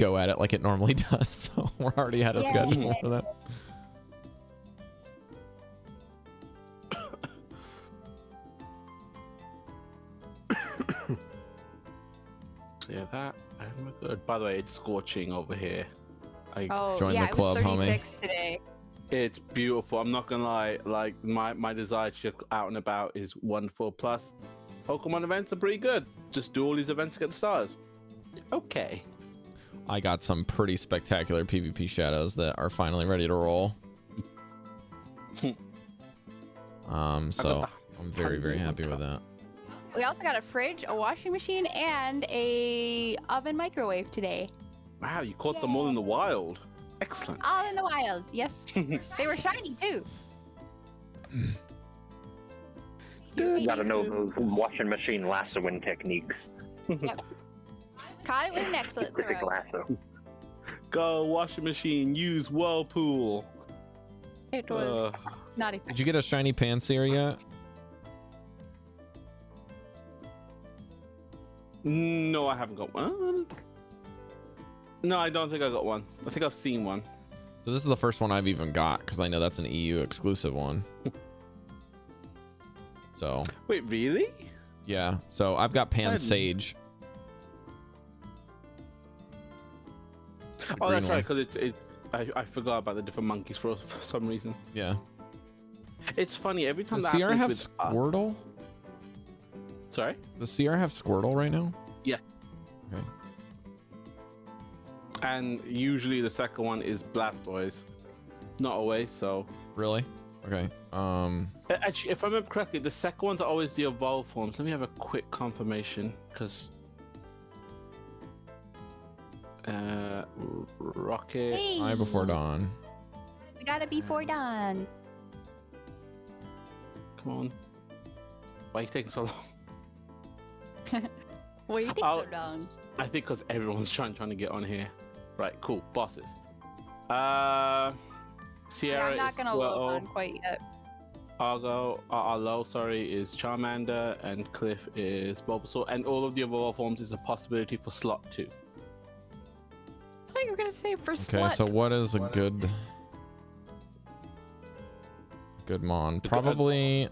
go at it like it normally does. So we're already ahead of schedule for that. Yeah, that. I'm good. By the way, it's scorching over here. Join the club, it was 36 homie. today. It's beautiful. I'm not gonna lie. Like my desire to get out and about is wonderful. Plus, Pokemon events are pretty good. Just do all these events to get the stars. Okay. I got some pretty spectacular PvP shadows that are finally ready to roll. So I'm very happy with that. We also got a fridge, a washing machine, and a oven microwave today. Wow, you caught them all in the wild. Excellent. All in the wild, yes. They were shiny too. You gotta know those washing machine lassoing techniques. Yep. Caught it with an excellent Specific throw. lasso. Go washing machine. Use whirlpool. It was not Did you get a shiny Pansear yet? No, I haven't got one. No, I don't think I got one. I think I've seen one. So this is the first one I've even got because I know that's an EU exclusive one. So Wait, really? yeah, so I've got Pansage. Oh, that's right, because I forgot about the different monkeys for some reason. Yeah. It's funny every time Does that CR happens have with Squirtle? Sorry? Does CR have Squirtle right now? Yes. Okay. And usually the second one is Blastoise. Not always, so. Really? Okay. Actually, if I remember correctly, the second ones are always the evolved forms. Let me have a quick confirmation, because Rocket. Hey, Eye Before Dawn. we got it before dawn. Come on. Why are you taking so long? What do you think I'll- so long? I think because everyone's trying to get on here. Right, cool. Bosses. Sierra I'm not is gonna load Squirtle. on quite yet. Arlo, sorry, is Charmander, and Cliff is Bulbasaur, and all of the evolved forms is a possibility for slot 2. I thought you were gonna say for Okay, slut. so what is a good mon? Probably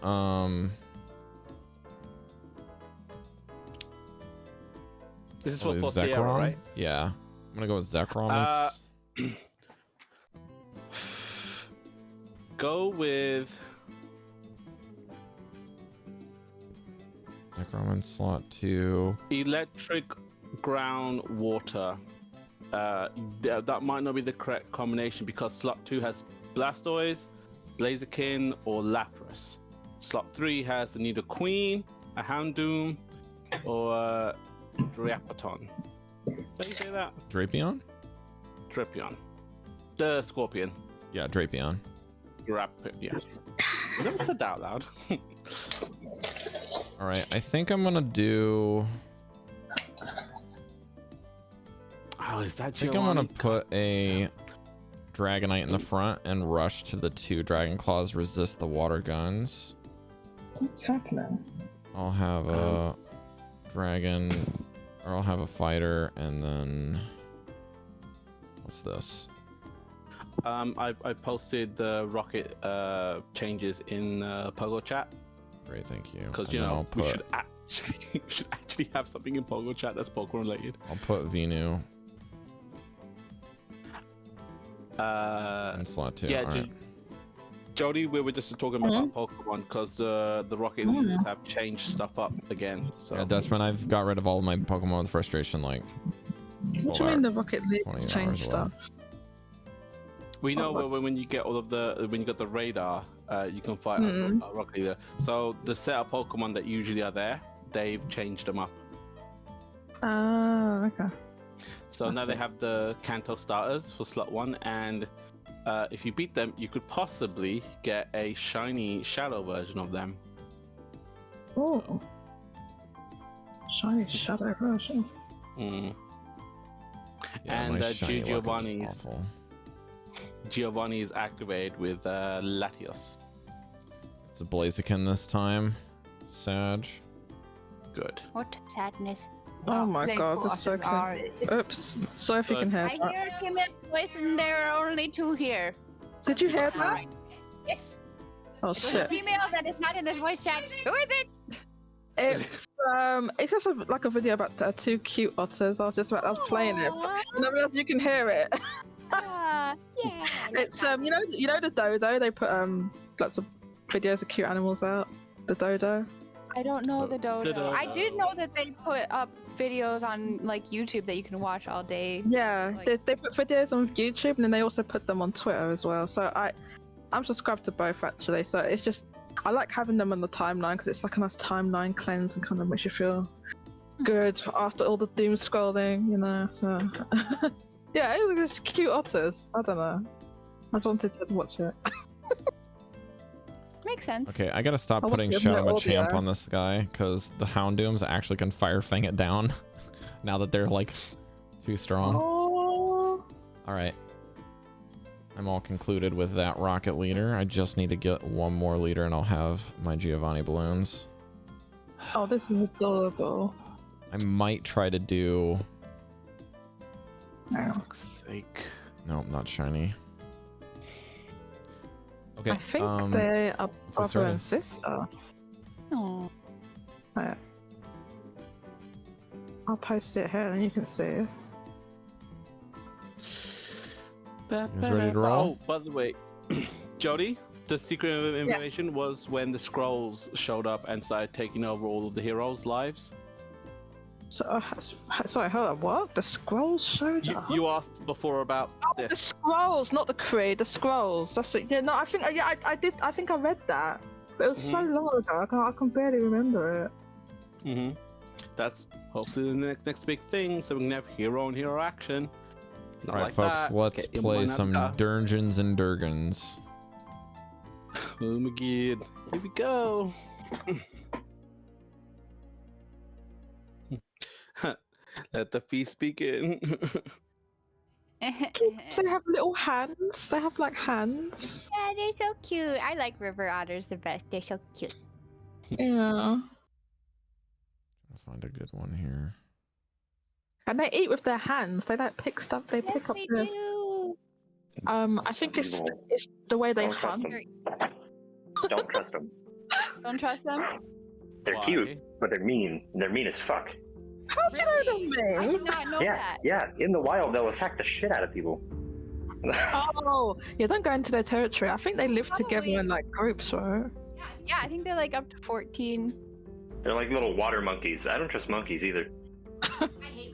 This is probably for Sierra, Zekrom? right? Yeah. I'm gonna go with Zekrom. Go with Zekrom in slot 2. Electric Ground Water. That might not be the correct combination because slot 2 has Blastoise, Blaziken, or Lapras. Slot 3 has the Nidoqueen, a Houndoom, or a Dryapaton. Did you say that? Drapion? Drapion. The Scorpion. Yeah, Drapion. Yeah. I never said that out loud. All right, I think I'm gonna do. Oh, is that I think I'm gonna Giovanni? put a Dragonite in the front and rush to the 2 Dragon Claws, resist the water guns. What's happening? I'll have a dragon, or I'll have a fighter, and then what's this? I posted the rocket changes in Pogo chat Great, thank you. because And you then know I'll we put, should actually have something in Pogo chat that's Pokemon related. I'll put Venu Uh, in slot 2. yeah, All right. Jodie, we were just talking about Pokemon because the rocket leaders have changed stuff up again. So Yeah, Dutchman, I've got rid of all of my Pokemon with frustration like What do you mean the Rocket League 20 changed hours away. stuff? we know when you get all of when you got the radar, you can fight a rocket leader. So the set of Pokemon that usually are there, they've changed them up. Ah, okay. So I now they see. have the Kanto starters for slot 1, and if you beat them, you could possibly get a shiny shadow version of them. Oh. Shiny shadow version. Mm. Yeah, And my shiny luck is Giovanni's awful. Giovanni is activated with Latios. It's a Blaziken this time. Sag. Good. What sadness. Oh my Playing god, cool that's so otters cool. are- Oops. Sorry if you can hear I that. hear a female voice and there are only two here. Did you hear that? Yes. Oh It was a shit. female that is not in this voice chat. Who is it? It's just like a video about two cute otters. I was playing it, but and I realized you can hear it. Yeah. It's you know the dodo. They put lots of videos of cute animals out. The dodo. I don't know the dodo. dodo. I did know that they put up videos on like YouTube that you can watch all day. Yeah, Like- they put videos on YouTube and then they also put them on Twitter as well. So I'm subscribed to both actually. So it's just I like having them on the timeline because it's like a nice timeline cleanse and kind of makes you feel good after all the doom scrolling, you know. So yeah, it's cute otters. I don't know. I just wanted to watch it. Makes sense. Okay, I gotta stop I want putting to give Shadow it Machamp audio. on this guy because the Houndooms actually can Fire Fang it down now that they're like too strong. Oh, All right. I'm all concluded with that rocket leader. I just need to get one more leader and I'll have my Giovanni balloons. oh, this is adorable. I might try to do... Fuck's sake. Nope, not shiny. Okay, I think they are let's get brother started. and sister. Oh. Right. I'll post it here and you can see it. guys ready to roll? Oh, by the way, Jodie, the secret of information was when the scrolls showed up and started taking over all of the heroes' lives. So, sorry, hold on. What? The scrolls showed You, up. you asked before about The this. scrolls, not the creed. The scrolls. That's what, yeah. No, I think I did. I think I read that, but it was so Mhm. long ago. I can barely remember it. Mm-hmm. That's hopefully the next big thing, so we can have hero on hero action. Not All right, like folks, that. let's Get your play mind out some the car. Dungeons and Durgans. Oh my god. Here we go. Let the feast begin. They have little hands. They have like hands. Yeah, they're so cute. I like river otters the best. They're so cute. Yeah. I'll find a good one here. And they eat with their hands. They like pick stuff. They Yes, pick up they the. do. I think it's the way they Don't trust hunt. them. Don't trust them. Don't trust them. They're Why? cute, but they're mean. They're mean as fuck. How do you know Really? I them, did not know Yeah, that. yeah. In the wild, they'll attack the shit out of people. Oh, yeah, don't go into their territory. I think they live together Probably. in like groups, right? Yeah, I think they're like up to 14. They're like little water monkeys. I don't trust monkeys either. I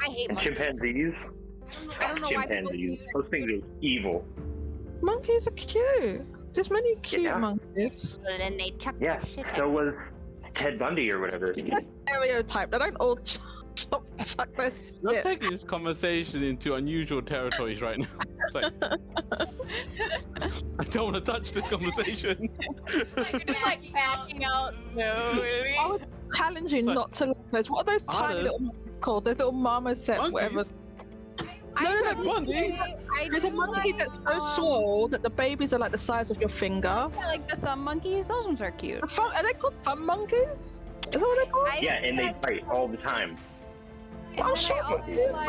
hate And monkeys. chimpanzees. I don't know why people Chimpanzees. Those things are evil. Monkeys are cute. There's many cute Yeah. monkeys. So then they chuck Yeah, their shit so was Ted Bundy or whatever. That's stereotype. They don't all chuck their You're shit. taking this conversation into unusual territories right now. It's like, I don't want to touch this conversation. Like, just like backing out. No. I would challenge you It's like- not to look at those. What are those tiny Otters? little monkeys called? Those little marmosets, whatever. Monkeys? No, no, Ted Bundy? There's a monkey that's so small that the babies are like the size of your finger. Yeah, like the thumb monkeys. Those ones are cute. Are they called thumb monkeys? Is that what they're called? Yeah, and they bite all the time. And Oh, then sure. I also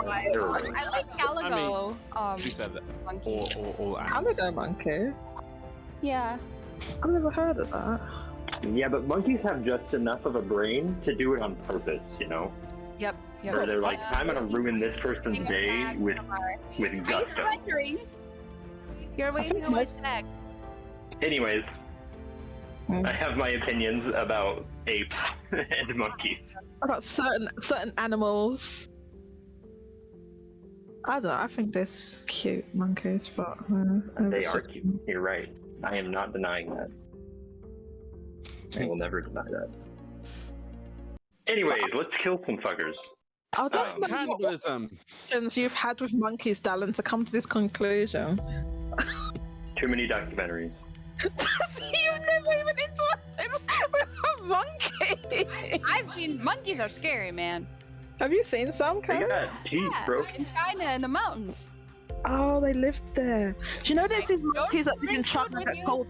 like, They're- I like calico She said that. monkey. All Calico monkey. Yeah. I've never heard of that. Yeah, but monkeys have just enough of a brain to do it on purpose, you know? Yep. Where they're like, I'm gonna ruin this person's day with Are you gusto. surrendering? You're think waiting on my most- check. Anyways, Hmm. I have my opinions about apes and monkeys. About certain animals. I don't know. I think they're cute monkeys, but They are cute. You're right. I am not denying that. I will never deny that. Anyways, let's kill some fuckers. I don't know what Cannibalism. questions you've had with monkeys, Dallan, to come to this conclusion. Too many documentaries. You've never even interacted with a monkey. I've seen monkeys are scary, man. Have you seen some, They Cari? got teeth, Yeah, bro. in China in the mountains. Oh, they lived there. Do you know there's these monkeys that live in bring food China with that you? called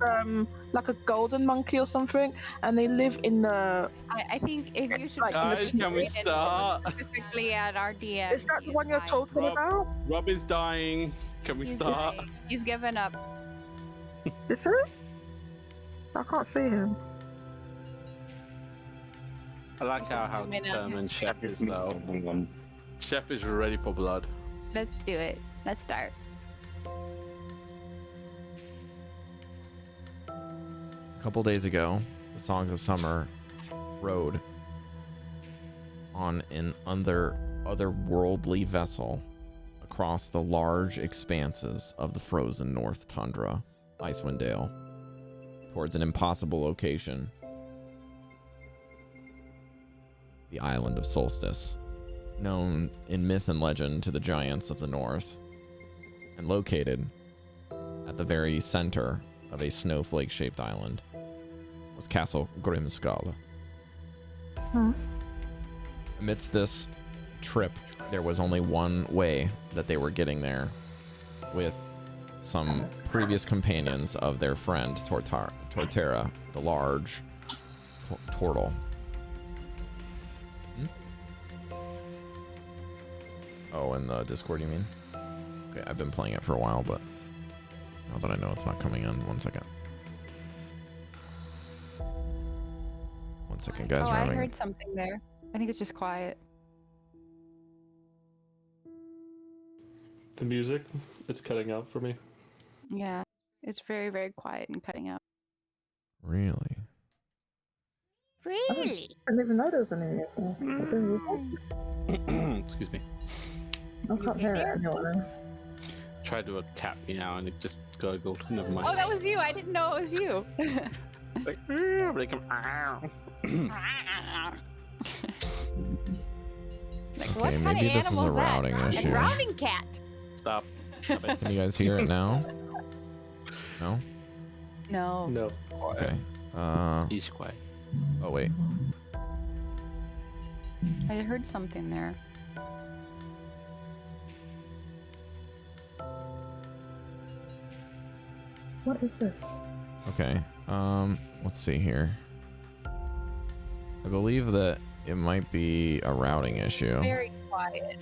like a golden monkey or something, and they live in the. I think if you should Like, in the Guys, can we snow. start? specifically at our DM. Is that the one you're talking Rob. about? Rob is dying. Can we start? He's given up. Is it? I can't see him. I like how Zoom in on determined his Chef is though. Chef is ready for blood. Let's do it. Let's start. A couple days ago, the Songs of Summer rode on an otherworldly vessel across the large expanses of the frozen North Tundra, Icewind Dale, towards an impossible location, the island of Solstice, known in myth and legend to the giants of the north, and located at the very center of a snowflake-shaped island, was Castle Grimskal. Amidst this trip, there was only one way that they were getting there, with some previous companions of their friend Torterra, the large turtle. Oh, in the Discord, you mean? Okay, I've been playing it for a while, but now that I know it's not coming in, 1 second. 1 second, guys. Oh, we're I having... heard something there. I think it's just quiet. The music, it's cutting out for me. Yeah, it's very, very quiet and cutting out. Really? Really? I didn't even know there was any music. Is there music? Excuse me. I can't hear it anywhere. Tried to a cat meow and it just gurgled. Never mind. Oh, that was you. I didn't know it was you. Like, like, Like, Okay, what kind maybe of this is animal a is that? routing issue. A routing cat. Stop. Stop it. Can you guys hear it now? No? No. No. Okay. He's quiet. Oh, wait. I heard something there. What is this? Okay. Let's see here. I believe that it might be a routing issue. Very quiet.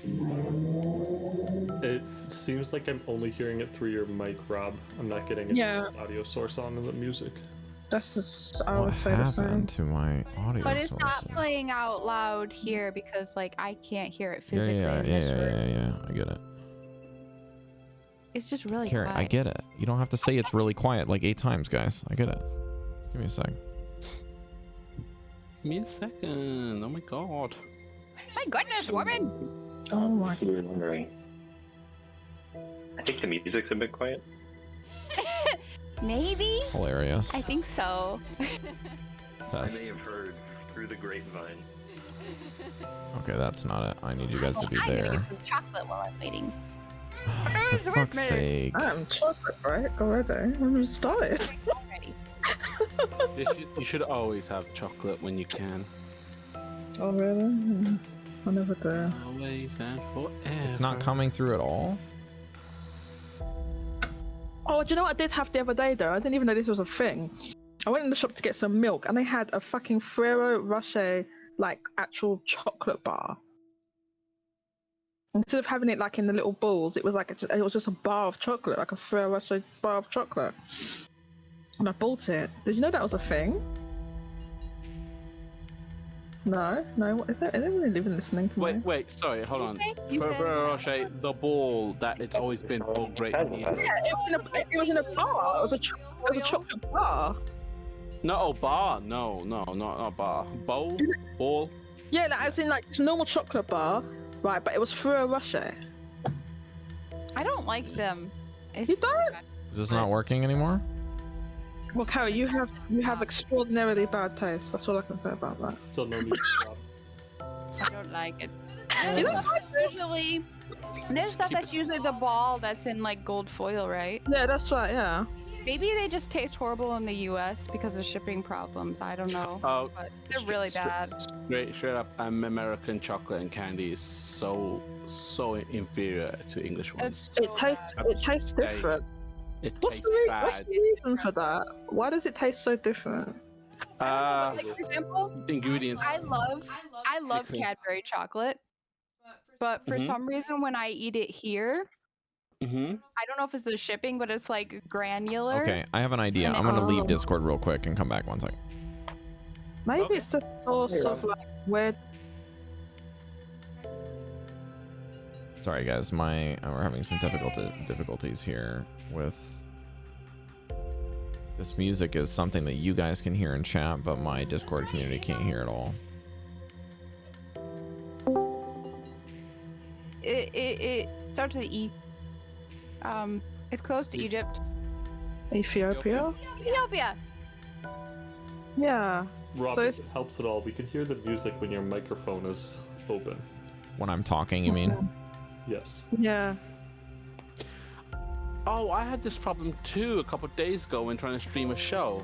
It seems like I'm only hearing it through your mic, Rob. I'm not getting an audio source on in the music. That's just, I What would say the same. happened to my audio But it's sources? not playing out loud here because, like, I can't hear it Yeah, physically in this room. yeah. I get it. It's just really Cari, quiet. I get it. You don't have to say it's really quiet like 8 times, guys. I get it. Give me a sec. Give me a second. Oh my god. My goodness, woman! Oh my. Actually wondering. I think the music's a bit quiet. Maybe? Hilarious. I think so. I may Test. have heard through the grapevine. Okay, that's not it. I need you guys to be I'm gonna there. get some chocolate while I'm waiting. For fuck's sake. I'm chocolate, right? Already. We started. Ready. You should always have chocolate when you can. Oh, really? I never do. Always and forever. It's not coming through at all? Oh, do you know what I did have the other day, though? I didn't even know this was a thing. I went in the shop to get some milk, and they had a fucking Ferrero Rocher, like, actual chocolate bar. Instead of having it, like, in the little balls, it was like, it was just a bar of chocolate, like a Ferrero Rocher bar of chocolate. And I bought it. Did you know that was a thing? No? What is it? Are they really even listening to me? Wait, sorry, hold on. You said- Ferrero Rocher, the ball that it's always been for great meals. Yeah, it was in a bar. It was a chocolate bar. No, bar. No, not a bar. Bowl? Ball? Yeah, like, as in like it's a normal chocolate bar, right? But it was Ferrero Rocher. I don't like them. You don't? Is this not working anymore? Well, Cari, you have extraordinarily bad taste. That's all I can say about that. Still no music, Rob. I don't like it. You don't Usually, there's stuff that's usually the ball that's in like gold foil, right? Yeah, that's right. Yeah. Maybe they just taste horrible in the U.S. because of shipping problems. I don't know. Oh, But they're really bad. Straight up, American chocolate and candy is so so inferior to English ones. It's It tastes different. It What's tastes what's bad. the reason for that? Why does it taste so different? like, for example, Ingredients. I love Mixing. Cadbury chocolate, but for Mhm. some reason when I eat it here, Mm-hmm. I don't know if it's the shipping, but it's like granular. Okay, I have an idea. And I'm gonna leave Oh. Discord real quick and come back 1 second. Maybe Okay. it's the source of like where. Sorry guys, we're having some difficulties here with this music. Is something that you guys can hear in chat, but my Discord community can't hear at all. It starts with E. It's close to Egypt. Ethiopia? Ethiopia. Yeah. Rob, So if it's- it helps at all, we can hear the music when your microphone is open. When I'm talking, you mean? Yes. Yeah. Oh, I had this problem too a couple days ago when trying to stream a show.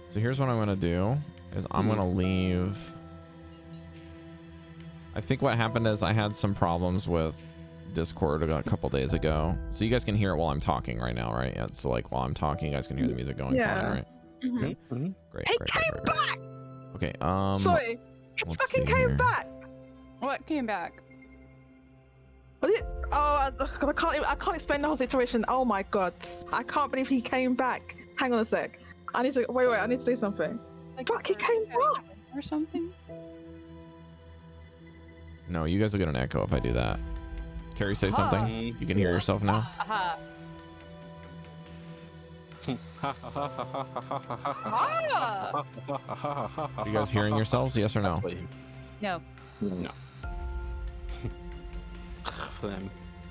So here's what I'm gonna do: is I'm gonna leave. I think what happened is I had some problems with Discord a couple days ago. So you guys can hear it while I'm talking right now, right? Yeah. So like while I'm talking, you guys can hear the music going Yeah. fine, right? Mhm. Mm-hmm. Great. It great, came great, great, back! great. Okay. Sorry. It let's fucking see came here. back! What came back? I can't explain the whole situation. Oh my god. I can't believe he came back. Hang on a sec. I need to I need to do something. Like Fuck, he came back! or something? No, you guys will get an echo if I do that. Cari, say something. Mm-hmm. You can hear yourself now. Aha. Ah. Are you guys hearing yourselves? Yes or no? No. No. Phlegm.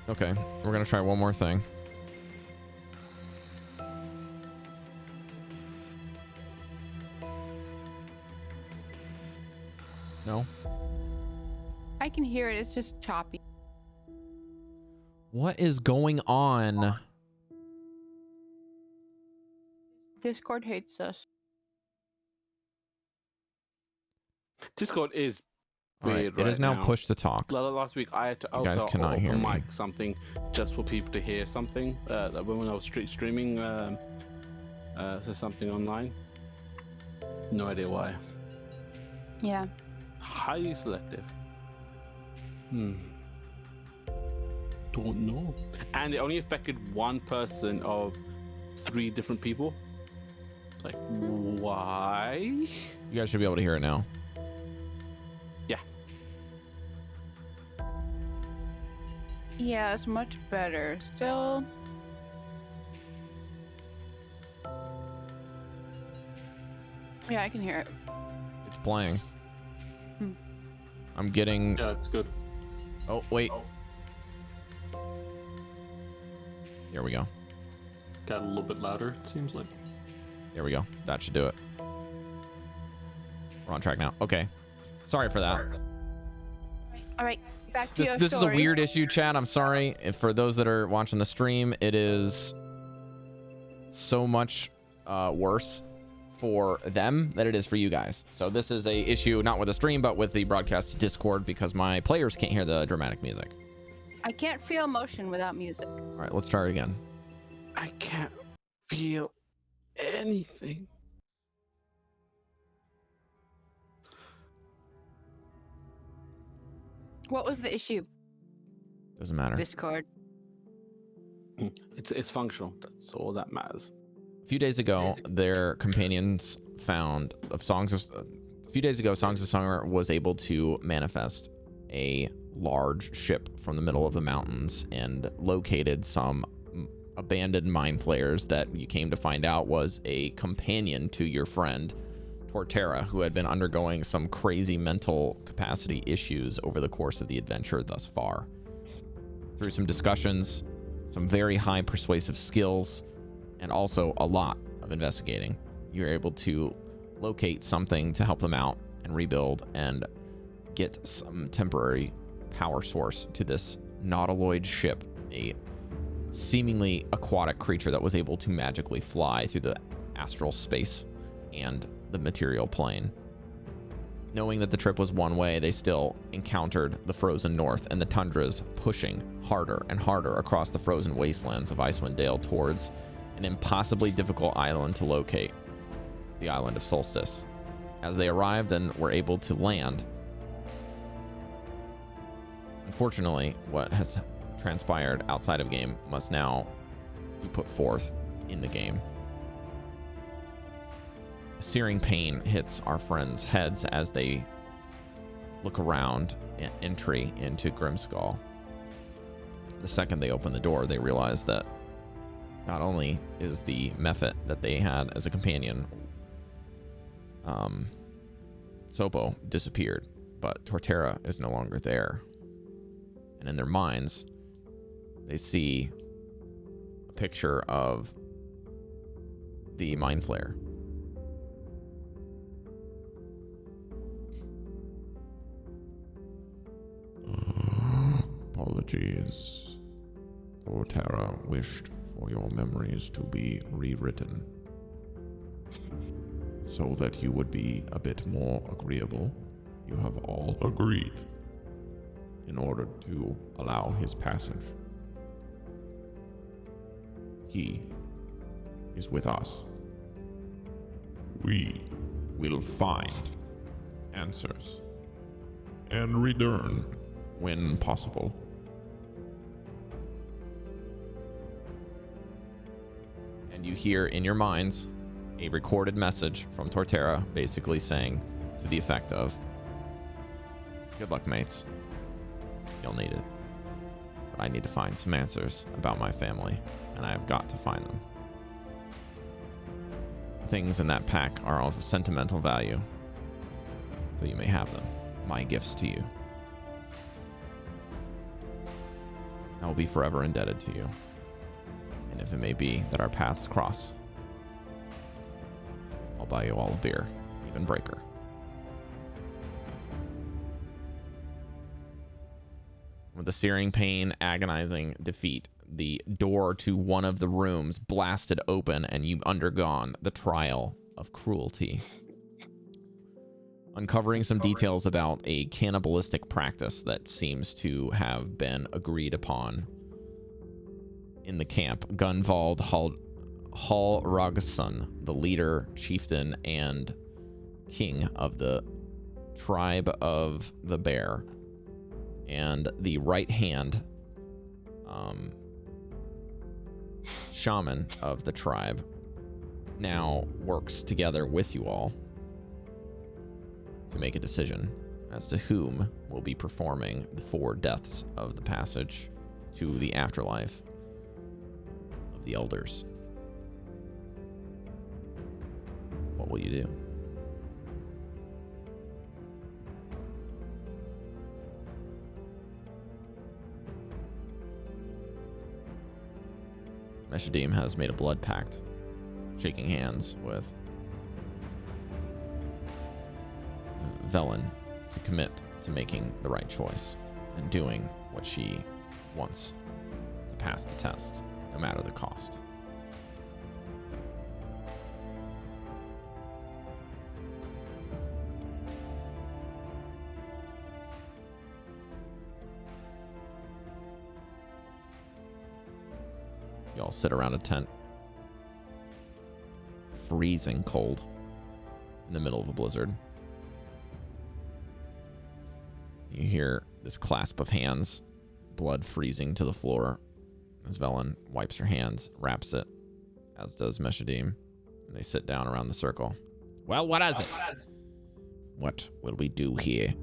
Okay, we're gonna try one more thing. No? I can hear it. It's just choppy. What is going on? Discord hates us. Discord is All right, weird it is right now push to talk. Last week I had to You guys also cannot open hear me. mic something just for people to hear something. When I was streaming, so something online. No idea why. Yeah. Highly selective. Don't know. And it only affected one person of 3 different people. It's like, why? You guys should be able to hear it now. Yeah, it's much better. Still. Yeah, I can hear it. It's playing. Hmm. I'm getting. Yeah, it's good. Oh, wait. Here we go. Got a little bit louder, it seems like. There we go. That should do it. We're on track now. Okay. Sorry for that. All right, back to your This is a story. weird issue, chat. I'm sorry. If for those that are watching the stream, it is so much worse for them than it is for you guys. So this is a issue not with the stream, but with the broadcast Discord because my players can't hear the dramatic music. I can't feel emotion without music. All right, let's try it again. I can't feel anything. What was the issue? Doesn't matter. Discord. It's functional. That's all that matters. A few days ago, their companions found of Songs of. A few days ago, Songs of Summer was able to manifest a large ship from the middle of the mountains and located some abandoned mind flayers that you came to find out was a companion to your friend Torterra, who had been undergoing some crazy mental capacity issues over the course of the adventure thus far. Through some discussions, some very high persuasive skills, and also a lot of investigating, you're able to locate something to help them out and rebuild and get some temporary power source to this nautiloid ship, a seemingly aquatic creature that was able to magically fly through the astral space and the material plane. Knowing that the trip was one way, they still encountered the frozen north and the tundras pushing harder and harder across the frozen wastelands of Icewind Dale towards an impossibly difficult island to locate, the island of Solstice. As they arrived and were able to land, unfortunately, what has transpired outside of game must now be put forth in the game. Searing pain hits our friends' heads as they look around an entry into Grimskull. The second they open the door, they realize that not only is the Mephit that they had as a companion, Sopo, disappeared, but Torterra is no longer there. And in their minds, they see a picture of the Mind Flayer. Apologies. Torterra wished for your memories to be rewritten, so that you would be a bit more agreeable. You have all agreed in order to allow his passage. He is with us. We will find answers and return when possible. And you hear in your minds a recorded message from Torterra basically saying to the effect of, good luck, mates. You'll need it. But I need to find some answers about my family, and I have got to find them. Things in that pack are of sentimental value, so you may have them. My gifts to you. I will be forever indebted to you. And if it may be that our paths cross, I'll buy you all a beer, even Breker. With the searing pain, agonizing defeat, the door to one of the rooms blasted open, and you've undergone the trial of cruelty. Uncovering some details about a cannibalistic practice that seems to have been agreed upon in the camp. Gunvald Hallragson, the leader, chieftain, and king of the tribe of the Bear, and the right hand shaman of the tribe, now works together with you all to make a decision as to whom will be performing the 4 deaths of the passage to the afterlife of the elders. What will you do? Meshadieme has made a blood pact, shaking hands with Velen to commit to making the right choice and doing what she wants to pass the test, no matter the cost. You all sit around a tent, freezing cold in the middle of a blizzard. You hear this clasp of hands, blood freezing to the floor as Velen wipes her hands, wraps it, as does Meshadieme, and they sit down around the circle. Well, what is it? What will we do here?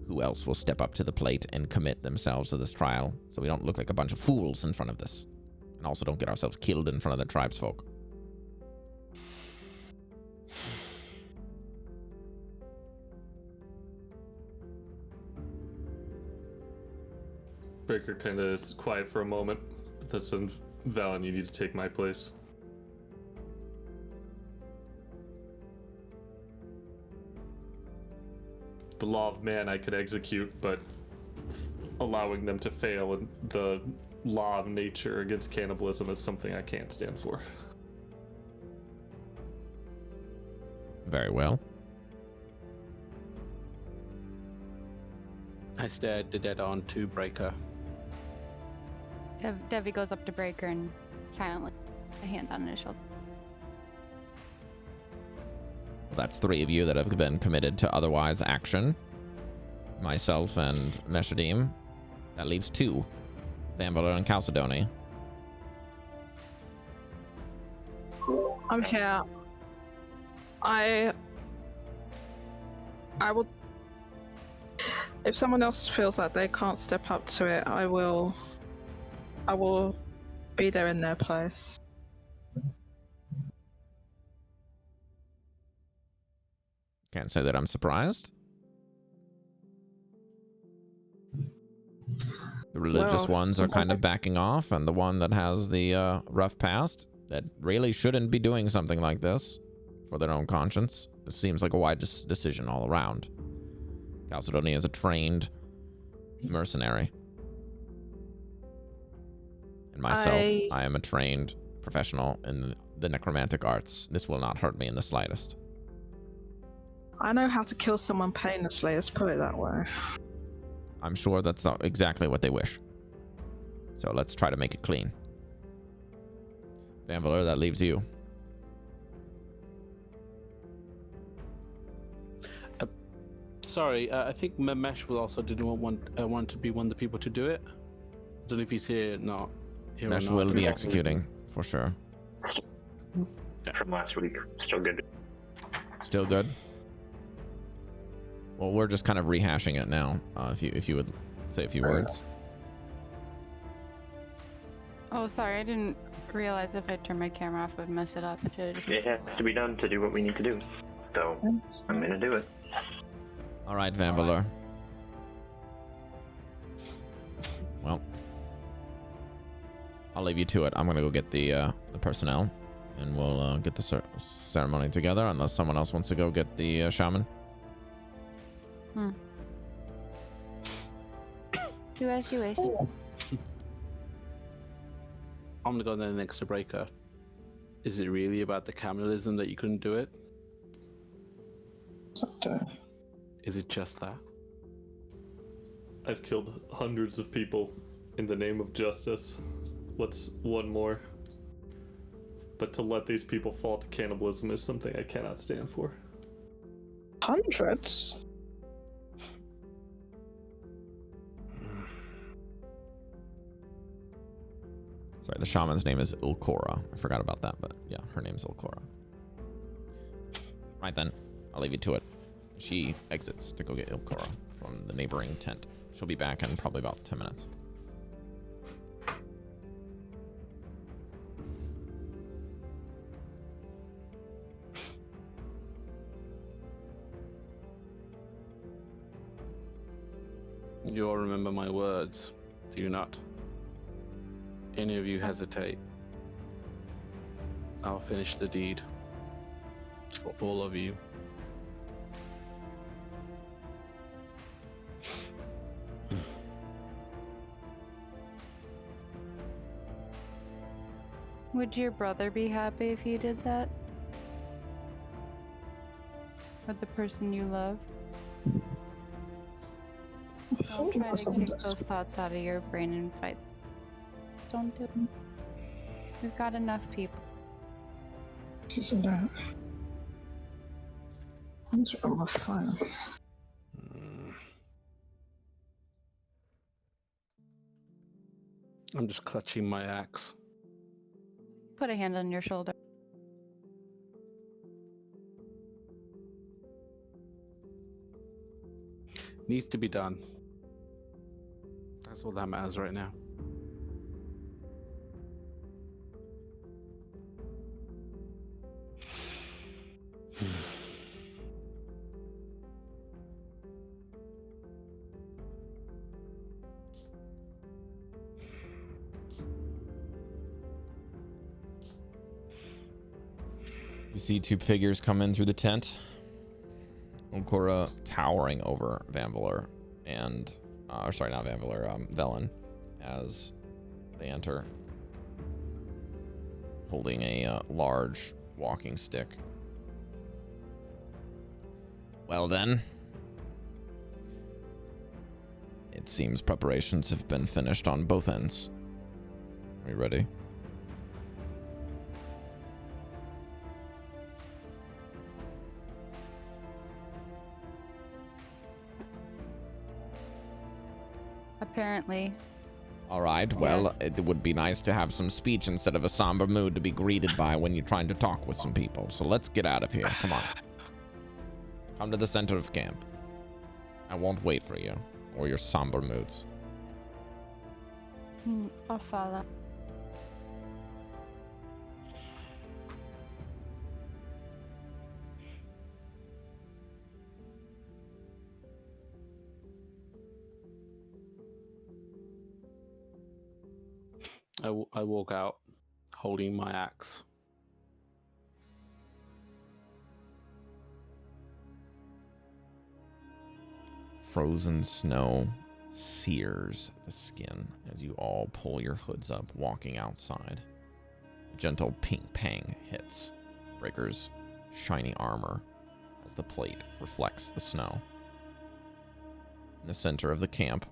Who else will step up to the plate and commit themselves to this trial so we don't look like a bunch of fools in front of this? And also don't get ourselves killed in front of the tribesfolk. Breker kind of is quiet for a moment, but that's when Valen, you need to take my place. The law of man I could execute, but allowing them to fail and the law of nature against cannibalism is something I can't stand for. Very well. I stared the dead on to Breker. Devii goes up to Breker and silently a hand on his shoulder. That's 3 of you that have been committed to otherwise action. Myself and Meshadieme. That leaves 2. Vanvalor and Chalcedony. I'm here. I will. If someone else feels that they can't step up to it, I will be there in their place. Can't say that I'm surprised. The religious ones are kind of backing off, and the one that has the rough past that really shouldn't be doing something like this for their own conscience. It seems like a wise decision all around. Chalcedony is a trained mercenary. And myself, I am a trained professional in the necromantic arts. This will not hurt me in the slightest. I know how to kill someone painlessly, let's put it that way. I'm sure that's exactly what they wish. So let's try to make it clean. Vanvalor, that leaves you. Sorry, I think Mesh will also didn't want to be one of the people to do it. I don't know if he's here. Not here. Mesh or not. will be executing for sure. From last week, still good. Still good. Well, we're just kind of rehashing it now. If you would say a few words. Oh, sorry, I didn't realize if I turned my camera off, I'd mess it up. It has to be done to do what we need to do. So I'm gonna do it. All right, Vanvalor. Well, I'll leave you to it. I'm gonna go get the personnel, and we'll get the ceremony together. Unless someone else wants to go get the shaman. Do as you wish. I'm gonna go then next to Breker. Is it really about the cannibalism that you couldn't do it? Is it just that? I've killed hundreds of people in the name of justice. What's one more? But to let these people fall to cannibalism is something I cannot stand for. Hundreds? Sorry, the shaman's name is Ulcora. I forgot about that, but yeah, her name's Ulcora. Right then, I'll leave you to it. She exits to go get Ulcora from the neighboring tent. She'll be back in probably about 10 minutes. You all remember my words, do you not? Any of you hesitate, I'll finish the deed for all of you. Would your brother be happy if you did that? With the person you love? Don't try to kick those thoughts out of your brain and fight. Don't do it. We've got enough people. Isn't that? What's wrong with fire? I'm just clutching my axe. Put a hand on your shoulder. Needs to be done. That's all that matters right now. You see 2 figures come in through the tent. Ulcora towering over Vanvalor and, sorry, not Vanvalor, Dallan, as they enter, holding a large walking stick. Well then, It seems preparations have been finished on both ends. Are you ready? Apparently. All right, well, Yes. it would be nice to have some speech instead of a somber mood to be greeted by when you're trying to talk with some people. So let's get out of here. Come on. Come to the center of camp. I won't wait for you or your somber moods. I'll follow. I walk out holding my axe. Frozen snow sears the skin as you all pull your hoods up, walking outside. A gentle pink pang hits Breker's shiny armor as the plate reflects the snow. In the center of the camp,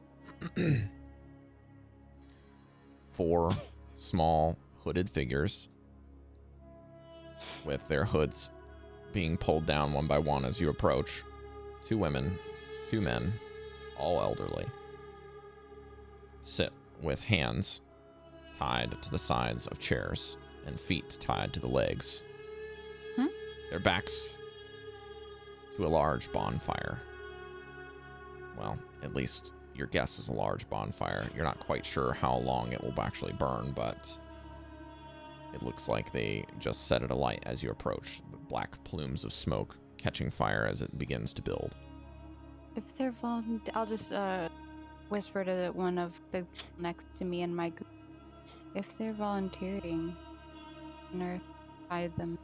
4 small hooded figures with their hoods being pulled down one by one as you approach. 2 women, 2 men, all elderly, sit with hands tied to the sides of chairs and feet tied to the legs. Their backs to a large bonfire. Well, at least your guess is a large bonfire. You're not quite sure how long it will actually burn, but it looks like they just set it alight as you approach. The black plumes of smoke catching fire as it begins to build. If they're I'll just whisper to one of the people next to me in my group. If they're volunteering, notify them.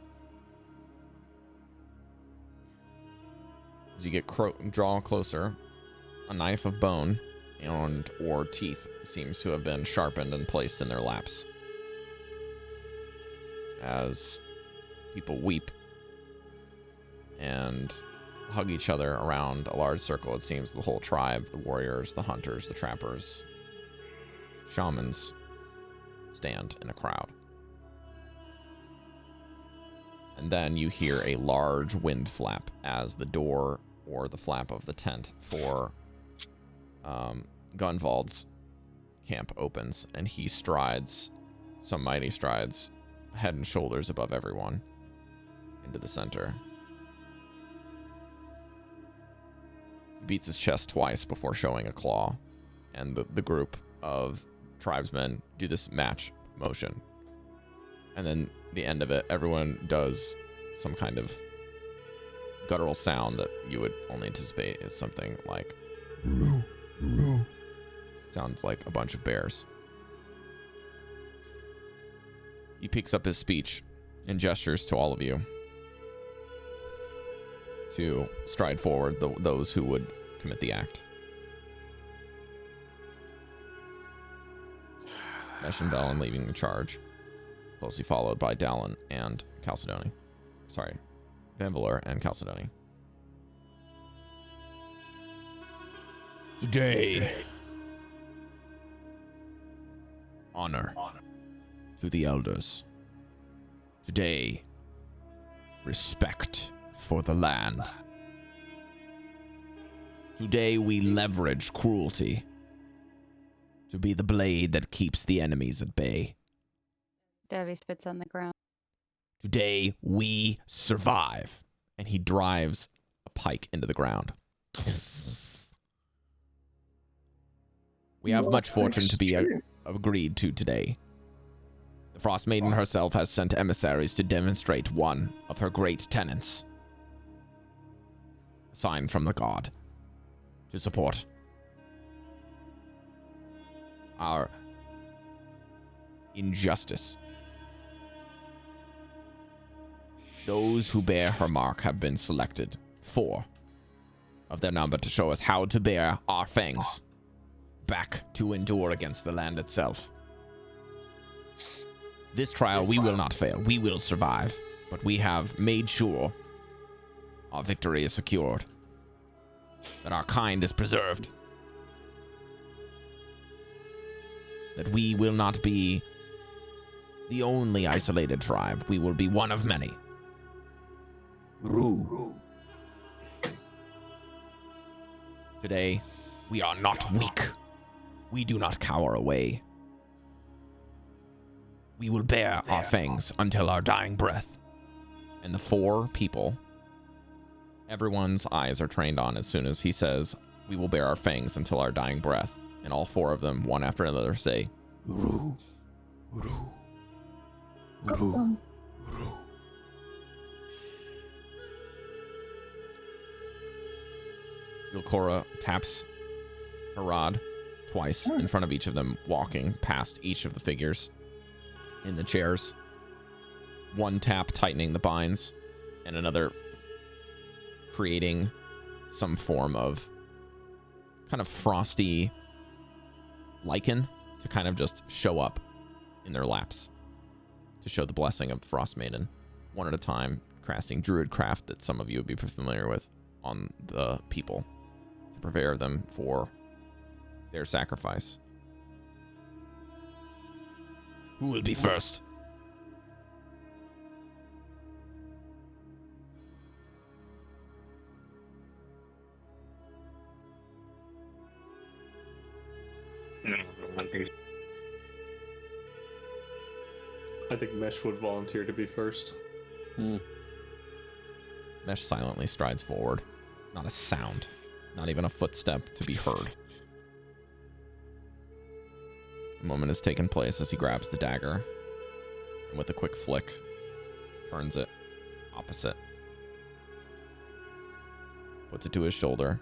As you get draw closer, a knife of bone and or teeth seems to have been sharpened and placed in their laps. As people weep and hug each other around a large circle, it seems the whole tribe, the warriors, the hunters, the trappers, shamans, stand in a crowd. And then you hear a large wind flap as the door or the flap of the tent for Gunvald's camp opens, and he strides, some mighty strides, head and shoulders above everyone, into the center. He beats his chest twice before showing a claw, and the group of tribesmen do this match motion. And then the end of it, everyone does some kind of guttural sound that you would only anticipate is something like "Roo, roo." Sounds like a bunch of bears. He picks up his speech and gestures to all of you to stride forward, those who would commit the act. Mesh and Dallan leading the charge, closely followed by Dallan and Chalcedony. Sorry, Vanvalor and Chalcedony. Today, honor to the elders. Today, respect for the land. Today we leverage cruelty to be the blade that keeps the enemies at bay. Devii spits on the ground. Today we survive. And he drives a pike into the ground. We have much fortune to be agreed to today. The Frost Maiden herself has sent emissaries to demonstrate one of her great tenets. A sign from the god to support our injustice. Those who bear her mark have been selected, 4 of their number, to show us how to bear our fangs back to endure against the land itself. This trial we will not fail. We will survive, but we have made sure our victory is secured, that our kind is preserved. that we will not be the only isolated tribe. We will be one of many. Rue. Today, we are not weak. We do not cower away. We will bear our fangs until our dying breath. And the 4 people, everyone's eyes are trained on as soon as he says, we will bear our fangs until our dying breath. And all 4 of them, one after another, say, Uru, Uru, Uru, Uru. Yulkora taps her rod twice in front of each of them, walking past each of the figures in the chairs. One tap tightening the binds, and another creating some form of kind of frosty lichen to kind of just show up in their laps to show the blessing of the Frost Maiden, one at a time, casting druid craft that some of you would be familiar with on the people to prepare them for their sacrifice. Who will be first? I think Mesh would volunteer to be first. Mesh silently strides forward. Not a sound. Not even a footstep to be heard. A moment has taken place as he grabs the dagger, and with a quick flick, turns it opposite. Puts it to his shoulder.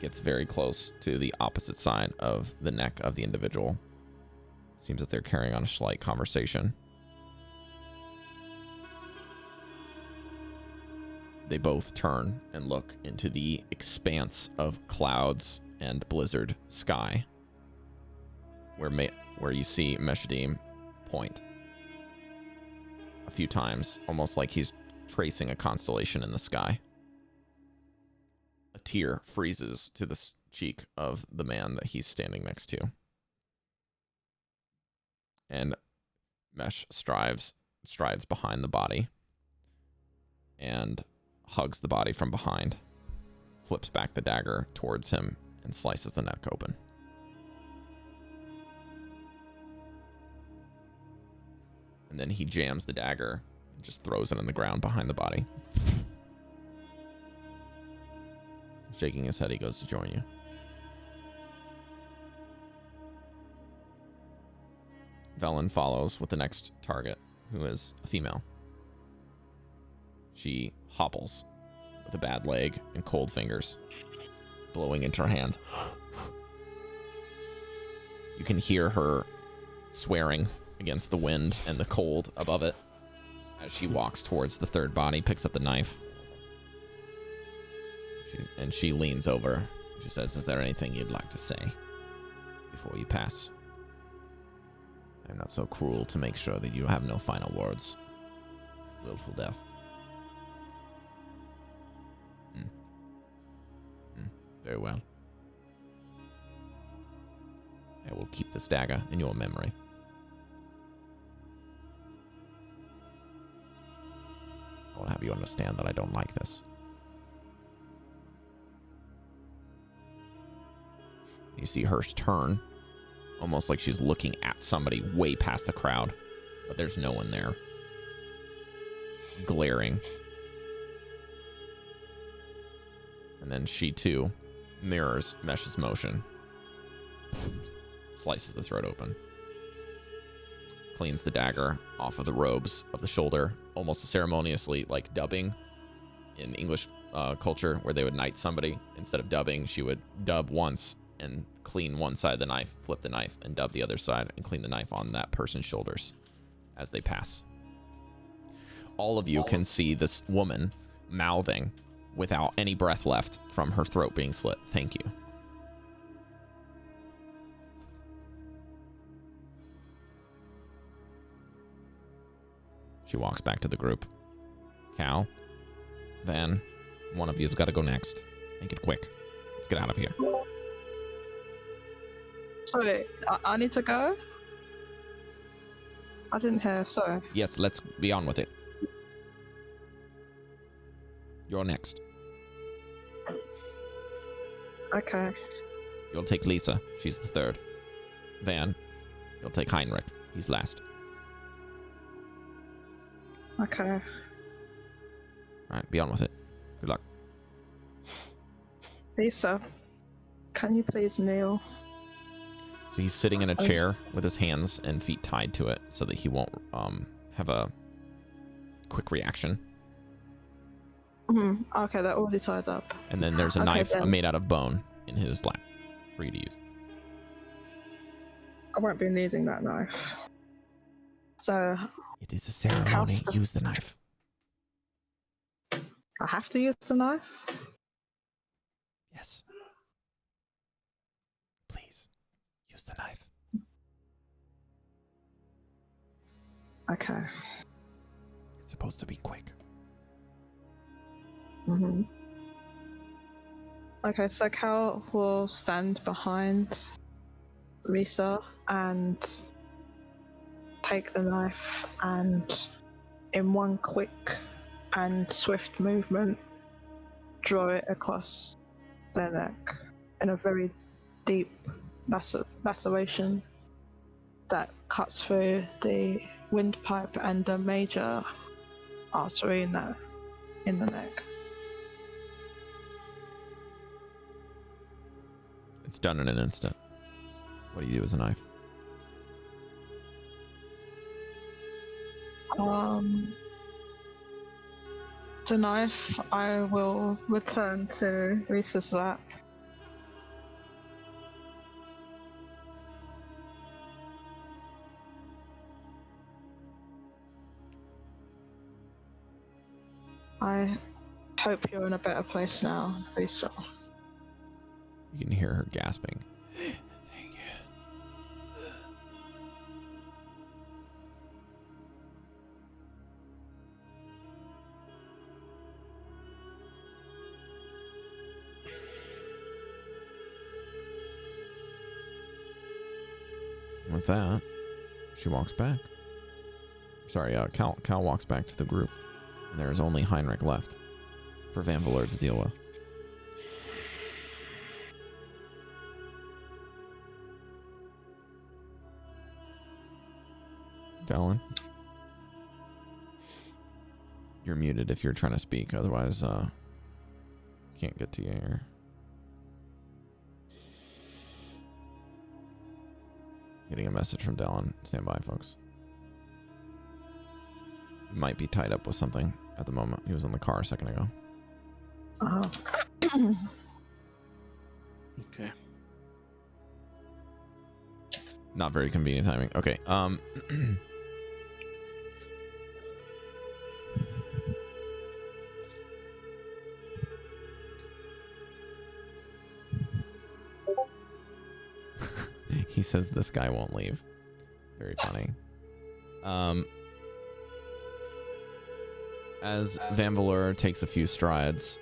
Gets very close to the opposite side of the neck of the individual. Seems that they're carrying on a slight conversation. They both turn and look into the expanse of clouds and blizzard sky, where you see Meshadieme point a few times, almost like he's tracing a constellation in the sky. A tear freezes to the cheek of the man that he's standing next to. And Mesh strides behind the body and hugs the body from behind, flips back the dagger towards him, and slices the neck open. And then he jams the dagger and just throws it on the ground behind the body. Shaking his head, he goes to join you. Velen follows with the next target, who is a female. She hopples with a bad leg and cold fingers, blowing into her hand. You can hear her swearing against the wind and the cold above it as she walks towards the third body, picks up the knife. She leans over. She says, is there anything you'd like to say before you pass? I'm not so cruel to make sure that you have no final words. Willful death. Very well. I will keep this dagger in your memory. I will have you understand that I don't like this. You see her turn, almost like she's looking at somebody way past the crowd, but there's no one there. Glaring. And then she too mirrors Mesh's motion. Slices the throat open. Cleans the dagger off of the robes of the shoulder, almost ceremoniously, like dubbing in English culture, where they would knight somebody. Instead of dubbing, she would dub once and clean one side of the knife, flip the knife, and dub the other side, and clean the knife on that person's shoulders as they pass. All of you can see this woman mouthing without any breath left from her throat being slit. Thank you. She walks back to the group. Cal, Van, one of you's got to go next. Make it quick. Let's get out of here. Sorry, I need to go? I didn't hear, sorry. Yes, let's be on with it. You're next. Okay. You'll take Lisa. She's the third. Van, you'll take Heinrich. He's last. Okay. All right, be on with it. Good luck. Lisa, can you please kneel? So he's sitting in a chair with his hands and feet tied to it so that he won't have a quick reaction. Okay, they're already tied up. And then there's a Okay, knife then. made out of bone in his lap for you to use. I won't be needing that knife. So, It is a ceremony. Use the knife. I have to use the knife? Yes. Please, use the knife. Okay. It's supposed to be quick. Okay, so Cal will stand behind Lisa and take the knife and, in one quick and swift movement, draw it across their neck in a very deep laceration that cuts through the windpipe and the major artery in the neck. It's done in an instant. What do you do with the knife? The knife I will return to Lisa's lap. I hope you're in a better place now, Lisa. You can hear her gasping. Thank you. With that, she walks back. Sorry, Cal walks back to the group. And there's only Heinrich left for Vanvalor to deal with. Dallan? You're muted if you're trying to speak, otherwise, can't get to you here. Getting a message from Dallan. Stand by, folks. He might be tied up with something at the moment. He was in the car a second ago. Oh. Okay. Not very convenient timing. Okay. He says this guy won't leave. Very funny. As Vanvalor takes a few strides,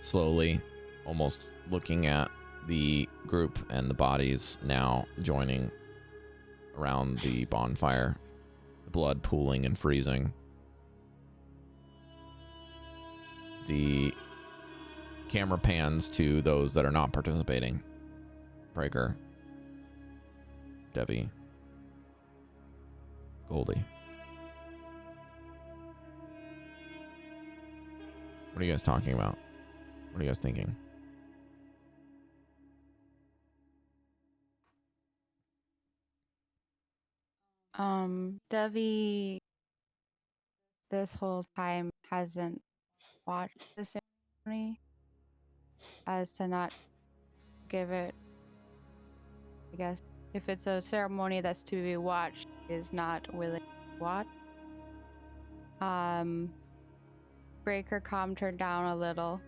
slowly, almost looking at the group and the bodies now joining around the bonfire, the blood pooling and freezing. The camera pans to those that are not participating. Breker, Devii, Goldy. What are you guys talking about? What are you guys thinking? Devii this whole time hasn't watched the ceremony as to not give it, I guess, if it's a ceremony that's to be watched, is not willing to watch. Breker calmed her down a little,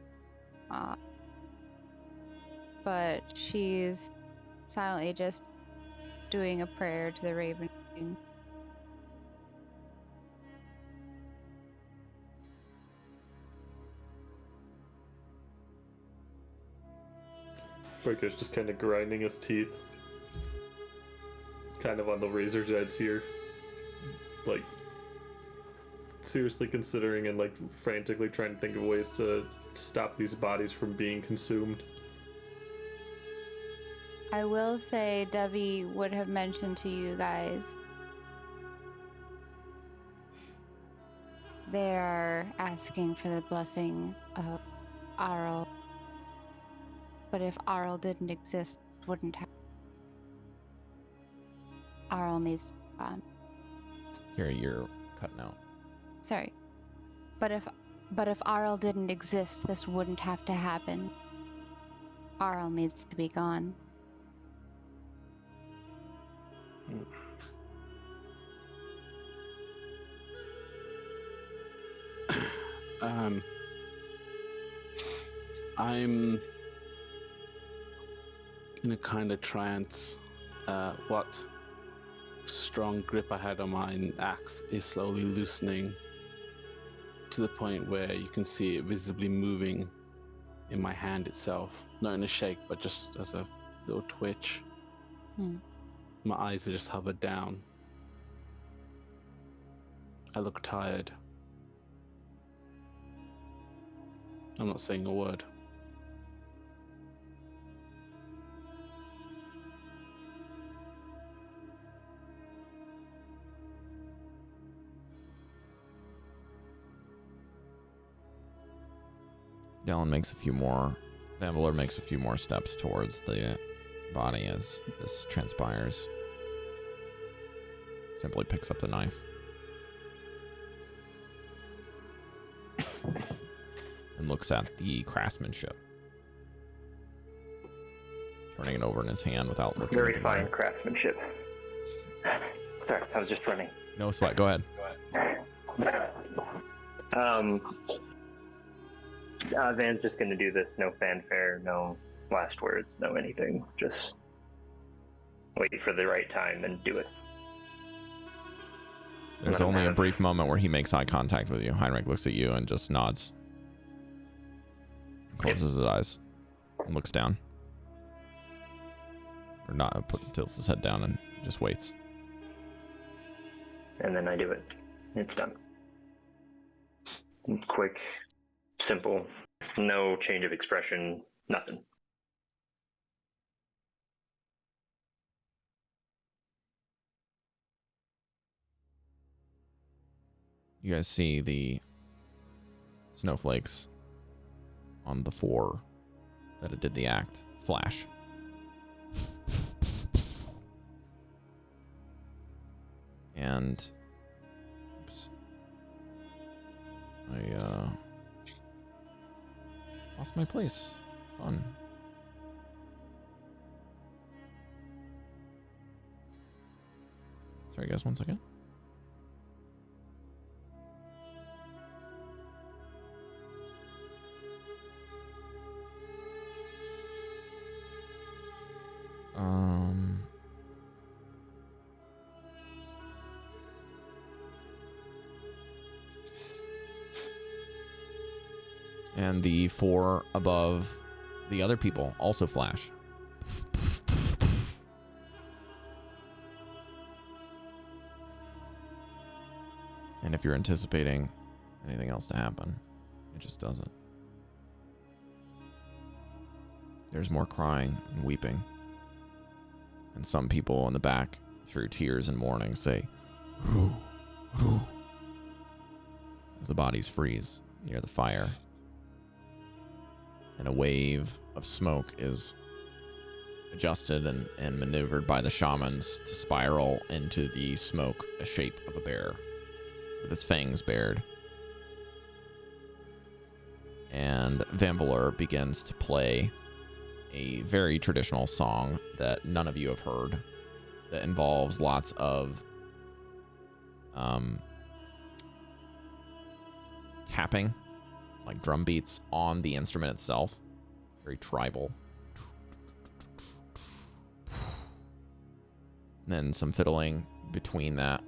but she's silently just doing a prayer to the Raven Queen. Breker's just kind of grinding his teeth. kind of on the razor's edge here. Like, seriously considering and like frantically trying to think of ways to stop these bodies from being consumed. I will say Devii would have mentioned to you guys they are asking for the blessing of Arl. But if Arl didn't exist, it wouldn't happen. Arl needs to be gone. Here, you're cutting out. Sorry. But if Arl didn't exist, this wouldn't have to happen. Arl needs to be gone. I'm in a kind of trance. What strong grip I had on my axe is slowly loosening to the point where you can see it visibly moving in my hand itself. Not in a shake, but just as a little twitch. My eyes are just hovered down. I look tired. I'm not saying a word. Dallan makes a few more. Vanvalor makes a few more steps towards the body as this transpires. Simply picks up the knife. And looks at the craftsmanship. Turning it over in his hand without looking. Very fine craftsmanship. Sorry, I was just running. No sweat, go ahead. Van's just gonna do this, no fanfare, no last words, no anything. Just wait for the right time and do it. There's only a brief moment where he makes eye contact with you. Heinrich looks at you and just nods. Closes his eyes and looks down. Or not, tilts his head down and just waits. And then I do it. It's done. Quick, simple, no change of expression, nothing. You guys see the snowflakes on the four that it did the act flash. And oops, I lost my place. Fun. Sorry guys, 1 second. And the four above the other people also flash. And if you're anticipating anything else to happen, it just doesn't. There's more crying and weeping. And some people in the back, through tears and mourning, say, "Roo, roo," as the bodies freeze near the fire. And a wave of smoke is adjusted and maneuvered by the shamans to spiral into the smoke, a shape of a bear with its fangs bared. And Vanvalor begins to play a very traditional song that none of you have heard, that involves lots of tapping, like drum beats on the instrument itself. Very tribal. And then some fiddling between that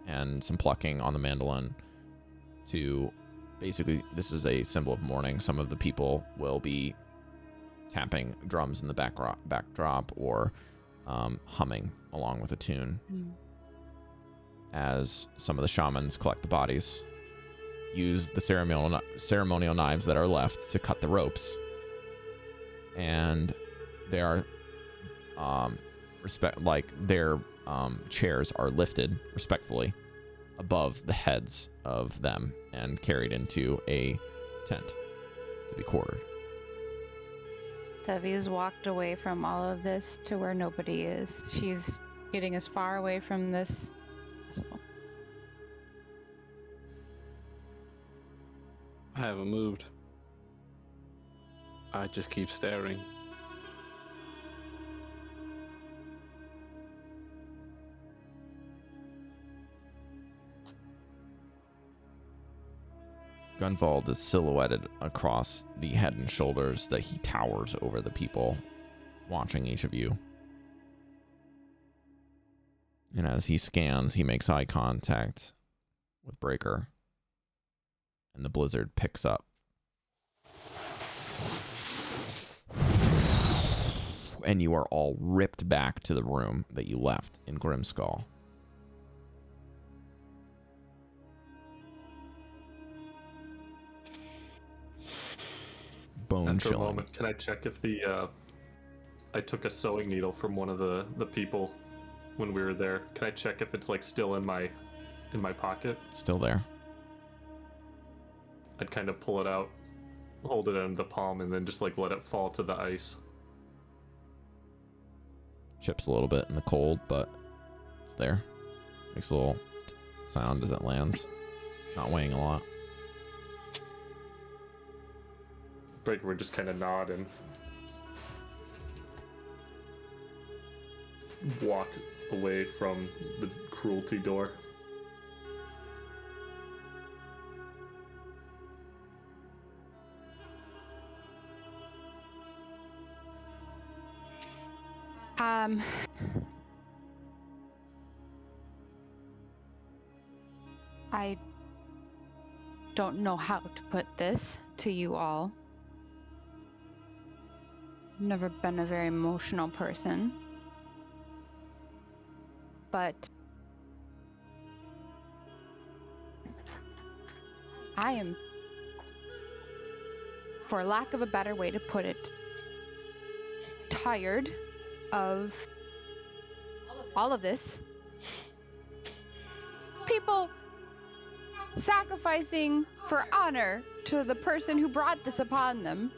and some plucking on the mandolin to basically, this is a symbol of mourning. Some of the people will be tapping drums in the backdrop or humming along with a tune Mm. as some of the shamans collect the bodies, use the ceremonial knives that are left to cut the ropes, and they are their chairs are lifted respectfully above the heads of them and carried into a tent to be quartered. Devi's walked away from all of this to where nobody is. She's getting as far away from this as possible. I haven't moved. I just keep staring. Gunvald is silhouetted across the head and shoulders that he towers over the people watching each of you. And as he scans, he makes eye contact with Breker. And the blizzard picks up. And you are all ripped back to the room that you left in Grimskull. Bone After chilling. a moment, can I check if the I took a sewing needle from one of the people when we were there. Can I check if it's like still in my pocket? Still there. I'd kind of pull it out, hold it in the palm, and then just like let it fall to the ice. Chips a little bit in the cold, but it's there. Makes a little sound as it lands. Not weighing a lot. Breker would just kind of nod and walk away from the cruelty door. I don't know how to put this to you all. I've never been a very emotional person. But I am, for lack of a better way to put it, tired of all of this. People sacrificing for honor to the person who brought this upon them.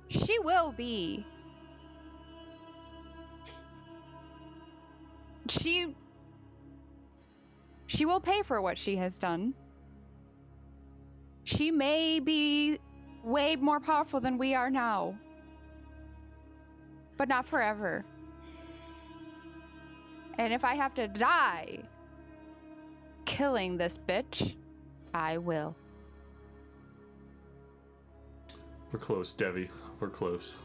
She will be. She will pay for what she has done. She may be way more powerful than we are now. But not forever. And if I have to die killing this bitch, I will. We're close, Devii. We're close.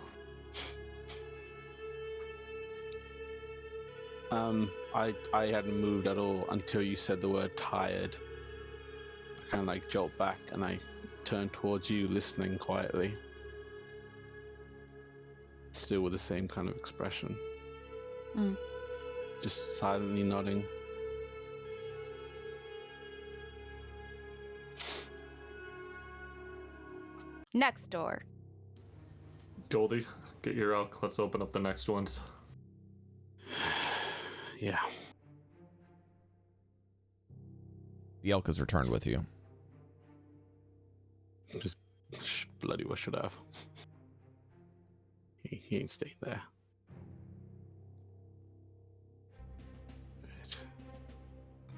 I hadn't moved at all until you said the word tired. I kind of like jolt back and I turn towards you, listening quietly. Still with the same kind of expression. Just silently nodding. Next door. Goldy, get your elk. Let's open up the next ones. Yeah. The elk is returned with you. Just bloody what should I have? He ain't staying there.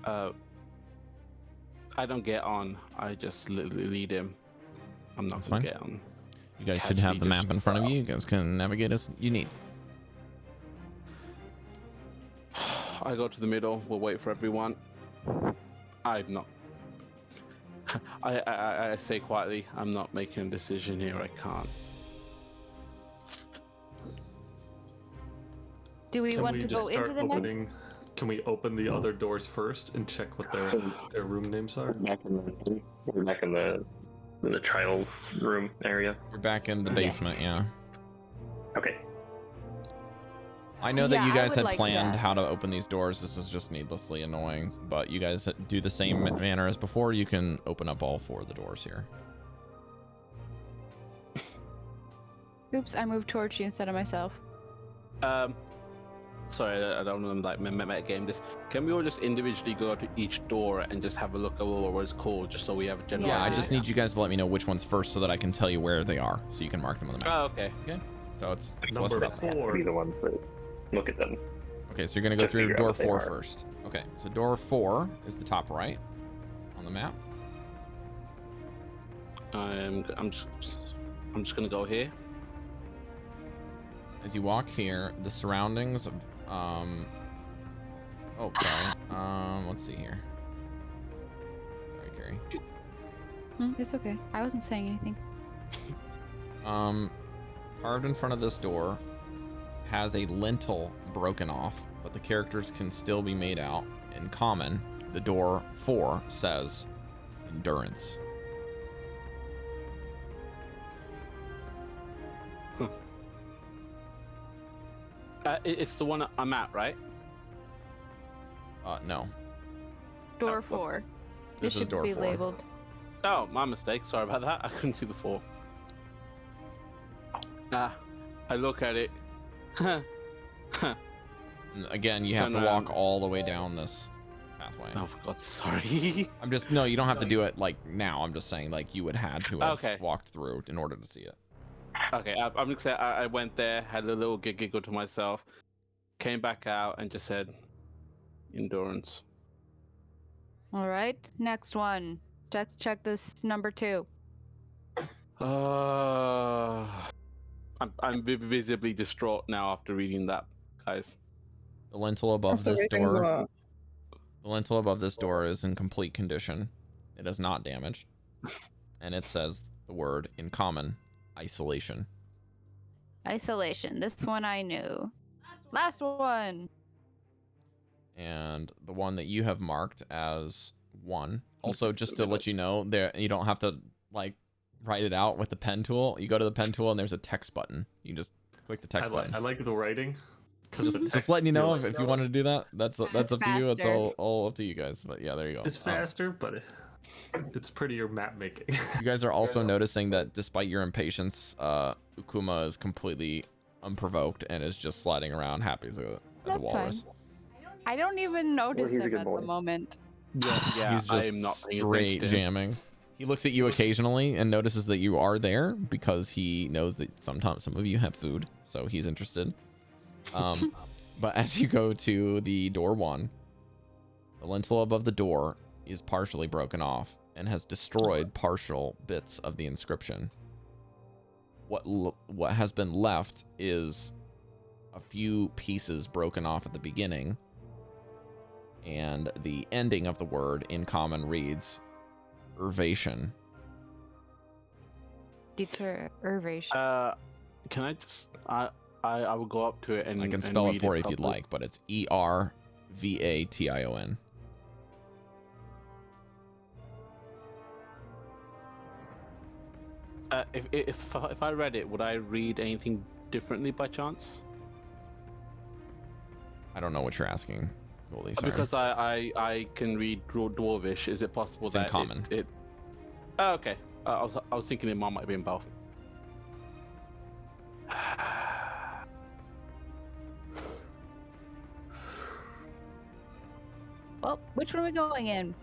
I don't get on. I just lead him. I'm not That's gonna fine. get on. You guys should have the map in front of you. You guys can navigate as you need. I go to the middle. We'll wait for everyone. I'm not. I say quietly, I'm not making a decision here. I can't. Do we Can want we to just go start into the next? opening? Can we open the other doors first and check what their room names are? We're back in the trial room area. You're back in the basement, yeah. Okay. I know that Yeah, you I guys would had like planned that. how to open these doors. This is just needlessly annoying, but you guys do the same manner as before. You can open up all 4 of the doors here. Oops, I moved towards you instead of myself. Sorry, I don't know, like meta game this. Can we all just individually go to each door and just have a look at what it's called, just so we have a general Yeah, I idea? just need you guys to let me know which ones first so that I can tell you where they are, so you can mark them on the map. Oh, okay. Okay. So it's less Number about that. 4. Be the ones that look at them. Okay, so you're gonna go Just through figure out door what they 4 are. first. Okay, so door 4 is the top right on the map. I'm just gonna go here. As you walk here, the surroundings of oh, sorry. Let's see here. Sorry, Cari. It's okay. I wasn't saying anything. Carved in front of this door has a lintel broken off, but the characters can still be made out. In common, the door 4 says endurance. It's the one I'm at, right? No. Door whoops. 4. This is should door be 4. labeled. Oh, my mistake. Sorry about that. I couldn't see the 4. I look at it. Again, you have to Turn walk around. all the way down this pathway. Oh, for God's sorry. I'm just no, you don't have to do it like now. I'm just saying like you would had to have Okay. walked through in order to see it. Okay, I'm just saying I went there, had a little giggle to myself, came back out, and just said, endurance. All right, next one. Let's check this number 2. I'm visibly distraught now after reading that, guys. The lintel above After this reading door. what? The lintel above this door is in complete condition. It is not damaged, and it says the word in common: isolation. Isolation. This one I knew. Last one. And the one that you have marked as 1. Also, just to let you know, there you don't have to like write it out with the pen tool. You go to the pen tool and there's a text button. You can just click the text button. I like the writing. 'cause the Just text letting you know feels- if you wanted to do that. That's up to you. It's faster. all up to you guys. But yeah, there you go. It's faster, but it's prettier map making. You guys are also noticing that despite your impatience, Ukuma is completely unprovoked and is just sliding around happy as a That's walrus. fine. I don't even notice he's a him good at boy. the moment. Yeah, He's I just am not paying straight attention. jamming. He looks at you occasionally and notices that you are there because he knows that sometimes some of you have food, so he's interested. But as you go to the door 1, the lintel above the door is partially broken off and has destroyed partial bits of the inscription. What has been left is a few pieces broken off at the beginning, and the ending of the word in common reads Irvation. Deterioration. Can I just I will go up to it and I can and spell it read for you if you'd properly. like, but it's ERVATION. If I read it, would I read anything differently by chance? I don't know what you're asking, Goldy. Sorry. Because I can read Dwarvish. Is it possible It's in that common. it Oh, okay. I was thinking it might be in both. Well, which one are we going in?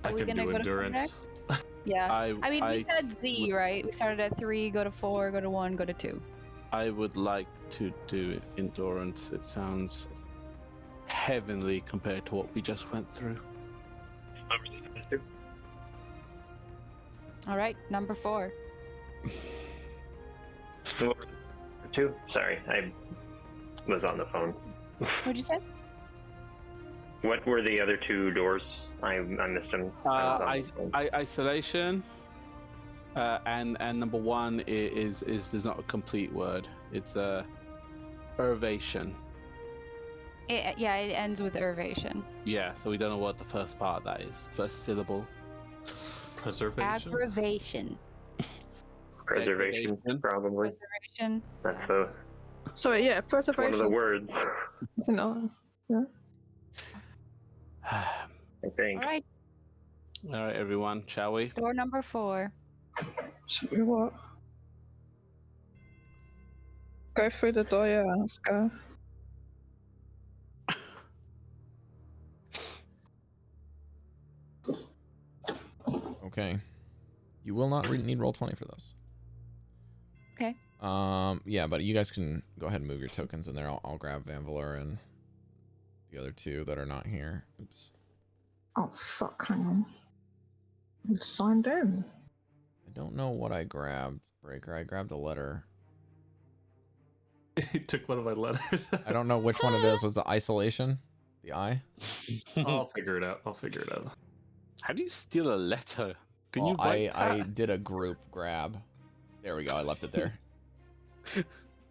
I Are we can gonna do go to endurance. Yeah. I I mean, we I, said Z, right? We started at 3, go to 4, go to 1, go to 2. I would like to do endurance. It sounds heavenly compared to what we just went through. All right, number 4. 2. Sorry, I was on the phone. What'd you say? What were the other 2 doors? I missed them. I was on the phone. Isolation. And number 1 is there's not a complete word. It's a Irvation. It ends with Irvation. Yeah, so we don't know what the first part of that is. First syllable. Preservation. Aggravation. Preservation, Degradation. probably. Preservation. That's the So yeah, one of preservation. the words. You know. Yeah. I think. All right, All right, everyone, shall we? door number 4. Should we what? Go through the door, yeah, let's go. Okay. You will not need roll 20 for this. Okay. Yeah, but you guys can go ahead and move your tokens in there. I'll grab Vanvalor and the other 2 that are not here. Oops. Oh fuck, hang on. I'm signed in. I don't know what I grabbed, Breker. I grabbed a letter. He took one of my letters. I don't know which one it is. Was the isolation? The I? I'll figure it out. How do you steal a letter? Can Well, you write I that? did a group grab. There we go. I left it there.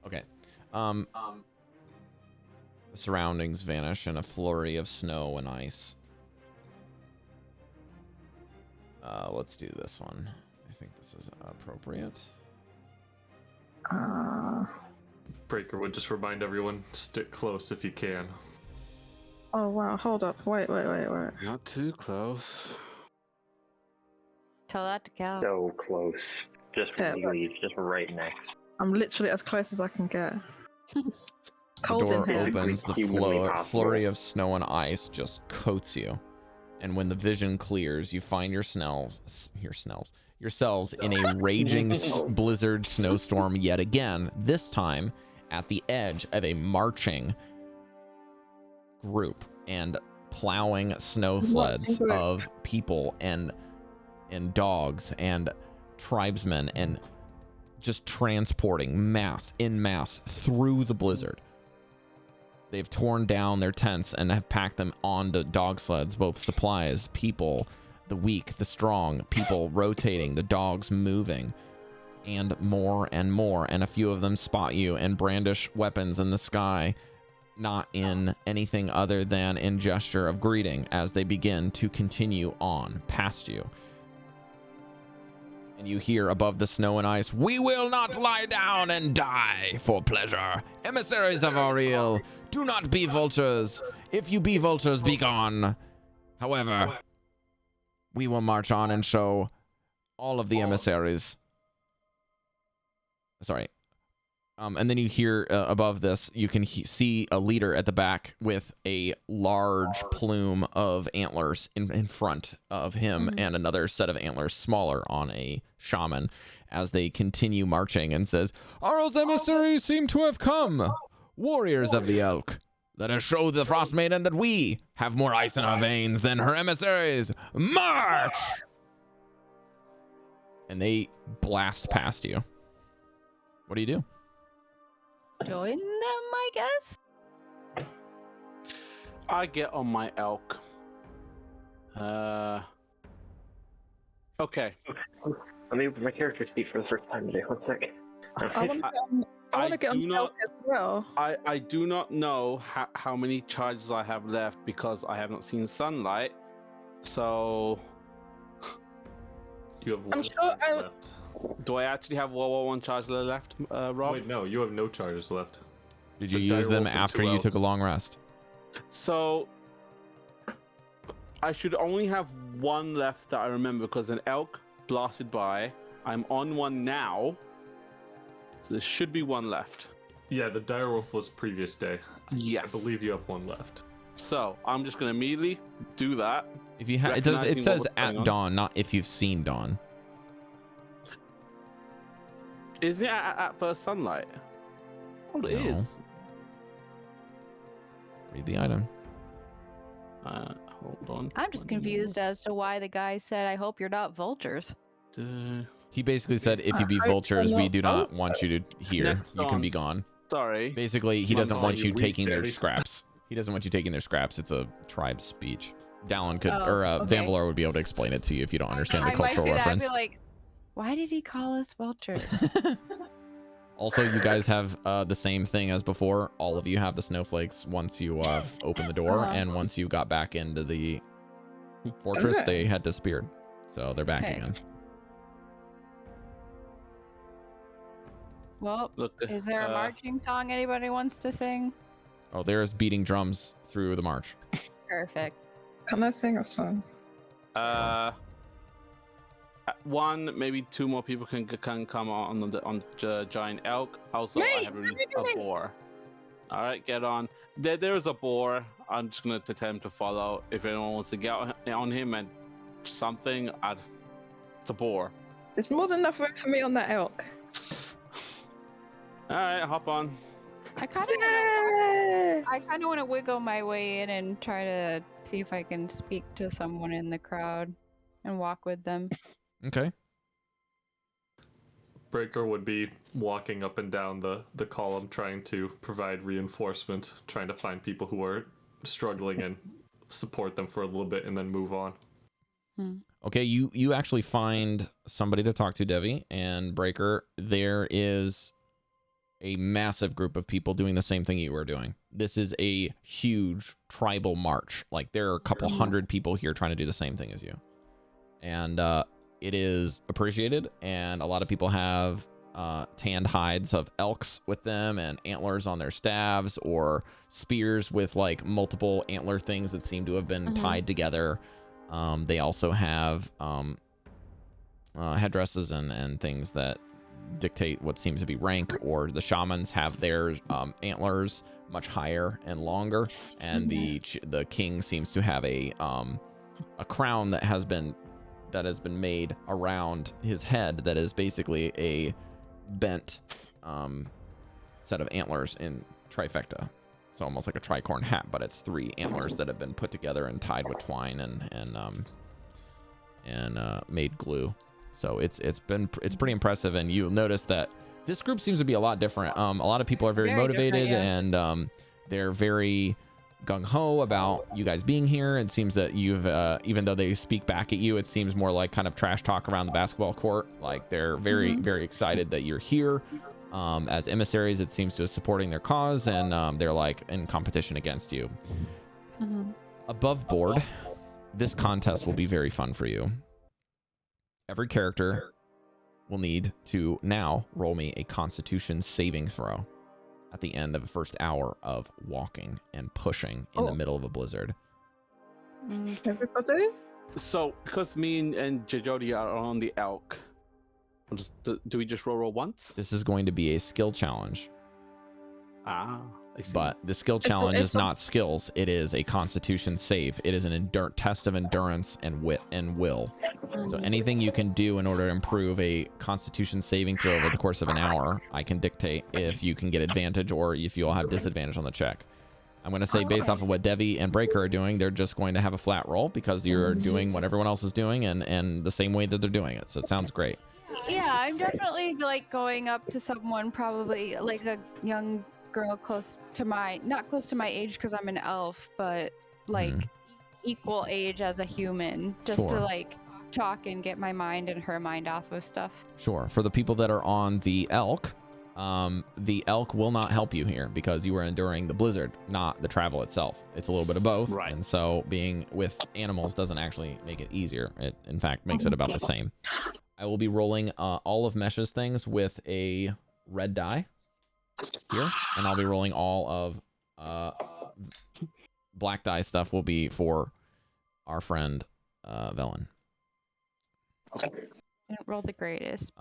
Okay. The surroundings vanish in a flurry of snow and ice. Let's do this one. I think this is appropriate. Breker would just remind everyone, stick close if you can. Oh wow, hold up. Wait. Not too close. Tell that to Cal. So close. Just Yeah, really, just right next. I'm literally as close as I can get. It's The cold door in here. opens, the Humanly possible. flurry of snow and ice just coats you. And when the vision clears, you find yourselves in a raging blizzard snowstorm yet again, this time at the edge of a marching group and plowing snow sleds of people and dogs and tribesmen and just transporting mass through the blizzard. They've torn down their tents and have packed them onto dog sleds, both supplies, people, the weak, the strong, people rotating, the dogs moving, and more. And a few of them spot you and brandish weapons in the sky, not in anything other than in gesture of greeting as they begin to continue on past you. And you hear above the snow and ice, "We will not lie down and die for pleasure. Emissaries of Auriel, do not be vultures. If you be vultures, be gone. However, we will march on and show all of the emissaries." Sorry. And then you hear above this, you can see a leader at the back with a large plume of antlers in front of him and another set of antlers smaller on a shaman as they continue marching, and says, "Aurel's emissaries seem to have come. Warriors of the elk, let us show the Frost Maiden that we have more ice in our veins than her emissaries. March!" And they blast past you. What do you do? Join them, I guess. I get on my elk. Okay. Let me open my character sheet for the first time today. 1 second. I want to get on the elk as well. I do not know how many charges I have left because I have not seen sunlight. So You have I'm one sure left. do I actually have 1 charge left, Rob? Wait, no, you have no charges left. Did you The use die roll them from after 2 you took elves. a long rest? So I should only have 1 left that I remember because an elk blasted by. I'm on 1 now. So there should be 1 left. Yeah, the dire wolf was previous day. Yes. I believe you have 1 left. So I'm just gonna immediately do that. If you it Recognizing says what was going at on. dawn, not if you've seen dawn. Isn't it at first sunlight? Oh, it No. is. Read the item. Hold on. I'm just confused as to why the guy said, "I hope you're not vultures." He basically said, "If you be vultures, we do not want you to hear. Next You can be dawn's- gone." Sorry. Basically, he doesn't want you Weak taking their daddy. scraps. He doesn't want you taking their scraps. It's a tribe speech. Dallan could, Oh, or okay. Vanvalor would be able to explain it to you if you don't understand the I might cultural say that. I'd reference. be like, "Why did he call us vultures?" Also, you guys have the same thing as before. All of you have the snowflakes once you opened the door, and once you got back into the fortress, Okay. they had disappeared. So they're back Okay. again. Well, Look, is there a marching song anybody wants to sing? Oh, there's beating drums through the march. Perfect. Can I sing a song? One, maybe two more people can come on the giant elk. Also, I have released a boar. All right, get on. There is a boar. I'm just gonna attempt to follow. If anyone wants to get on him and something, it's a boar. There's more than enough room for me on that elk. All right, hop on. I kind of want to wiggle my way in and try to see if I can speak to someone in the crowd and walk with them. Okay. Breker would be walking up and down the column, trying to provide reinforcement, trying to find people who are struggling and support them for a little bit and then move on. Okay, you actually find somebody to talk to, Devii, and Breker. There is a massive group of people doing the same thing you were doing. This is a huge tribal march. Like, there are a couple hundred people here trying to do the same thing as you. And it is appreciated, and a lot of people have tanned hides of elks with them and antlers on their staves, or spears with like multiple antler things that seem to have been tied together. They also have headdresses and things that dictate what seems to be rank, or the shamans have their antlers much higher and longer, and the king seems to have a crown that has been made around his head that is basically a bent set of antlers in trifecta. It's almost like a tricorn hat, but it's 3 antlers that have been put together and tied with twine and made glue. So it's pretty impressive, and you'll notice that this group seems to be a lot different. A lot of people are very motivated, and they're very gung-ho about you guys being here. It seems that you've even though they speak back at you, it seems more like kind of trash talk around the basketball court. Like, they're very very excited that you're here as emissaries. It seems to be supporting their cause, and they're like in competition against you. Above board, this contest will be very fun for you. Every character will need to now roll me a Constitution saving throw at the end of the first hour of walking and pushing in the middle of a blizzard. Everybody? So, because me and Jodie are on the elk, do we just roll once? This is going to be a skill challenge. I see. But the skill challenge is not skills. It is a Constitution save. It is an test of endurance and wit and will. So anything you can do in order to improve a Constitution saving throw over the course of an hour, I can dictate if you can get advantage or if you all have disadvantage on the check. I'm going to say, based off of what Devii and Breker are doing, they're just going to have a flat roll because you're doing what everyone else is doing and the same way that they're doing it. So it sounds great. Yeah, I'm definitely like going up to someone, probably like a young girl not close to my age because I'm an elf, but like equal age as a human, just to like talk and get my mind and her mind off of stuff. Sure. For the people that are on the elk will not help you here because you are enduring the blizzard, not the travel itself. It's a little bit of both. Right. And so being with animals doesn't actually make it easier. It, in fact, makes it about the same. I will be rolling all of Mesh's things with a red die here, and I'll be rolling all of black die stuff will be for our friend Velen. Didn't roll the greatest.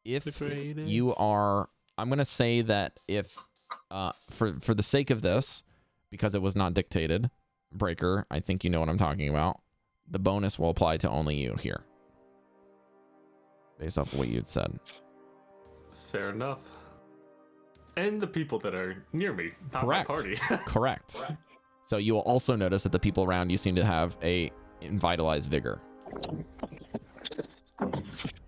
If you are, I'm gonna say that if for the sake of this, because it was not dictated, Breker, I think you know what I'm talking about. The bonus will apply to only you here, based off of what you'd said. Fair enough. And the people that are near me, not Correct. my party. Correct. So you will also notice that the people around you seem to have a vitalized vigor.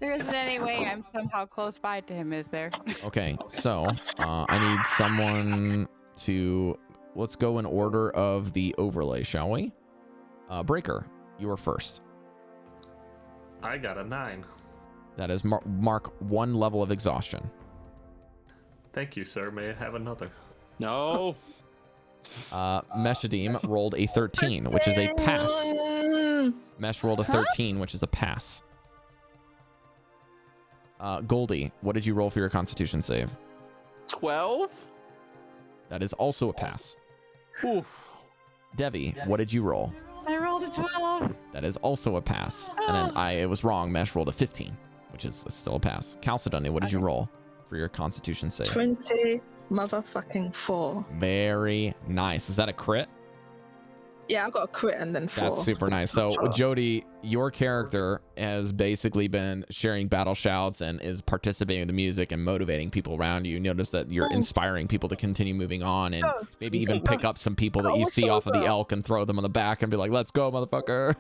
There isn't any way I'm somehow close by to him, is there? Okay, so I need someone to... Let's go in order of the overlay, shall we? Breker, you are first. I got a 9. That is mark 1 level of exhaustion. Thank you, sir. May I have another? No. Meshadieme rolled a 13, which is a pass. Mesh rolled a 13, which is a pass. Goldy, what did you roll for your Constitution save? 12. That is also a pass. Oof. Devii, what did you roll? I rolled a 12. That is also a pass. And then it was wrong. Mesh rolled a 15, which is still a pass. Chalcedony, what did you roll for your Constitution save? 20 motherfucking 4. Very nice. Is that a crit? Yeah, I got a crit and then 4. That's super nice. So, Jodie, your character has basically been sharing battle shouts and is participating in the music and motivating people around you. Notice that you're inspiring people to continue moving on and maybe even pick up some people that you see off of the elk and throw them on the back and be like, let's go, motherfucker.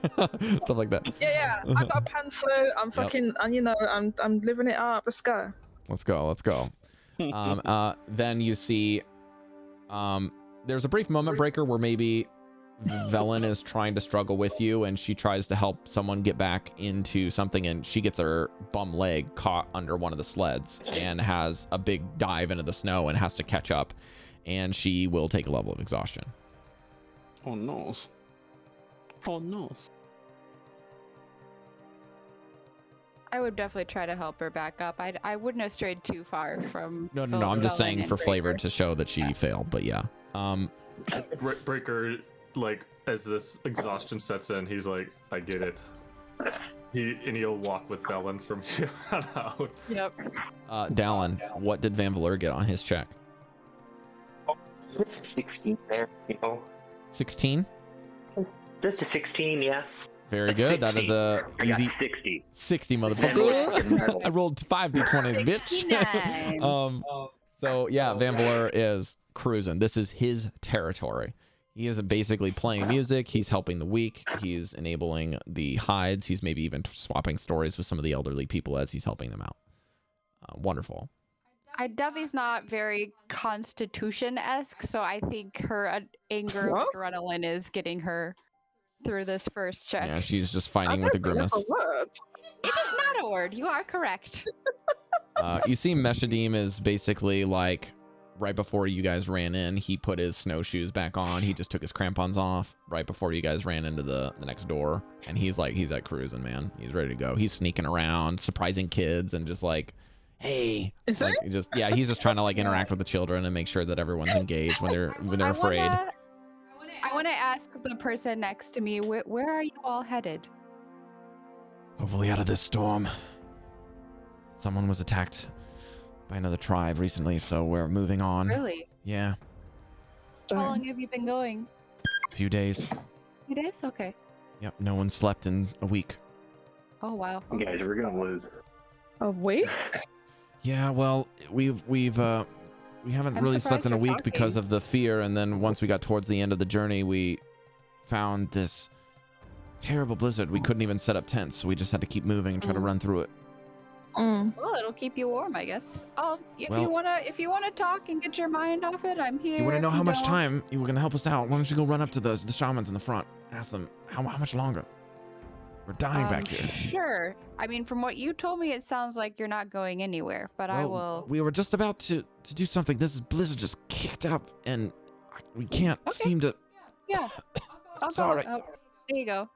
Stuff like that. Yeah. I got a pan flute. I'm fucking, and you know, I'm living it up. Let's go. Let's go. Then you see, there's a brief moment, Breker, where maybe Velen is trying to struggle with you and she tries to help someone get back into something and she gets her bum leg caught under one of the sleds and has a big dive into the snow and has to catch up, and she will take a level of exhaustion. Oh no. I would definitely try to help her back up. I wouldn't have strayed too far from. No, I'm just saying for flavor Breker. to show that she failed, but yeah. Breker, like, as this exhaustion sets in, he's like, I get it. He'll walk with Dallan from here on out. Yep. Dallan, what did Vanvalor get on his check? 16 there, you know. 16? Just a 16, yeah. Very good. That is a I got easy 60. motherfucker. I rolled 5 d20s, bitch. 69. So yeah, Vanvalor is cruising. This is his territory. He is basically playing music. He's helping the weak. He's enabling the hides. He's maybe even swapping stories with some of the elderly people as he's helping them out. Wonderful. Devi's not very Constitution-esque, so I think her anger and adrenaline is getting her through this first check. Yeah, she's just fighting with a grimace. It is not a word. You are correct. You see Meshadieme is basically like, right before you guys ran in, he put his snowshoes back on. He just took his crampons off right before you guys ran into the next door. And he's like cruising, man. He's ready to go. He's sneaking around, surprising kids and just like, hey. He's just trying to like interact with the children and make sure that everyone's engaged when they're afraid. I want to ask the person next to me, where are you all headed? Hopefully out of this storm. Someone was attacked by another tribe recently, so we're moving on. Really? Yeah. How long have you been going? A few days. Few days? Okay. Yep, no one slept in a week. Oh, wow. Guys, we're gonna lose. A week? Yeah, well, we haven't really slept in a week because of the fear, and then once we got towards the end of the journey, we found this terrible blizzard. We couldn't even set up tents, so we just had to keep moving and try to run through it. Well, it'll keep you warm, I guess. If you wanna talk and get your mind off it, I'm here. You want to know if how much don't. time you were gonna help us out? Why don't you go run up to the shamans in the front, ask them how much longer? We're dying back here. Sure. I mean, from what you told me, it sounds like you're not going anywhere, but I will. We were just about to do something. This blizzard just kicked up, and we can't seem to. Yeah. Sorry. There you go.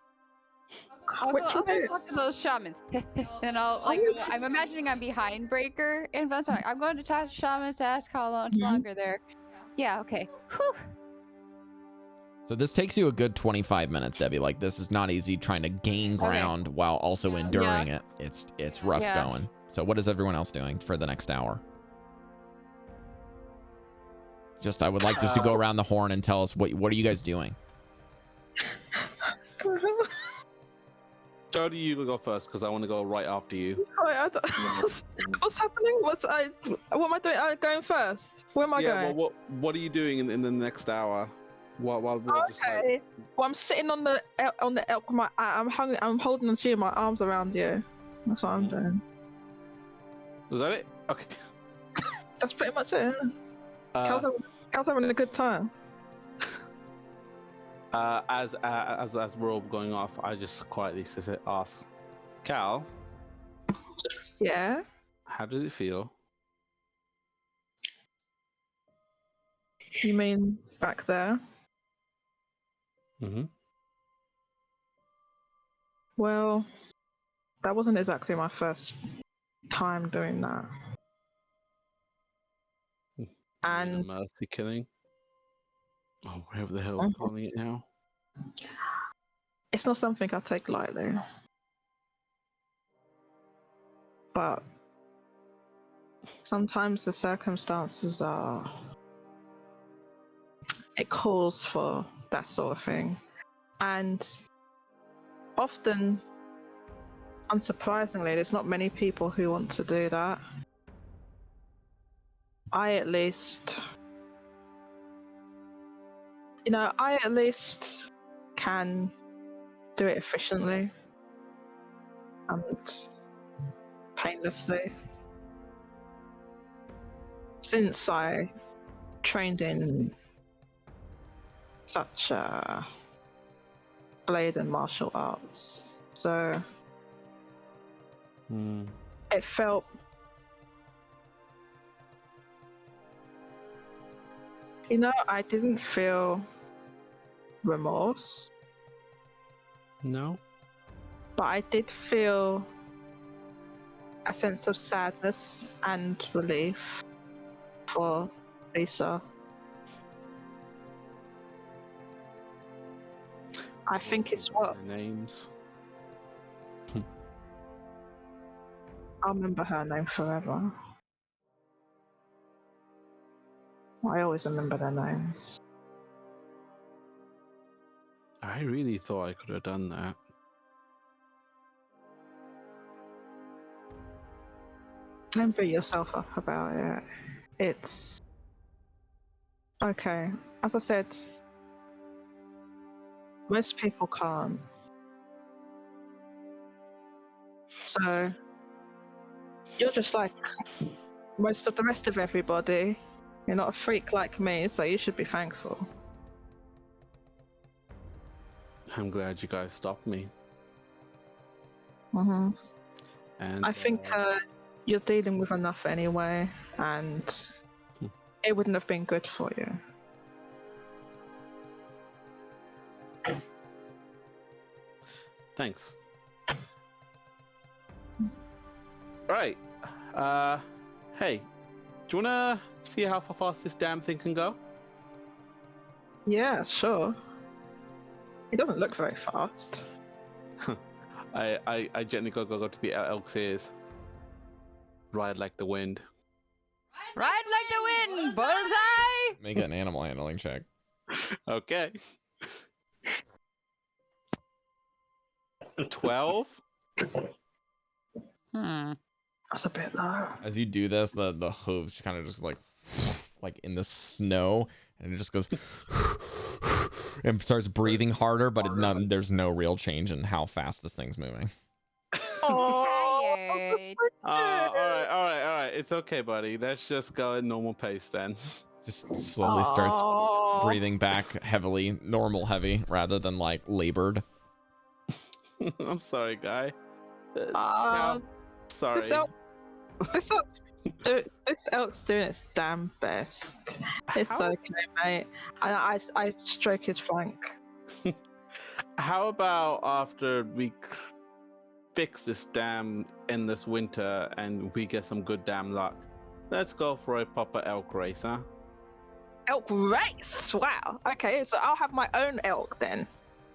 I'll go talk to those shamans. And I'm imagining I'm behind Breker and I'm going to talk to shamans to ask how much longer they're. Yeah, okay. Whew. So this takes you a good 25 minutes, Devii. Like, this is not easy trying to gain ground while also enduring it. It's rough going. So what is everyone else doing for the next hour? I would like just to go around the horn and tell us what are you guys doing? Jodie, you go first because I want to go right after you. Sorry, what's happening? What am I doing? Going first? Where am I going? Well, what are you doing in the next hour? While we're just like... Well, I'm sitting on the elk. I'm holding onto you, my arms around you. That's what I'm doing. Was that it? Okay. That's pretty much it. Cal's having a good time. As we're all going off, I just quietly ask, Cal. Yeah. How does it feel? You mean back there? Mm-hmm. Well, that wasn't exactly my first time doing that. And And mercy killing. Oh, whatever the hell we're calling it now. it's not something I take lightly. But sometimes the circumstances it calls for that sort of thing. And often, unsurprisingly, there's not many people who want to do that. I at least can do it efficiently and painlessly. Since I trained in such blade and martial arts, so it felt I didn't feel remorse, No? but I did feel a sense of sadness and relief for Lisa. I think it's what Their names. I'll remember her name forever. I always remember their names. I really thought I could have done that. Don't beat yourself up about it. It's okay. As I said, most people can't. So you're just like most of the rest of everybody. You're not a freak like me, so you should be thankful. I'm glad you guys stopped me. Mm-hmm. And I think you're dealing with enough anyway, and it wouldn't have been good for you. thanks. Right. Hey, do you wanna see how fast this damn thing can go? Yeah, sure. It doesn't look very fast. I gently go to the elk's ears. Ride like the wind. Ride like the wind, bullseye! Make an animal handling check. Okay. 12? That's a bit low. As you do this, the hooves kind of just like in the snow, and it just goes and starts breathing harder, but there's no real change in how fast this thing's moving. Tired. All right. It's okay, buddy. Let's just go at normal pace then. Just slowly starts breathing back heavily, normal heavy, rather than like labored. I'm sorry, guy. Sorry. This elk's doing its damn best. It's okay, mate. I stroke his flank. How about after we fix this damn endless winter and we get some good damn luck, let's go for a proper elk race, huh? Elk race? Wow. Okay, so I'll have my own elk then.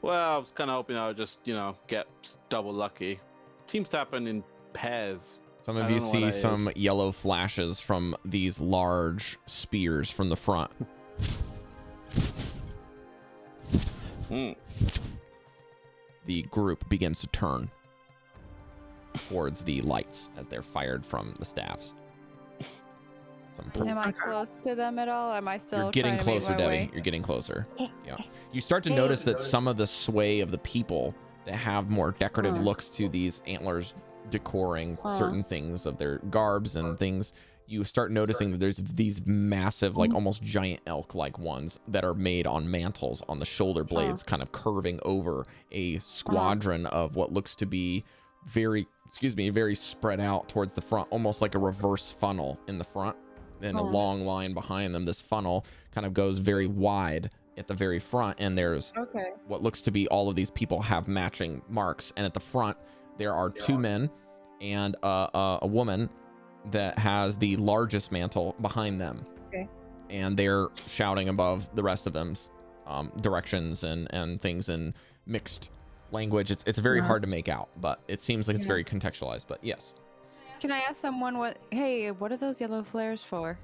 Well, I was kind of hoping I would just, get double lucky. Seems to happen in pairs. Some of you see some yellow flashes from these large spears from the front. The group begins to turn towards the lights as they're fired from the staffs. Am I close to them at all? Am I still You're getting trying to make closer, my Devii. way? You're getting closer. Yeah. You start to notice that some of the sway of the people that have more decorative looks to these antlers decoring certain things of their garbs and things, you start noticing that there's these massive, like almost giant elk-like ones that are made on mantles on the shoulder blades, kind of curving over a squadron of what looks to be very spread out towards the front, almost like a reverse funnel in the front. Then a long line behind them. This funnel kind of goes very wide at the very front, and there's what looks to be all of these people have matching marks. And at the front, there are two men and a woman that has the largest mantle behind them. Okay. And they're shouting above the rest of them's directions and things in mixed language. It's very hard to make out, but it seems like it's very contextualized. But yes. Can I ask someone what are those yellow flares for?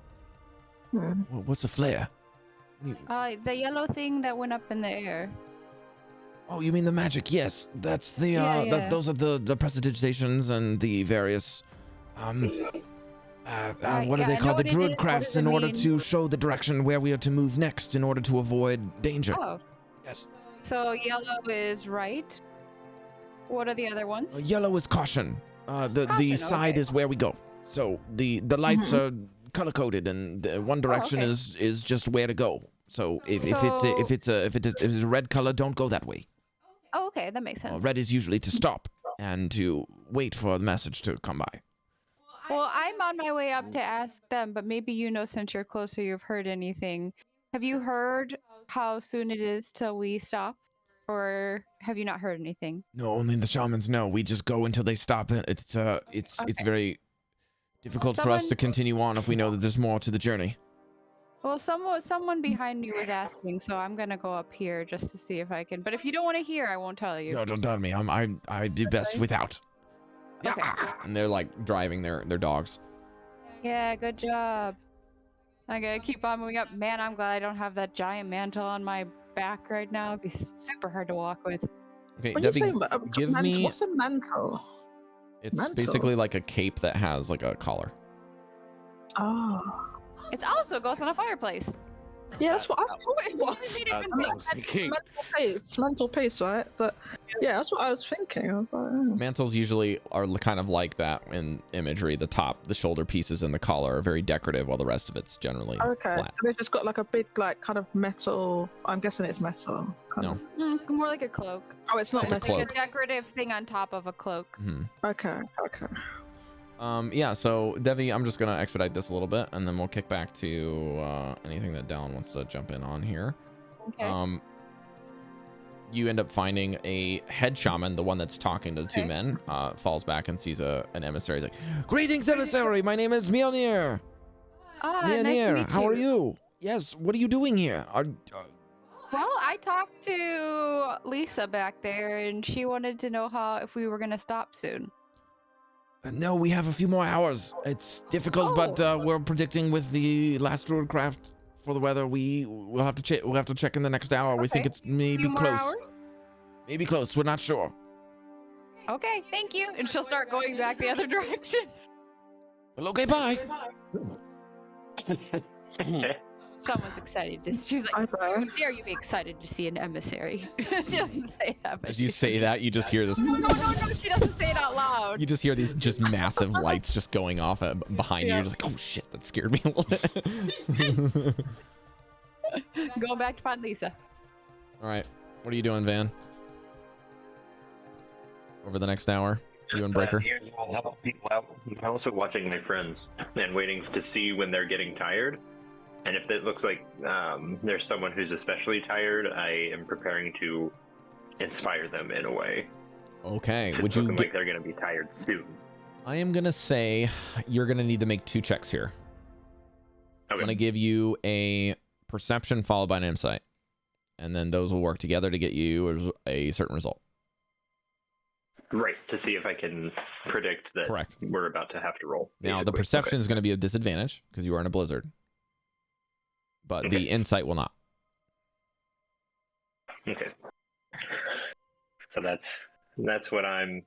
What's a flare? The yellow thing that went up in the air. Oh, you mean the magic? Yes, that's the those are the presentations and the various what are they called? The druid crafts in order to show the direction where we are to move next in order to avoid danger. Oh. Yes. So yellow is right. What are the other ones? Yellow is caution. The side is where we go. So the lights are color coded, and one direction is just where to go. So if it's a red color, don't go that way. Oh, okay, that makes sense. Red is usually to stop and to wait for the message to come by. Well, I'm on my way up to ask them, but maybe since you're closer, you've heard anything. Have you heard how soon it is till we stop? Or have you not heard anything? No, only the shamans know. We just go until they stop. It's very difficult for us to continue on if we know that there's more to the journey. Well, someone behind me was asking, so I'm gonna go up here just to see if I can. But if you don't want to hear, I won't tell you. No, don't tell me. I do best without. Okay. Yeah. And they're like driving their dogs. Yeah, good job. I gotta keep on moving up. Man, I'm glad I don't have that giant mantle on my back right now. It'd be super hard to walk with. Okay, When Devii, you say give me. what's a mantle? It's mantle? basically like a cape that has like a collar. Oh. It also goes on a fireplace. Yeah, that's what I thought it was. Mental pace, right? So, yeah, that's what I was thinking. I was like, Mantles usually are kind of like that in imagery. The top, the shoulder pieces, and the collar are very decorative, while the rest of it's generally okay. flat. So they've just got like a big, like, kind of metal. I'm guessing it's metal. No. More like a cloak. Oh, it's not Like a metal. Like a decorative thing on top of a cloak. Mm-hmm. Okay. Yeah, so Devii, I'm just gonna expedite this a little bit, and then we'll kick back to anything that Dallan wants to jump in on here. Okay. You end up finding a head shaman, the one that's talking to the two men, falls back and sees an emissary. He's like, "Greetings, emissary! My name is Mjolnir. Nice to meet you. How are you? Yes, what are you doing here? Well, I talked to Lisa back there, and she wanted to know if we were gonna stop soon. No, we have a few more hours. It's difficult, but we're predicting with the last druid craft for the weather. We'll have to check in the next hour. We think it's maybe close. Maybe close. We're not sure. Okay, thank you. And she'll start going back the other direction. Well, okay, bye. Someone's excited. She's like, "How dare you be excited to see an emissary?" She doesn't say that. But As you say that, you just hear this. No, she doesn't say it out loud. You just hear these just massive lights just going off behind you. You're just like, oh shit, that scared me a little bit. Going back to find Lisa. All right, what are you doing, Van? Over the next hour, you and Breker. Help people out. I'm also watching my friends and waiting to see when they're getting tired. And if it looks like there's someone who's especially tired, I am preparing to inspire them in a way. Okay. It's looking like they're going to be tired soon. I am going to say you're going to need to make 2 checks here. Okay. I'm going to give you a perception followed by an insight. And then those will work together to get you a certain result. Right, to see if I can predict that Correct. We're about to have to roll. Basically. Now, the perception is going to be a disadvantage because you are in a blizzard. But the insight will not. Okay. So that's what I'm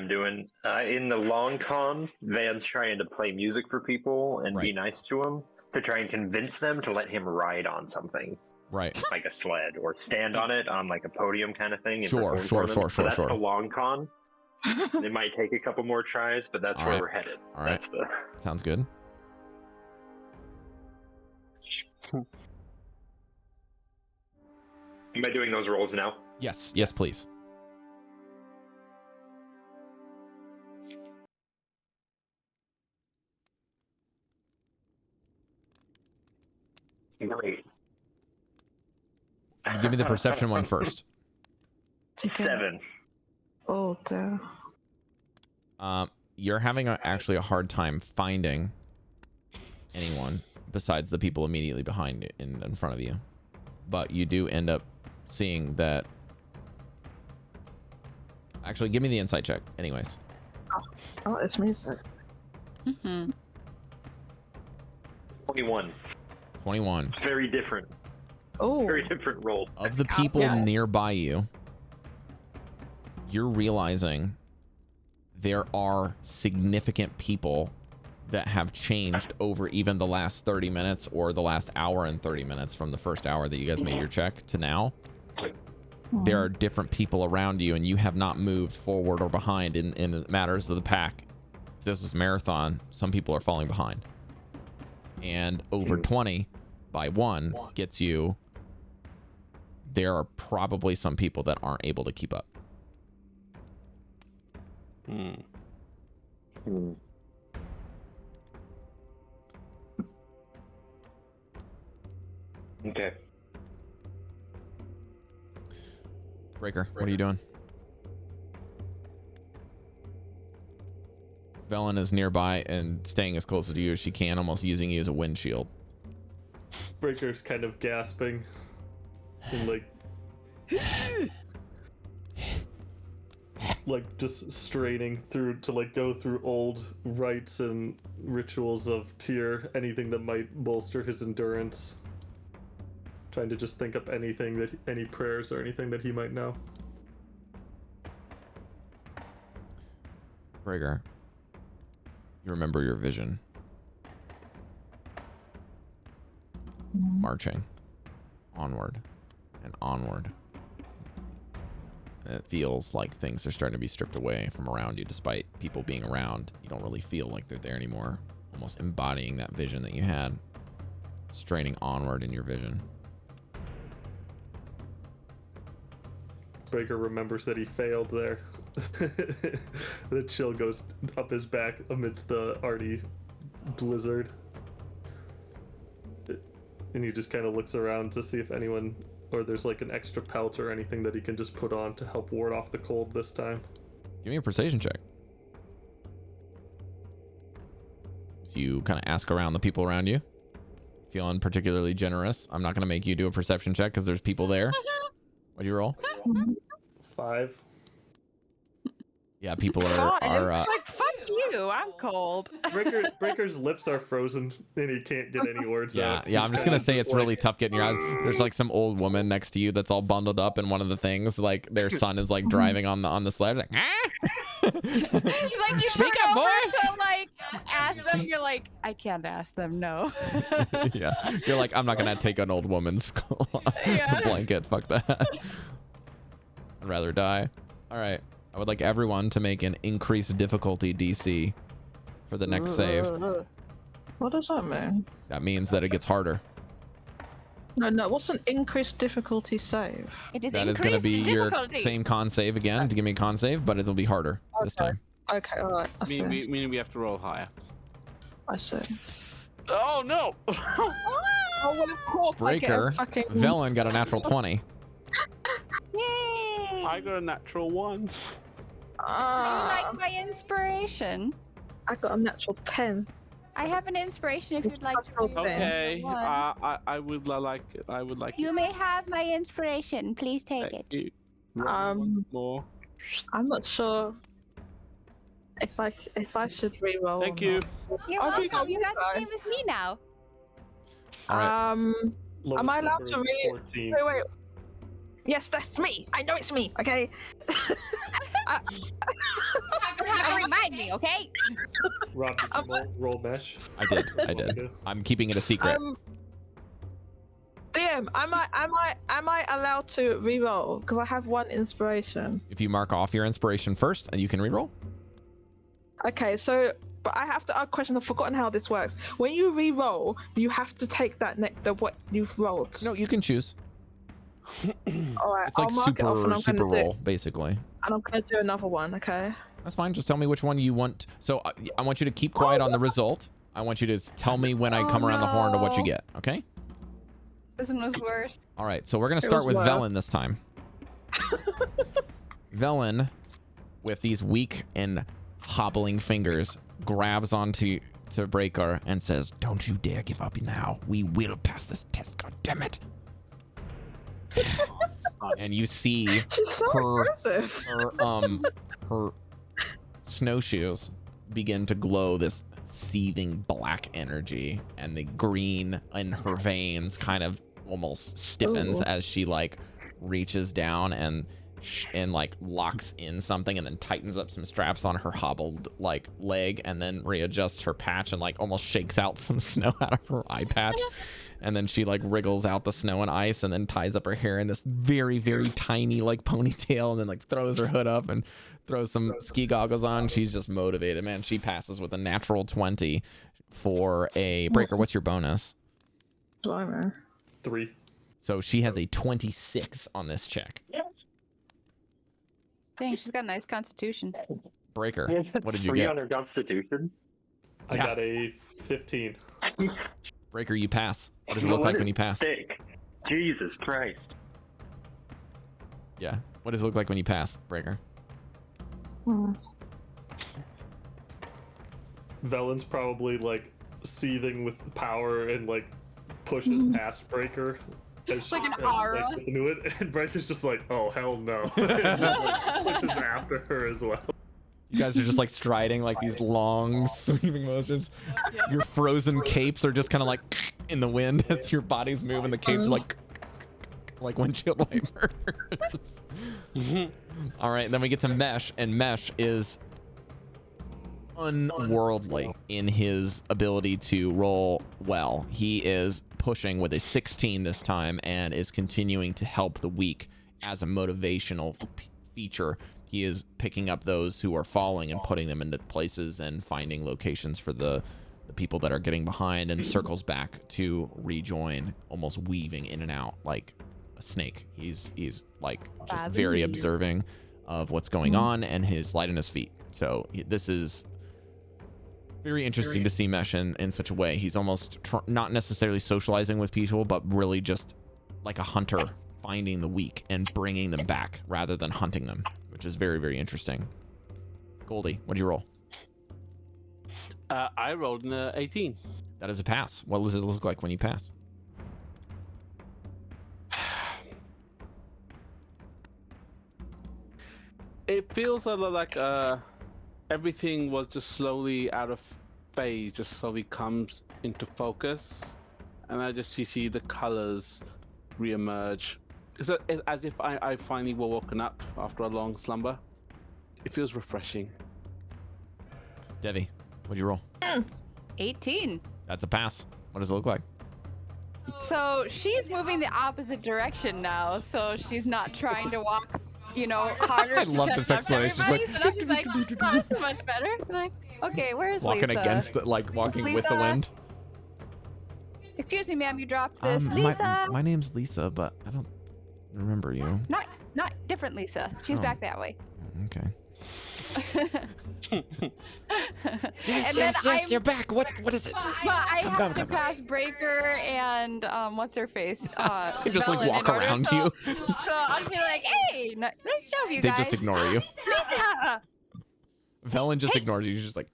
doing. In the long con, Van's trying to play music for people and be nice to them to try and convince them to let him ride on something. Right. Like a sled or stand on it on like a podium kind of thing. Sure. So that's the long con. It might take a couple more tries, but that's where we're headed. All right. Sounds good. Am I doing those rolls now? Yes, please. Great. Give me the perception one first. 7. Oh, dear. you're having actually a hard time finding anyone besides the people immediately behind it in front of you. But you do end up seeing that. Actually, give me the insight check anyways. Oh, it's music. 21. 21. Very different. Oh. Very different roll. Of the people nearby you, you're realizing there are significant people that have changed over even the last 30 minutes or the last hour and 30 minutes from the first hour that you guys made your check to now. There are different people around you, and you have not moved forward or behind in matters of the pack. If this is marathon, some people are falling behind. And over 20 by 1 gets you. There are probably some people that aren't able to keep up. Okay. Breker, what are you doing? Velen is nearby and staying as close to you as she can, almost using you as a windshield. Breker's kind of gasping and like just straining through to like go through old rites and rituals of Tyr, anything that might bolster his endurance. Trying to just think up anything that any prayers or anything that he might know. Breker, you remember your vision. Marching onward and onward. And it feels like things are starting to be stripped away from around you, despite people being around. You don't really feel like they're there anymore. Almost embodying that vision that you had. Straining onward in your vision. Breker remembers that he failed there. The chill goes up his back amidst the arty blizzard. And he just kind of looks around to see if anyone, or there's like an extra pelt or anything that he can just put on to help ward off the cold this time. Give me a persuasion check. So you kind of ask around the people around you. Feeling particularly generous. I'm not going to make you do a perception check because there's people there. What'd you roll? 5. Yeah, people are like, fuck you, I'm cold. Breker's lips are frozen and he can't get any words out. Yeah, I'm just gonna say it's really tough getting your eyes. There's like some old woman next to you that's all bundled up in one of the things. Like their son is like driving on the sled. Like, You speak up, boy. To like ask them. You're like, I can't ask them. No. Yeah, you're like, I'm not gonna take an old woman's blanket. Fuck that. I'd rather die. All right. I would like everyone to make an increased difficulty DC for the next save. What does that mean? That means that it gets harder. No, what's an increased difficulty save? It is That is going to be your same con save again to give me a con save, but it'll be harder this time. Okay, alright. I see. Meaning we have to roll higher. I see. Oh no! Oh, well, of course. Breker, Velen got a natural 20. Yay! I got a natural 1. You like my inspiration? I got a natural 10. I have an inspiration if you'd like to. Okay, I would like it. I would like. You may have my inspiration. Please take it. More. I'm not sure if I should reroll. Thank you. You're welcome. You got the same as me now. All right. Am I allowed to read? 14. Wait. Yes, that's me. I know it's me. Okay. Have to remind me, okay? Rob, did you roll mesh? I did. I'm keeping it a secret. DM, am I allowed to reroll? Because I have 1 inspiration. If you mark off your inspiration first, and you can reroll. Okay, so but I have to ask questions. I've forgotten how this works. When you reroll, you have to take that what you've rolled. No, you can choose. All right, It's like I'll mark it off and I'm super gonna roll, basically. And I'm gonna do another one. Okay. That's fine. Just tell me which one you want. So I want you to keep quiet on the result. I want you to tell me when I come around the horn to what you get. Okay. This one was worse. All right. So we're gonna start with Velen this time. Velen, with these weak and hobbling fingers, grabs onto Breker and says, "Don't you dare give up now. We will pass this test. God damn it!" And you see She's so aggressive. her snowshoes begin to glow this seething black energy, and the green in her veins kind of almost stiffens as she like reaches down and like locks in something and then tightens up some straps on her hobbled like leg, and then readjusts her patch and like almost shakes out some snow out of her eye patch. And then she like wriggles out the snow and ice and then ties up her hair in this very, very tiny like ponytail, and then like throws her hood up and throws some ski goggles on. She's just motivated, man. She passes with a natural 20 for a Breker. What's your bonus? 3. So she has a 26 on this check. Dang, she's got a nice constitution. Breker, what did you 3 get? on her constitution. I got a 15. Breker, you pass. What does it look like when you pass? Thick. Jesus Christ. Yeah. What does it look like when you pass, Breker? Velen's probably like seething with power and like pushes past Breker. As Like an as, aura. Like, into it, and Breker's just like, "Oh hell no!" And just, like, pushes after her as well. You guys are just like striding like these long sweeping motions. Your frozen capes are just kind of like in the wind as your bodies move, and the capes are like windshield wipers. All right, then we get to Mesh, and Mesh is unworldly in his ability to roll well. He is pushing with a 16 this time and is continuing to help the weak as a motivational feature. He is picking up those who are falling and putting them into places and finding locations for the people that are getting behind, and circles back to rejoin, almost weaving in and out like a snake. He's like just very observing of what's going on, and his light on his feet. So this is very interesting to see Mesh in such a way. He's almost not necessarily socializing with people, but really just like a hunter, finding the weak and bringing them back rather than hunting them, which is very, very interesting. Goldy, what did you roll? I rolled an 18. That is a pass. What does it look like when you pass? It feels a lot like everything was just slowly out of phase, just slowly comes into focus, and I just see the colors reemerge. It's as if I finally were woken up after a long slumber. It feels refreshing. Devii, what'd you roll? 18. That's a pass. What does it look like? So she's moving the opposite direction now, so she's not trying to walk, harder. I love this explanation. She's So now she's like, oh, that's so much better. Like, okay, where's walking Lisa? against the, walking with the Lisa? wind. Excuse me, ma'am, you dropped this. My Lisa. name's Lisa, but I don't remember you. Not different Lisa. She's Oh. back that way. Okay. Yes, you're back. What is it? But I Come, have come, to come. pass Breker and what's her face? They just like Dallan walk in order, around so, you. So I'll be like, hey, nice job, you They guys. just ignore you. Lisa. Velen just ignores you. She's just like,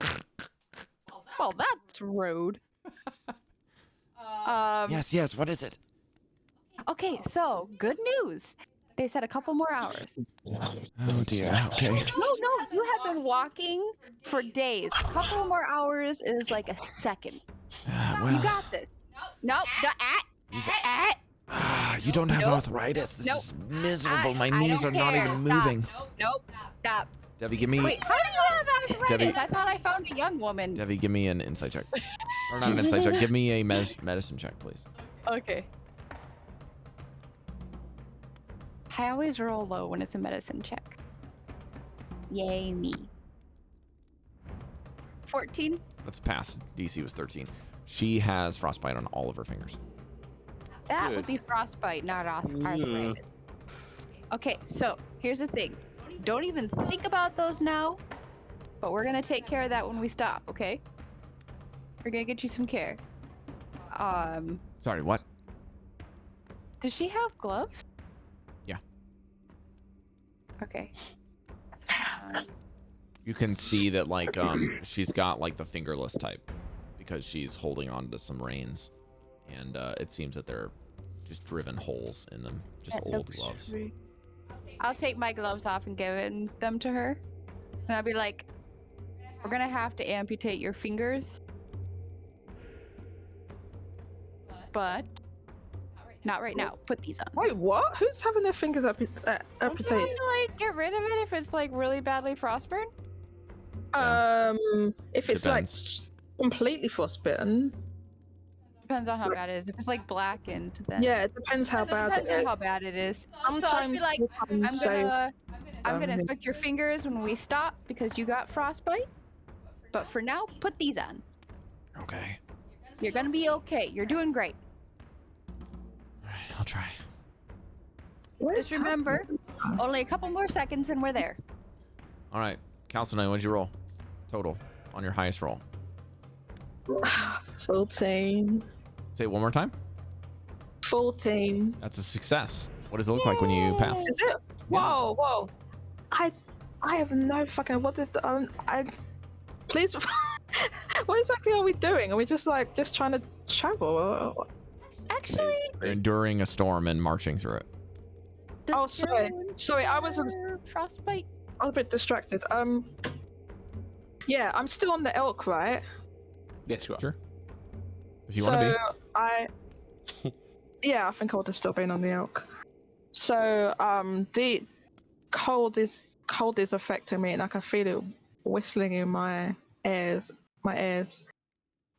Well, that's rude. yes. What is it? Okay, so good news. They said a couple more hours. Oh dear. Okay. No, you have been walking for days. A couple more hours is like a second. You Well, got this. Nope. you don't have Nope. arthritis. This Nope. is miserable. My I knees are don't not care. even Stop. moving. Nope. Stop. Devii, give me. Wait, how do you have arthritis? Devii. I thought I found a young woman. Devii, give me an insight check. Or not an insight check. Give me a medicine check, please. Okay. I always roll low when it's a medicine check. Yay me. 14. That's a pass. DC was 13. She has frostbite on all of her fingers. That Good. would be frostbite, not arthritis. Okay, so here's the thing. Don't even think about those now, but we're gonna take care of that when we stop, okay? We're gonna get you some care. Sorry, what? Does she have gloves? Yeah. Okay. You can see that like she's got like the fingerless type because she's holding on to some reins, and it seems that they're just driven holes in them, just old gloves. I'll take my gloves off and give them to her, and I'll be like, "We're gonna have to amputate your fingers, but not right now. Put these on." Wait, what? Who's having their fingers amputated? Like get rid of it if it's like really badly frostburned. If it's Depends. like completely frostbitten. Depends on how bad it is. If it's like blackened, then Yeah, it depends how bad it depends on is. how bad it is. Sometimes so I'd be like, I'm gonna um, inspect your fingers when we stop because you got frostbite. But for now, put these on. Okay. You're gonna be okay. You're doing great. All right, I'll try. Just remember, only a couple more seconds and we're there. All right, Chalcedony, what'd you roll? Total on your highest roll. 14. Say it one more time. 14. That's a success. What does it look like when you pass? Is it? Whoa. I have no fucking. What is the please. What exactly are we doing? Are we just trying to travel? Actually, You're enduring a storm and marching through it. Oh, sorry. I was frostbite. a bit distracted. Yeah, I'm still on the elk, right? Yes, you are. Sure. If you want to be. Yeah, I think I would have still been on the elk. So, the cold is affecting me, and I can feel it whistling in my ears. My ears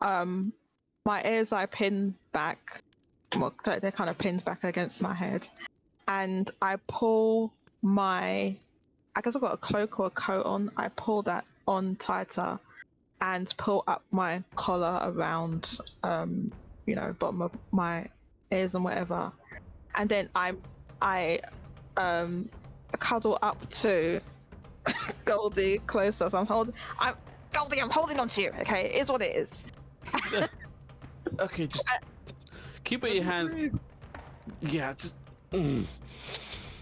I pin back. Well, they're kind of pinned back against my head, and I pull my. I guess I've got a cloak or a coat on. I pull that on tighter, and pull up my collar around, bottom of my ears and whatever, and then I cuddle up to Goldy closer. So I'm Goldy, I'm holding on to you. Okay, it is what it is. Okay, just keep it in your hands. Yeah, just.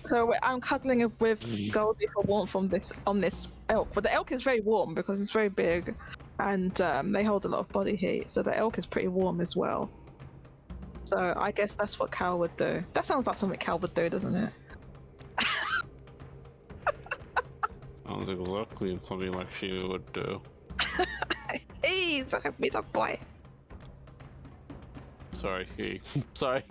So I'm cuddling with Goldy for warmth on this elk, but the elk is very warm because it's very big, and they hold a lot of body heat. So the elk is pretty warm as well. So I guess that's what Cal would do. That sounds like something Cal would do, doesn't it? Sounds exactly something like she would do. He's a big boy. Sorry, he. Sorry.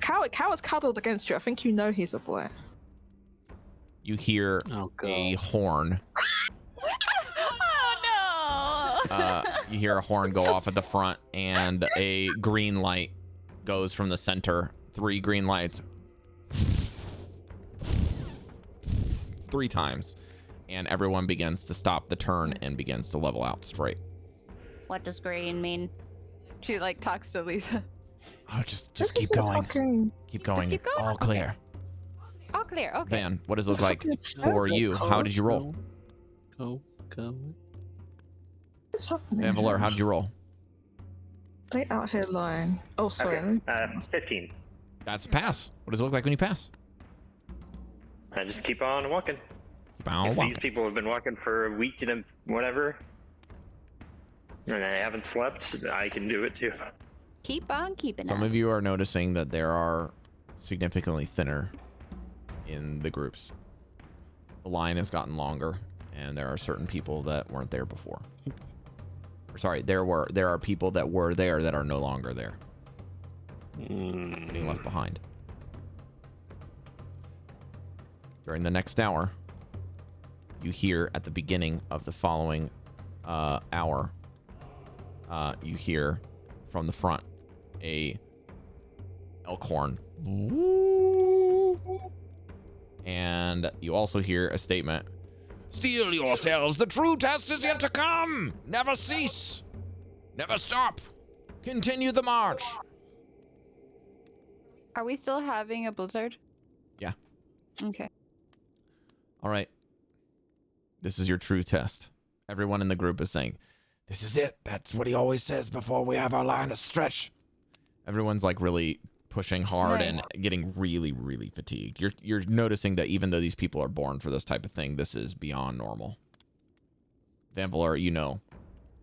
Cal is cuddled against you. I think you know he's a boy. You hear a horn. Oh no! You hear a horn go off at the front, and a green light goes from the center. 3 green lights. 3 times. And everyone begins to stop the turn and begins to level out straight. What does green mean? She like talks to Lisa. Oh, just keep going. Keep going. keep going? All clear. All clear. Okay. Van, what does it look like for you? How did you roll? Go. What's happening? Vanvalor, how did you roll? They out here lying. Oh, sorry. Okay. 15. That's a pass. What does it look like when you pass? I just keep on walking. Keep on If walking. these people have been walking for a week and whatever, and I haven't slept, I can do it too. Keep on keeping Some on. of you are noticing that there are significantly thinner in the groups. The line has gotten longer, and there are certain people that weren't there before. Or, sorry, there are people that were there that are no longer there. Getting left behind. During the next hour, you hear at the beginning of the following hour, you hear from the front a elk horn. And you also hear a statement. Steel yourselves, the true test is yet to come. Never cease. Never stop. Continue the march. Are we still having a blizzard? Yeah. Okay. All right. This is your true test. Everyone in the group is saying, this is it. That's what he always says before we have our line of stretch. Everyone's like really pushing hard Nice. and getting really, really fatigued. You're noticing that even though these people are born for this type of thing, this is beyond normal. Vanvalor, you know,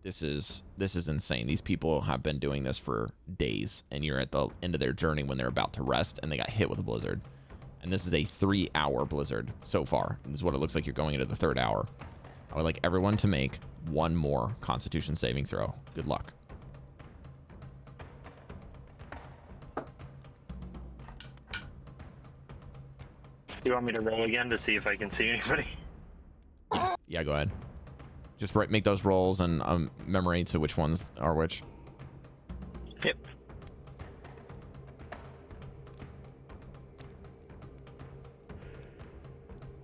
this is insane. These people have been doing this for days, and you're at the end of their journey when they're about to rest, and they got hit with a blizzard. And this is a 3-hour blizzard so far. This is what it looks like you're going into the 3rd hour. I would like everyone to make one more Constitution saving throw. Good luck. Do you want me to roll again to see if I can see anybody? Yeah, go ahead. Just make those rolls and memory to which ones are which. Yep.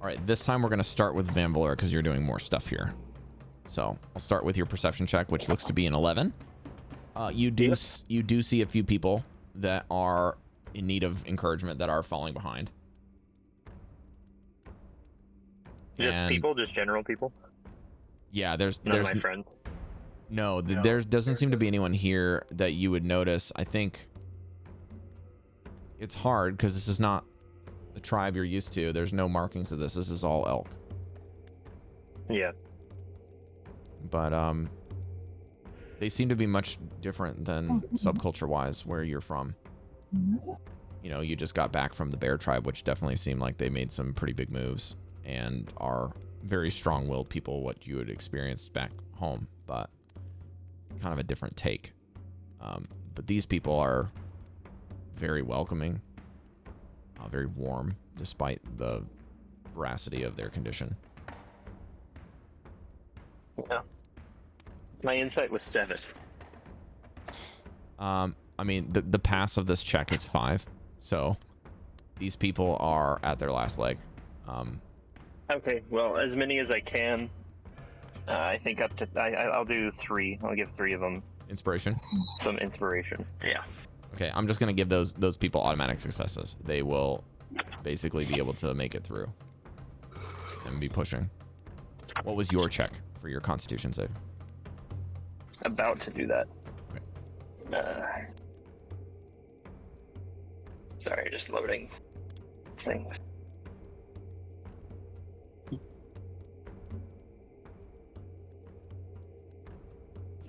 All right, this time we're going to start with Vanvalor because you're doing more stuff here. So I'll start with your perception check, which looks to be an 11. You do see a few people that are in need of encouragement that are falling behind. Just people, just general people. Yeah, there's None of my friends. No, there doesn't seem to be anyone here that you would notice. I think it's hard because this is not the tribe you're used to. There's no markings of this. This is all elk. Yeah. But they seem to be much different than subculture-wise where you're from. You know, you just got back from the bear tribe, which definitely seemed like they made some pretty big moves and are very strong-willed people, what you had experienced back home, but kind of a different take. But these people are very welcoming, very warm, despite the veracity of their condition. Yeah. My insight was 7. I mean, the pass of this check is 5, so these people are at their last leg. Okay, well, as many as I can. I think up to I'll do 3. I'll give 3 of them Inspiration. some inspiration. Yeah. Okay, I'm just gonna give those people automatic successes. They will basically be able to make it through and be pushing. What was your check for your Constitution save? About to do that. Okay. Sorry, just loading things.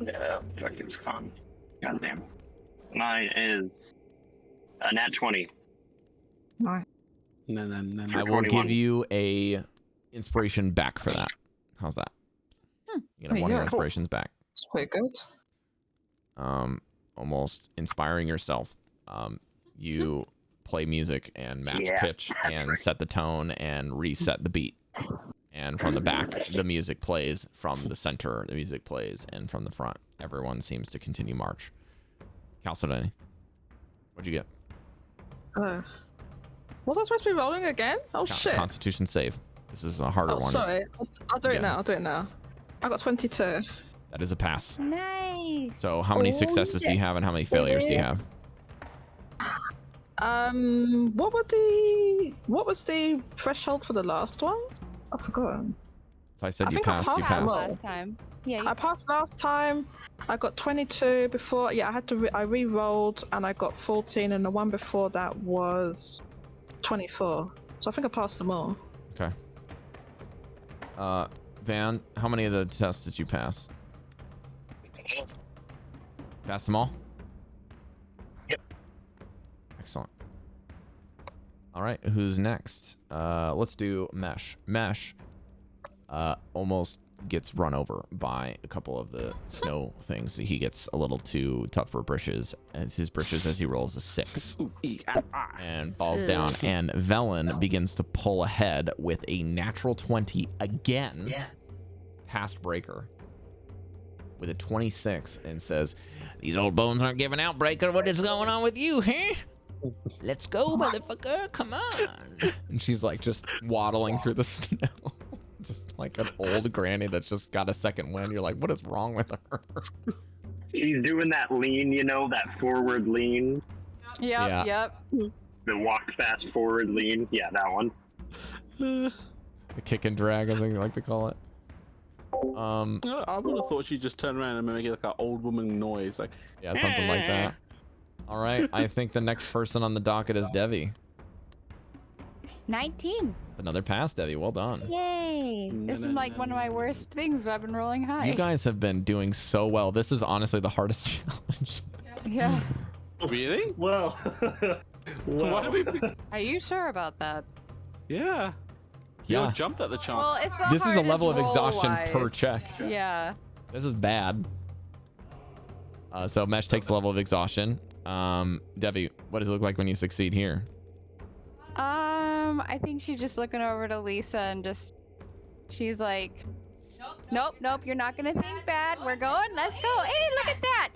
Yeah, fuck, it's gone. Goddamn. Mine is a nat 20. Nice. No. I will 21. give you a inspiration back for that. How's that? You get Hey, one of your yeah, cool. inspirations back. It's pretty good. Almost inspiring yourself. You play music and match Yeah, pitch that's and right. set the tone and reset the beat. And from the back, the music plays. From the center, the music plays. And from the front, everyone seems to continue march. Chalcedony, what'd you get? Was I supposed to be rolling again? Oh shit. Constitution save. This is a harder Oh, one. sorry. I'll do Yeah. it now. I'll do it now. I got 22. That is a pass. Nice. So how many Oh, successes do you have and how many failures do you have? What was the threshold for the last one? I forgot. If I said I you think I passed, you passed. passed. Last time. Yeah. I passed last time. I got 22 before. Yeah, I had to. I re-rolled and I got 14, and the one before that was 24. So I think I passed them all. Okay. Van, how many of the tests did you pass? Pass them all? Yep. Excellent. All right, who's next? Let's do Mesh. Mesh almost gets run over by a couple of the snow things. He gets a little too tough for britches, as his britches as he rolls a 6 and falls down. And Velen begins to pull ahead with a natural 20 again, past Breker with a 26, and says, "These old bones aren't giving out, Breker. What is going on with you, huh? Let's go, motherfucker. Come on." And she's like just waddling through the snow. Just like an old granny that's just got a second wind. You're like, what is wrong with her? She's doing that lean, you know, that forward lean. Yeah. Yep. The walk fast forward lean. Yeah, that one. The kick and drag, as I like to call it. I would have thought she'd just turn around and make it like an old woman noise, like Yeah, something like that. All right, I think the next person on the docket is Devii. 19. It's another pass, Devii. Well done. Yay! This is like one of my worst things, but I've been rolling high. You guys have been doing so well. This is honestly the hardest challenge. Yeah. Really? Well, Why do we pick... Are you sure about that? Yeah. Yeah. You jumped at the chance. Well, it's the This is a hardest level of exhaustion roll-wise. per check. Yeah. This is bad. So Mesh takes a level of exhaustion. Devii, what does it look like when you succeed here? I think she's just looking over to Lisa and she's like, nope, you're not gonna think bad. We're going, let's go. Hey, look at that.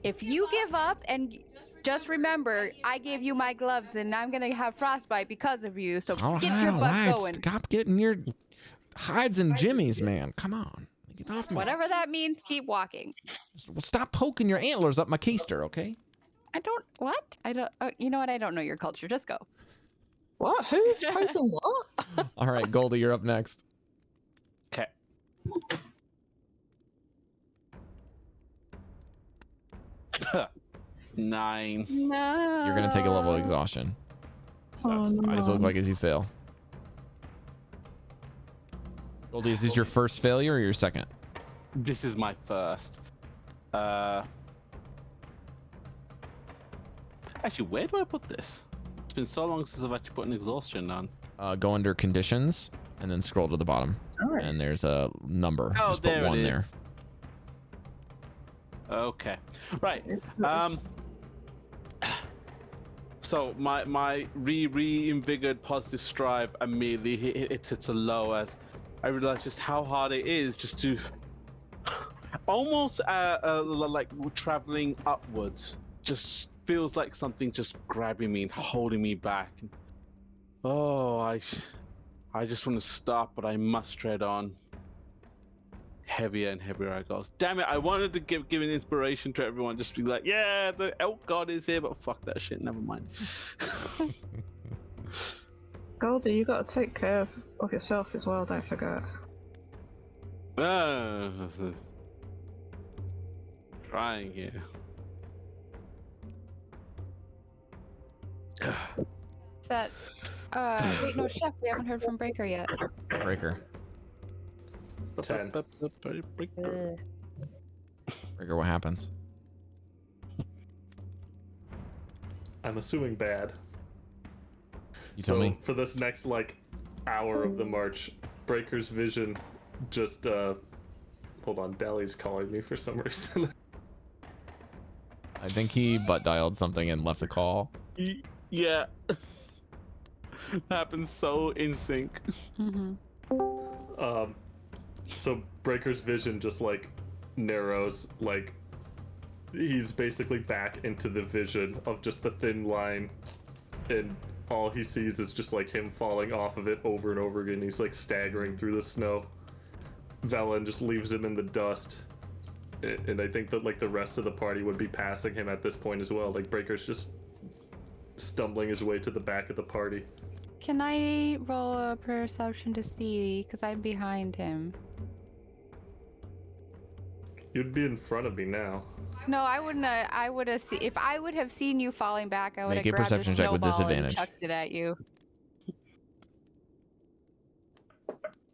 If you give up and just remember, I gave you my gloves and I'm gonna have frostbite because of you. So get your butt going. Stop getting your hides and jimmies, man. Come on. Get off me. Whatever that means, keep walking. Well, stop poking your antlers up my keister, okay? You know what? I don't know your culture. Just go. What? Who's poking what? All right, Goldy, you're up next. Okay. Nine. No. You're gonna take a level of exhaustion. Oh, Why does it look no. like as you fail? Goldy, is this your first failure or your second? This is my first. Actually, where do I put this? It's been so long since I've actually put an exhaustion on. Go under conditions and then scroll to the bottom. Alright. And there's a number. Oh, Just put there one it there. is. Okay. Right. So my reinvigorated positive strive immediately hits a low as I realize just how hard it is just to almost like traveling upwards. Just feels like something just grabbing me and holding me back. Oh, I just want to stop, but I must tread on. Heavier and heavier I go. Damn it! I wanted to give an inspiration to everyone, just be like, yeah, the elk god is here, but fuck that shit. Never mind. Goldy, you gotta take care of yourself as well, don't forget. Trying here. Is that? Wait, no, Chef. We haven't heard from Breker yet. Breker. 10. Breker, what happens? I'm assuming bad. You tell So me. for this next like hour of the march, Breker's vision just hold on, Dally's calling me for some reason. I think he butt dialed something and left a call. Yeah. Happens so in sync. Mm-hmm. So Breker's vision just like narrows, like he's basically back into the vision of just the thin line, and all he sees is just like him falling off of it over and over again. He's like staggering through the snow. Dallan just leaves him in the dust, and I think that like the rest of the party would be passing him at this point as well. Like Breker's just stumbling his way to the back of the party. Can I roll a perception to see? Because I'm behind him. You'd be in front of me now. No, I wouldn't. I would have seen. If I would have seen you falling back, I would Make have a grabbed the perception check with snowball and disadvantage. chucked it at you.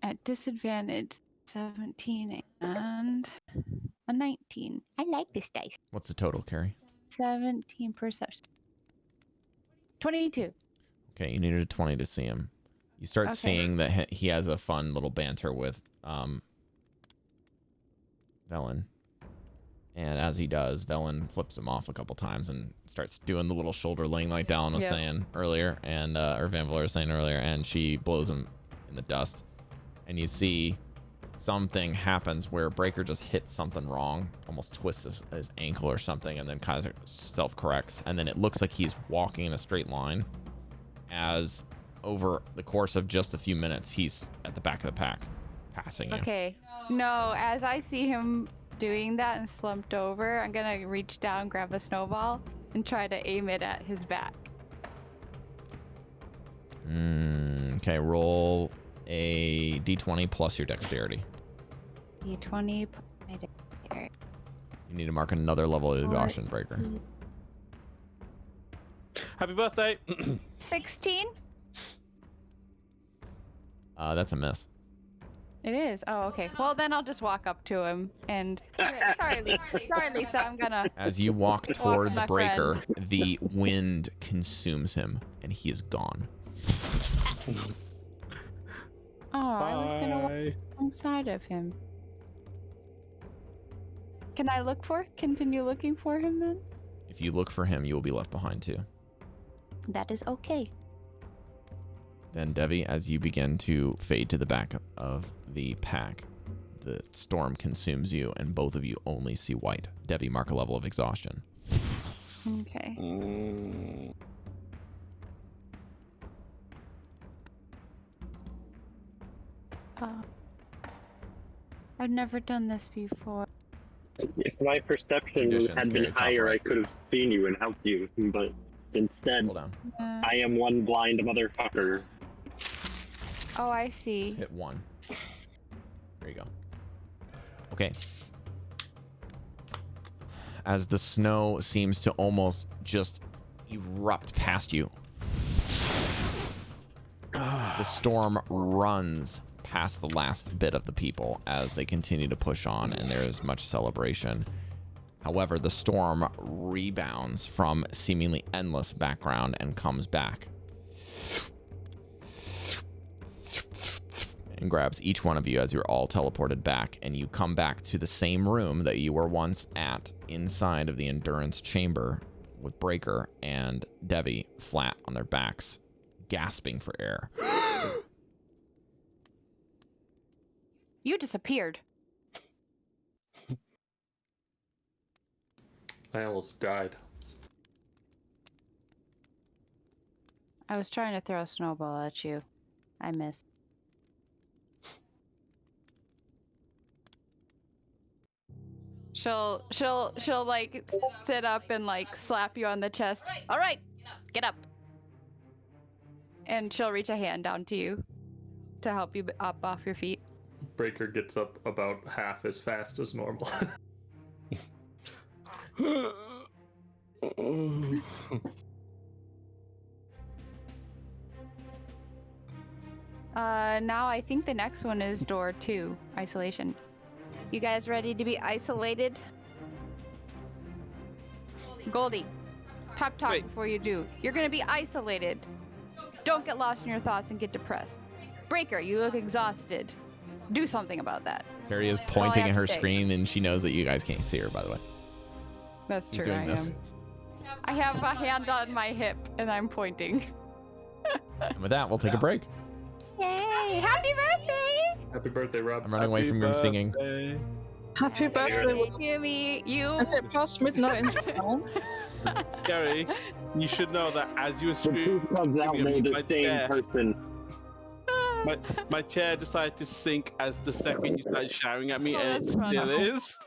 At disadvantage, 17 and a 19. I like this dice. What's the total, Cari? 17 perception. 22. Okay, you needed a 20 to see him. You start Okay. seeing that he has a fun little banter with Dallan. And as he does, Dallan flips him off a couple times and starts doing the little shoulder lean like Dallan was Yep. saying earlier, and or Vanvalor was saying earlier, and she blows him in the dust. And you see something happens where Breker just hits something wrong, almost twists his ankle or something, and then kind of self-corrects. And then it looks like he's walking in a straight line, as over the course of just a few minutes, he's at the back of the pack, passing you. Okay. No, as I see him doing that and slumped over, I'm gonna reach down, grab a snowball, and try to aim it at his back. Okay, roll a d20 plus your dexterity. D20 plus my dexterity. You need to mark another level of exhaustion, Breker. Happy birthday. 16? That's a miss. It is. Oh, okay. Well, then I'll just walk up to him and. Sorry, Lisa. I'm gonna. As you walk towards my Breker, the wind consumes him, and he is gone. Oh, I was gonna walk alongside of him. Can I continue looking for him then? If you look for him, you will be left behind too. That is okay. Then, Devii, as you begin to fade to the back of the pack, the storm consumes you, and both of you only see white. Devii, mark a level of exhaustion. Okay. I've never done this before. If my perception Conditions had been carry top higher, right. I could have seen you and helped you, but instead, Hold down. I am one blind motherfucker. Oh, I see. Hit 1. There you go. Okay. As the snow seems to almost just erupt past you, the storm runs past the last bit of the people as they continue to push on, and there is much celebration. However, the storm rebounds from seemingly endless background and comes back and grabs each one of you as you're all teleported back, and you come back to the same room that you were once at inside of the endurance chamber with Breker and Devii flat on their backs, gasping for air. You disappeared. I almost died. I was trying to throw a snowball at you. I missed. She'll like sit up and like slap you on the chest. All right, get up. And she'll reach a hand down to you to help you up off your feet. Breker gets up about half as fast as normal. Now I think the next one is door 2, isolation. You guys ready to be isolated? Goldy, pep talk Wait. before you do. You're gonna be isolated. Don't get lost in your thoughts and get depressed. Breker, you look exhausted. Do something about that. Cari is all I pointing have at to her say. screen, and she knows that you guys can't see her, by the way. That's She's true, doing I this. am. I have a hand on my hip and I'm pointing. And with that, we'll take a break. Yay! Happy birthday! Happy birthday, Rob. I'm running away from your singing. Happy birthday. To me, you. Is it past midnight in Japan? Gary, you should know that as you were The screaming, truth comes out, they're the same person. my chair decided to sink as the second you started shouting at me, Oh, and it that's funny. still is.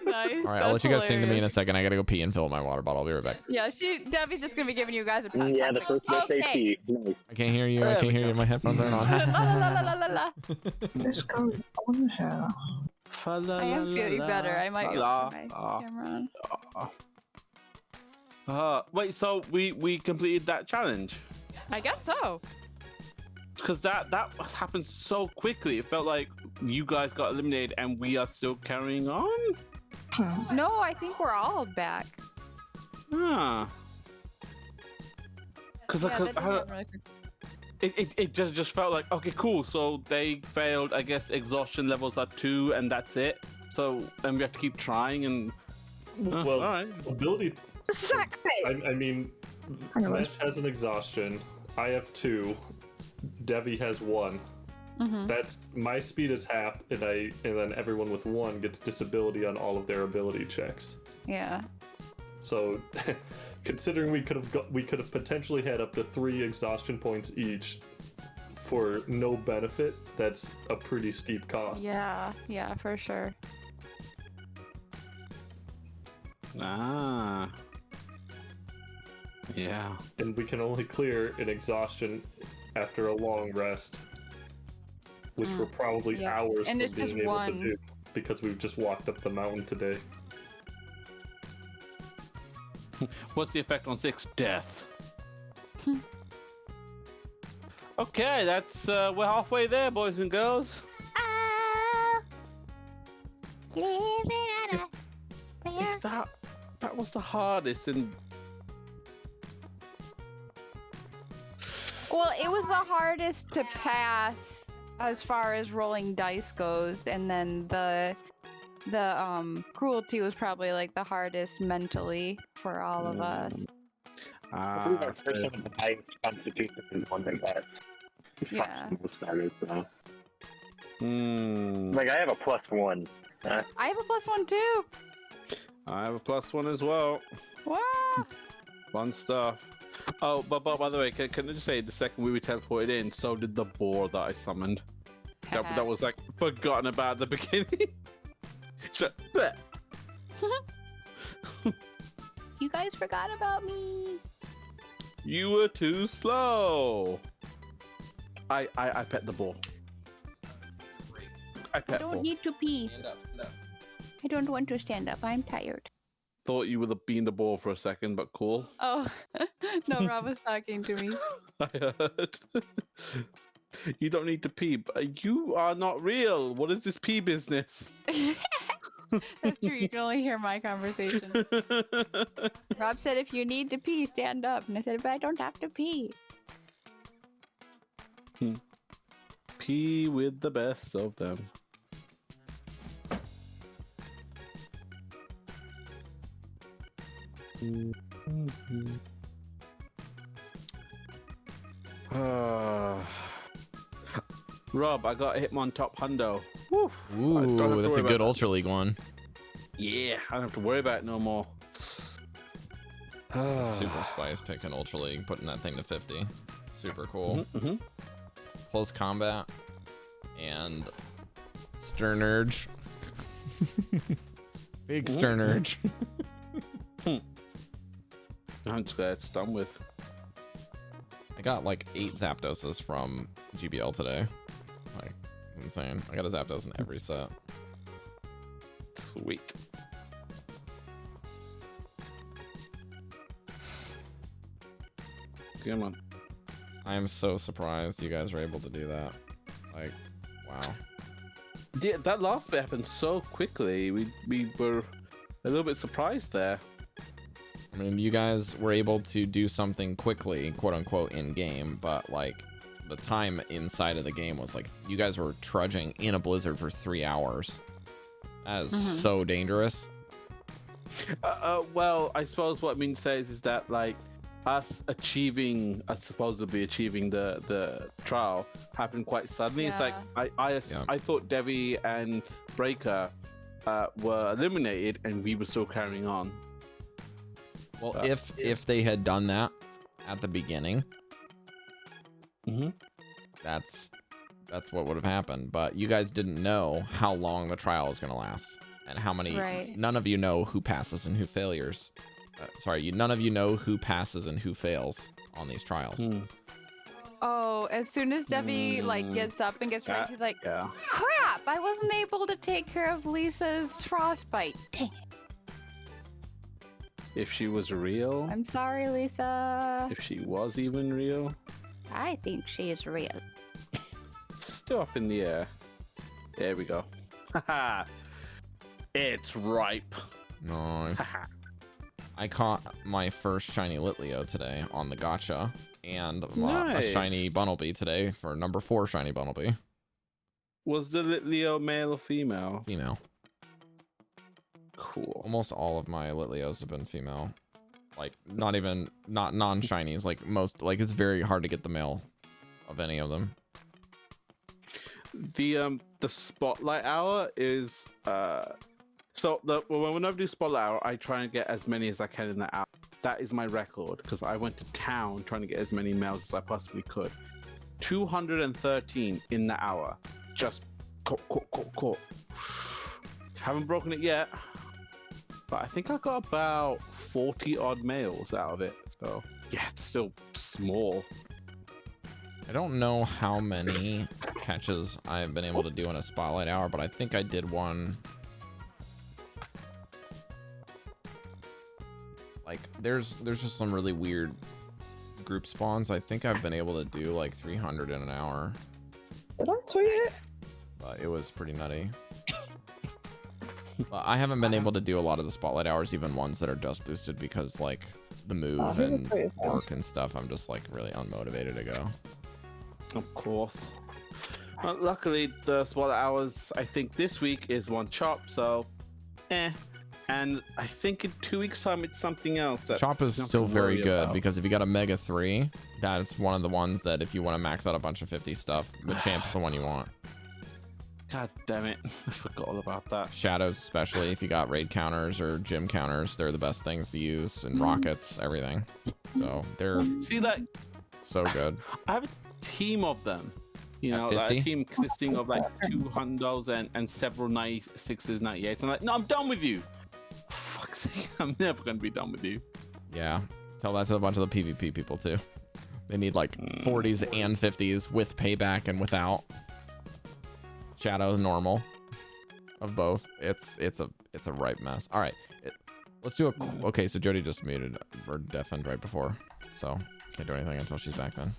Nice. All right, I'll let that's you guys sing to me in a hilarious. second. I gotta go pee and fill my water bottle. I'll be right back. Yeah, Debbie's just gonna be giving you guys a pat. Yeah, the first birthday tea. Nice. I can't hear you. I can't hear you. My headphones aren't la, la, la, la, la, on. la. What's going on here? I am feeling better. I might be able to put my camera on. Wait, so we completed that challenge? I guess so. Because that happened so quickly. It felt like you guys got eliminated and we are still carrying on. No, I think we're all back. Huh. Because Yeah, that did happen really quick. it just felt like, okay, cool. So they failed. I guess exhaustion levels are 2 and that's it. So then we have to keep trying and. Well, all right. ability. Exactly. I mean, Hang on. Mesh has an exhaustion. I have 2. Devii has 1. Mhm. That's my speed is halved, and then everyone with 1 gets disability on all of their ability checks. Yeah. So, considering we could have potentially had up to 3 exhaustion points each for no benefit, that's a pretty steep cost. Yeah, for sure. Ah. Yeah. And we can only clear an exhaustion after a long rest, which we're probably Yeah. hours And from it's just being able one. to do because we've just walked up the mountain today. What's the effect on 6? Death. Okay, that's we're halfway there, boys and girls. Is that was the hardest, and Well, it was the hardest to pass as far as rolling dice goes, and then the cruelty was probably like the hardest mentally for all of us. I believe our person with the highest constitution is one that got Yeah. most stars though. Hmm. Like I have a +1. I have a +1 too. I have a +1 as well. Wow. Fun stuff. Oh, but by the way, can I just say, the second we were teleported in, so did the boar that I summoned. That was like forgotten about at the beginning. You guys forgot about me. You were too slow. I pet the boar. I I pet don't boar. need to pee. Stand up. No. I don't want to stand up. I'm tired. Thought you would have been the ball for a second, but cool. Oh, no, Rob was talking to me. I heard. You don't need to pee, but you are not real. What is this pee business? That's true. You can only hear my conversation. Rob said, if you need to pee, stand up. And I said, but I don't have to pee. Pee with the best of them. Rob, I got Hitmon top hundo. Woof. I don't have to Ooh, that's worry a good about Ultra League one. Yeah, I don't have to worry about it no more. Super Spice picking Ultra League, putting that thing to 50. Super cool. Mm-hmm. Close combat and Stern Urge. Big Stern Urge. I'm just glad it's done with. I got like 8 Zapdoses from GBL today. Like, it's insane. I got a Zapdos in every set. Sweet. Come on. I am so surprised you guys were able to do that. Like, wow. Yeah, that last bit happened so quickly. We were a little bit surprised there. I mean, you guys were able to do something quickly, quote unquote, in game, but like the time inside of the game was like you guys were trudging in a blizzard for 3 hours. That is so dangerous. Well, I suppose what Min says is that like us supposedly achieving the trial happened quite suddenly. It's like I thought Devii and Breker were eliminated and we were still carrying on. Well, if they had done that at the beginning, that's what would have happened. But you guys didn't know how long the trial is going to last and how many. Right. None of you know who passes and who failures. None of you know who passes and who fails on these trials. Oh, as soon as Devii like gets up and gets ready, she's like, crap, I wasn't able to take care of Lisa's frostbite. Dang it. If she was real. I'm sorry, Lisa. If she was even real. I think she is real. Still up in the air. There we go. Haha. It's ripe. Nice. I caught my first shiny Litleo today on the gacha, and a shiny Bunnelby today for number 4 shiny Bunnelby. Was the Litleo male or female? Female. Cool. Almost all of my Litleos have been female. Like not non-shinies. Like most, like it's very hard to get the male of any of them. The spotlight hour is when I do spotlight hour, I try and get as many as I can in that hour. That is my record because I went to town trying to get as many males as I possibly could. 213 in the hour. Just caught. Haven't broken it yet, but I think I got about 40 odd males out of it. So yeah, it's still small. I don't know how many catches I've been able to do in a spotlight hour, but I think I did one. Like there's just some really weird group spawns, I think I've been able to do like 300 in an hour. Did I tweet it? But it was pretty nutty. But I haven't been able to do a lot of the spotlight hours, even ones that are dust boosted, because like the move and work and stuff, I'm just like really unmotivated to go. Of course. Well, luckily, the spotlight hours I think this week is one chop, so And I think in 2 weeks' time it's something else. That Chop is you don't still have to very worry good about. because if you got a Mega 3, that's one of the ones that if you want to max out a bunch of 50 stuff, the Champ's the one you want. God damn it. I forgot all about that. Shadows, especially if you got raid counters or gym counters, they're the best things to use, and rockets, everything. So they're See, like, so good. I have a team of them. You At know, like a 50? team consisting of like 200s and several 96s, 98s. I'm like, no, I'm done with you. Fuck's sake, I'm never going to be done with you. Yeah, tell that to a bunch of the PvP people too. They need like 40s and 50s with payback and without. Shadows normal of both. It's a ripe mess. All right, let's do a. Okay, so Jodie just muted or deafened right before, so can't do anything until she's back then.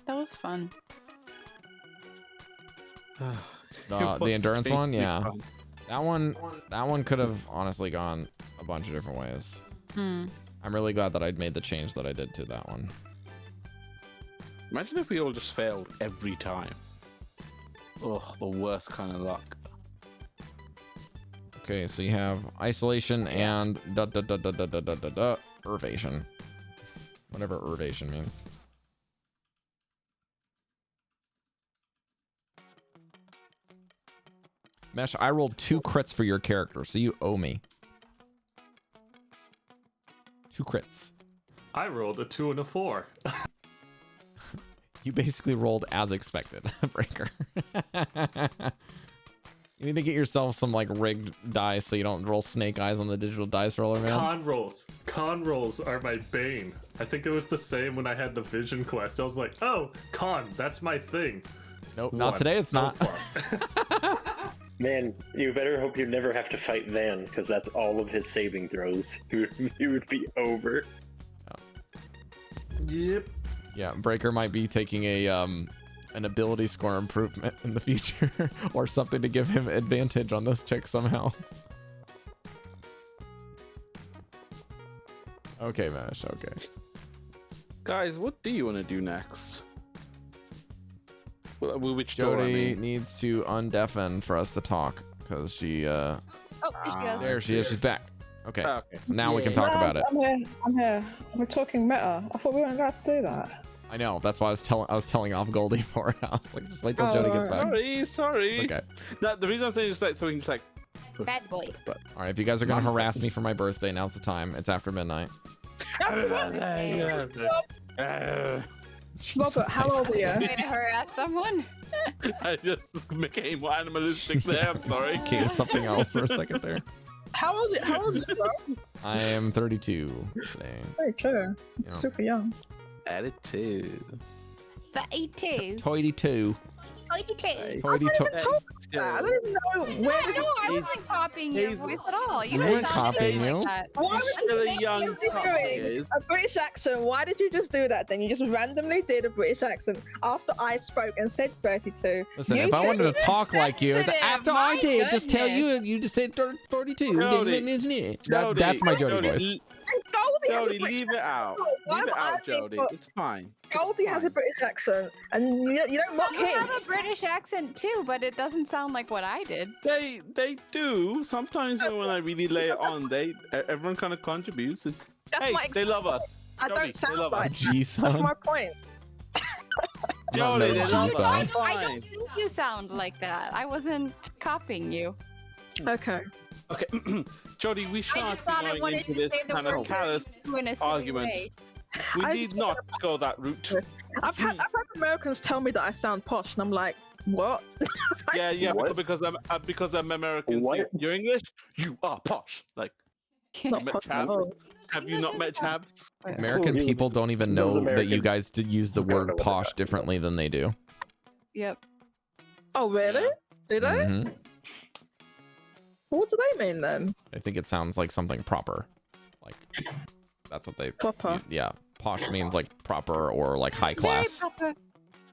That was fun. The endurance one, yeah. Fun. That one could have honestly gone a bunch of different ways. I'm really glad that I'd made the change that I did to that one. Imagine if we all just failed every time. Ugh, the worst kind of luck. Okay, so you have isolation and Irvation. Whatever Irvation means. Mesh, I rolled 2 crits for your character, so you owe me. 2 crits. I rolled a 2 and a 4. You basically rolled as expected, Breker. You need to get yourself some like rigged dice so you don't roll snake eyes on the digital dice roller, man. Con rolls are my bane. I think it was the same when I had the vision quest. I was like, oh, con, that's my thing. Nope, not today. It's not. Man, you better hope you never have to fight Van, because that's all of his saving throws. He would be over. Yep. Yeah, Breker might be taking a an ability score improvement in the future or something to give him advantage on this chick somehow. Okay, Mesh, okay. Guys, what do you want to do next? Which door, I Jodie mean? needs to undeafen for us to talk because she Oh, there she is, she's back. Okay, Oh, okay. so now we can talk about it. I'm here. We're talking meta. I thought we weren't allowed to do that. I know, that's why I was telling off Goldy for it. I was like, just wait till Jodie gets back. Sorry. Okay. The reason I'm saying is like so we can just like Bad boy. But All right, if you guys are gonna harass me for my birthday, now's the time. It's after midnight. Robert, how old are you? Way to harass someone. I just became animalistic there. I'm sorry. Okay, something else for a second there. How old are you, bro? I am 32 today. Very true. Yeah. Super young. Attitude. 32. 22. 32. 22. I don't even know where Yeah, this no, I He's- wasn't copying your he's- voice at all. You I guys wasn't sounded copying like you. that. Why He's would still you a young doing cockhead. a British accent? Why did you just do that then? You just randomly did a British accent after I spoke and said 32. Listen, You if I said wanted to it- talk like you, sensitive, after my I did, just tell goodness. you just said 32. Jodie, That's my Jodie Jodie, voice. And Goldy has a Jodie, British leave it out. Why Leave it would I out, be Jodie. put- It's fine. Goldie has a British accent, and you don't mock You him. have a British accent too, but it doesn't sound like what I did. They do. Sometimes when I really lay it on, everyone kind of contributes. It's That's hey, my they love us. I Jodie, don't they sound love like us. Gee, That's my son. point. Not Jodie, they no love G, us. son. I Fine. don't think you sound like that. I wasn't copying you. Okay. Okay, Jodie, we I shan't just thought I be going wanted into to this say the kind word of callous in a silly argument. way. We I need just- not go that route. I've had Americans tell me that I sound posh, and I'm like, what? Yeah, What? because I'm American. What? See, you're English. You are posh. Like, not met posh at chavs. all. Have you not met chavs? American Cool, people don't even those know that you Americans guys use the don't know word what they're posh talking differently than they do. Yep. Oh, really? Do they? Mhm. What do they mean then? I think it sounds like something proper. Like that's what they. Proper. Yeah, posh means like proper or like high Very class. proper.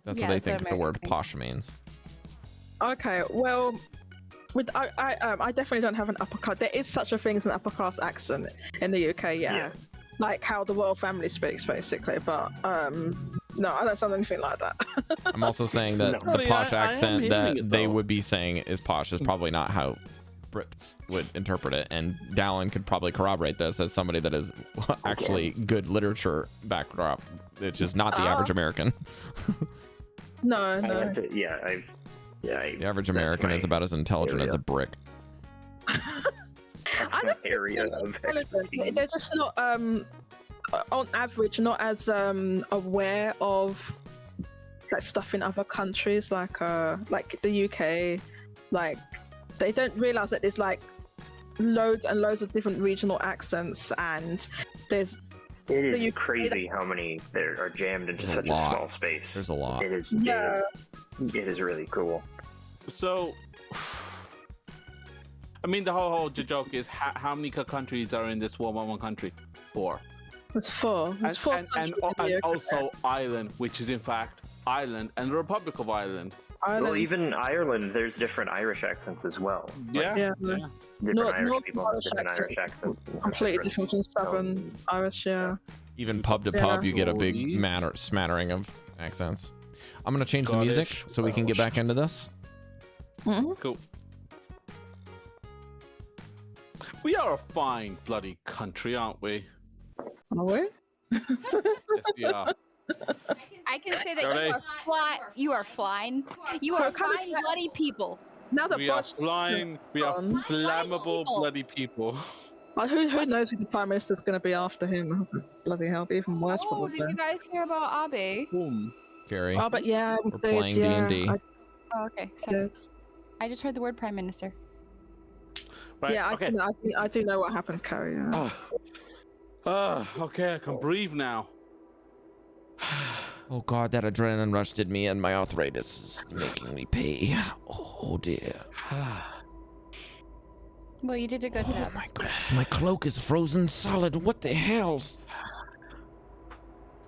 That's Yeah, what they it's an think the word American thing. posh means. Okay, well, I definitely don't have an upper class. There is such a thing as an upper class accent in the UK, yeah. Like how the royal family speaks, basically. But no, I don't sound anything like that. I'm also saying that No. the posh I am accent hearing that it, they though. would be saying is posh is probably not how Brits would interpret it, and Dallan could probably corroborate this as somebody that is actually good literature backdrop, which is not the average American. No. The average American is about as intelligent as a brick. I don't think area they're of relevant. expertise. They're just not on average not as aware of like stuff in other countries like the UK. Like they don't realize that there's like loads and loads of different regional accents, and there's It you- is crazy how many there are jammed into There's a such a lot. small space. There's a lot. It is. yeah. It is really cool. So, I mean, the whole joke is how many countries are in this 1-1-1 country? 4. There's four. There's four And countries in the UK. also Ireland, which is in fact Ireland and the Republic of Ireland. Ireland. Well, even Ireland, there's different Irish accents as well. Yeah. Yeah. Different Not- Irish not people have Irish different Irish accent. accents. Completely different from Southern Irish, yeah. Even pub to Yeah. pub, you get a big Jodie. smattering of accents. I'm gonna change the music Scottish, so we can get back into this. Mhm. Cool. We are a fine bloody country, aren't we? Are we? Yes, we are. I can say that Jodie. you are flying. You are Kind of- fine bloody people. Now that We are Boris, flying. We are Fun. flammable people. bloody people. like, who knows who the Prime Minister's going to be after him? Bloody hell, be even worse Oh, did probably. you guys hear about Abe? Boom. Gary, Oh, but yeah, we we're did, playing yeah, D&D. I Oh, okay. Sorry. did. I just heard the word Prime Minister. Right. Yeah, okay. I do know what happened, Cari. Yeah. Okay, I can breathe now. Oh god, that adrenaline rush did me, and my arthritis is making me pay. Oh dear. Well, you did a good Oh job. my goodness, my cloak is frozen solid. What the hell's?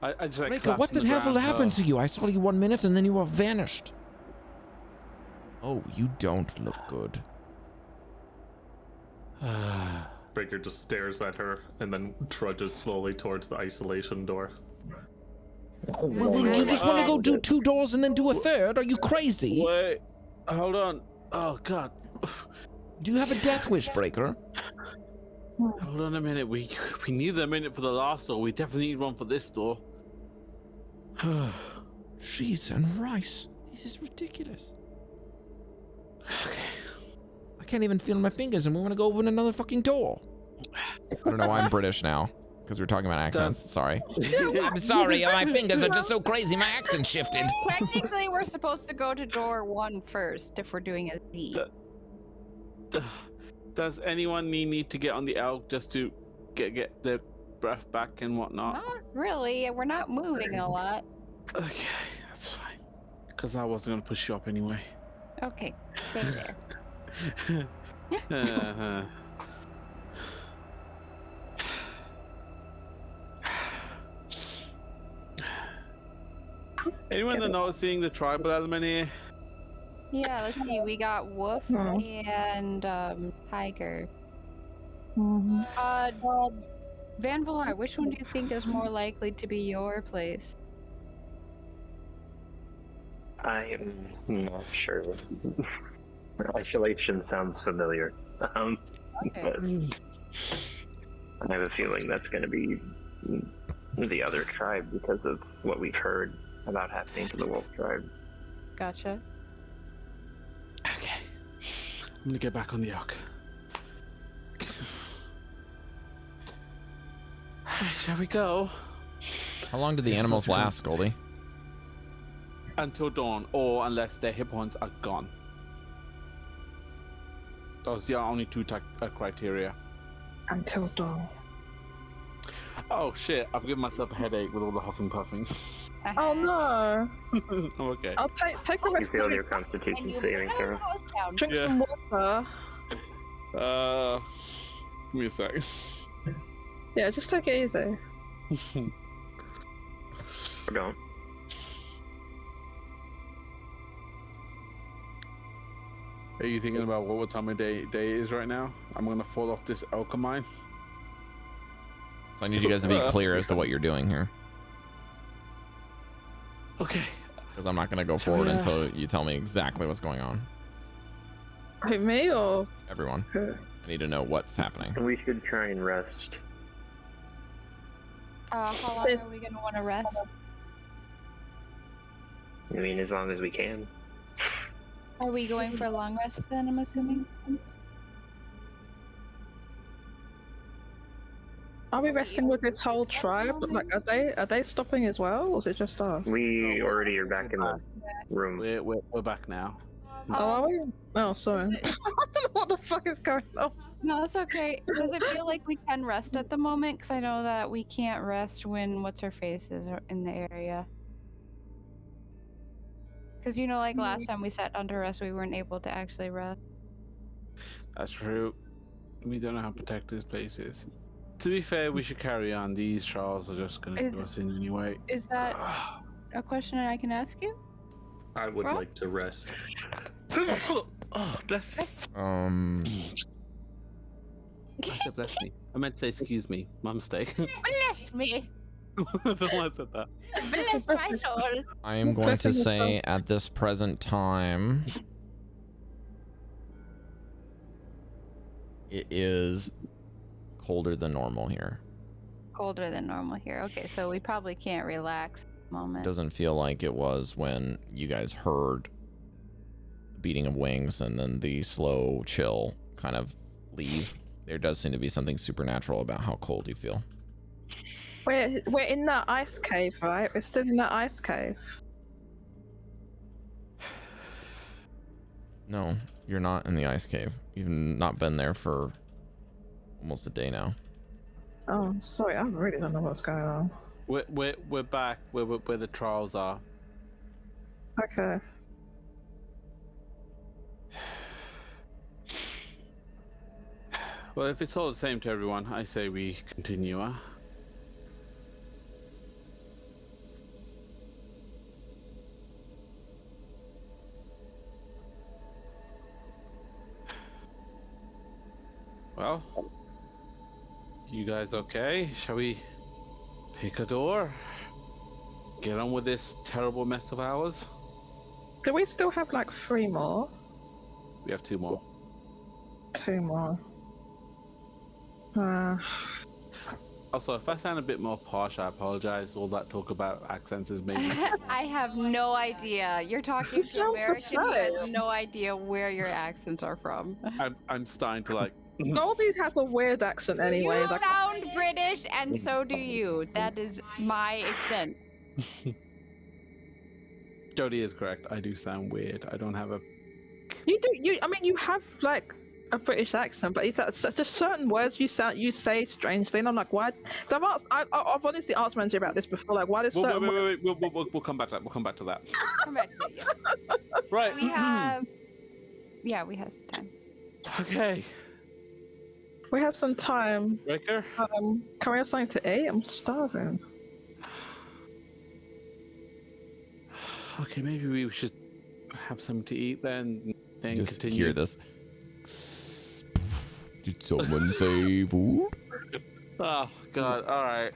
I just like Breker, collapsed what on the the hell ground. happened to you? I saw you 1 minute and then you were vanished. Oh, you don't look good. Breker just stares at her and then trudges slowly towards the isolation door. Well, you just want to go do 2 doors and then do a third? Are you crazy? Wait, hold on. Oh god. Do you have a death wish, Breker? Hold on a minute. We need a minute for the last door. We definitely need one for this door. Cheese and rice. This is ridiculous. I can't even feel my fingers, and we want to go open another fucking door. I don't know why I'm British now, because we're talking about accents. That's- Sorry. I'm sorry, my fingers are just so crazy. My accent shifted. Technically, we're supposed to go to door 1 first if we're doing a Z. Does anyone need to get on the elk just to get their breath back and whatnot? Not really. We're not moving a lot. Okay, that's fine. Because I wasn't gonna push you up anyway. Okay, stay there. Anyone that noticing the tribal element here? Yeah, let's see. We got Wolf Oh. and Tiger. Mhm. Well, Vanvalor, which one do you think is more likely to be your place? I am not sure. Isolation sounds familiar. Okay. But I have a feeling that's going to be the other tribe because of what we've heard about happening to the wolf tribe. Gotcha. Okay. I'm gonna get back on the elk. Shall we go? How long do the Yes, animals let's go. last, Goldy? Until dawn, or unless their hit points are gone. Those are only 2 criteria. Until dawn. Oh shit, I've given myself a headache with all the huffing puffing. Oh no! I'm okay. I'll take a You rest. feel your And constitution you saving put throw. our house down. Drink Yeah. some water. Give me a sec. Yeah, just take it easy. Don't. Are you thinking about what time of day it is right now? I'm gonna fall off this elk of mine. So I need you guys to be clear as to what you're doing here. Okay. Because I'm not going to go forward until you tell me exactly what's going on. Wait, me or everyone? who? I need to know what's happening. We should try and rest. How long are we gonna want to rest? I mean, as long as we can. Are we going for a long rest then, I'm assuming? Are we resting with this whole tribe? Like, are they stopping as well, or is it just us? We already are back in the room. We're back now. Oh, are we? Oh, sorry. I don't know what the fuck is going on. No, it's okay. Does it feel like we can rest at the moment? Because I know that we can't rest when what's-her-face is in the area. Because, you know, like last time we sat under rest, we weren't able to actually rest. That's true. We don't know how protected this place is. To be fair, we should carry on. These trials are just going to do us in anyway. Is that a question I can ask you? I would like to rest. Oh, bless me. I said bless me. I meant to say excuse me. My mistake. Bless me. Someone said that. Bless my soul. I am going to say at this present time, it is colder than normal here. Colder than normal here. Okay, so we probably can't relax at the moment. Doesn't feel like it was when you guys heard the beating of wings and then the slow chill kind of leave. There does seem to be something supernatural about how cold you feel. We're in that ice cave, right? We're still in that ice cave. No, you're not in the ice cave. You've not been there for almost a day now. Oh, sorry, I really don't know what's going on. We're back where the trials are. Okay. Well, if it's all the same to everyone, I say we continue, huh? Well, you guys okay? Shall we pick a door? Get on with this terrible mess of ours? Do we still have like 3 more? We have 2 more. 2 more. Also, if I sound a bit more posh, I apologize. All that talk about accents is maybe... I have no idea. You're talking to American. You have no idea where your accents are from. I'm starting to like... Goldy has a weird accent anyway. You sound British, and so do you. That is my extent. Jodie is correct. I do sound weird. I don't have a... You do. I mean, you have like a British accent, but it's just certain words you say strangely, and I'm like, why? So I've honestly asked Manji about this before. Like, why does certain... Wait. We'll come back to that. We'll come back to that. Come back to it, yeah. Right. We have... Yeah, we have some time. Okay. We have some time. Breker? Can we have something to eat? I'm starving. Okay, maybe we should have something to eat then Just continue. hear this. Did someone say food? Oh, God. All right.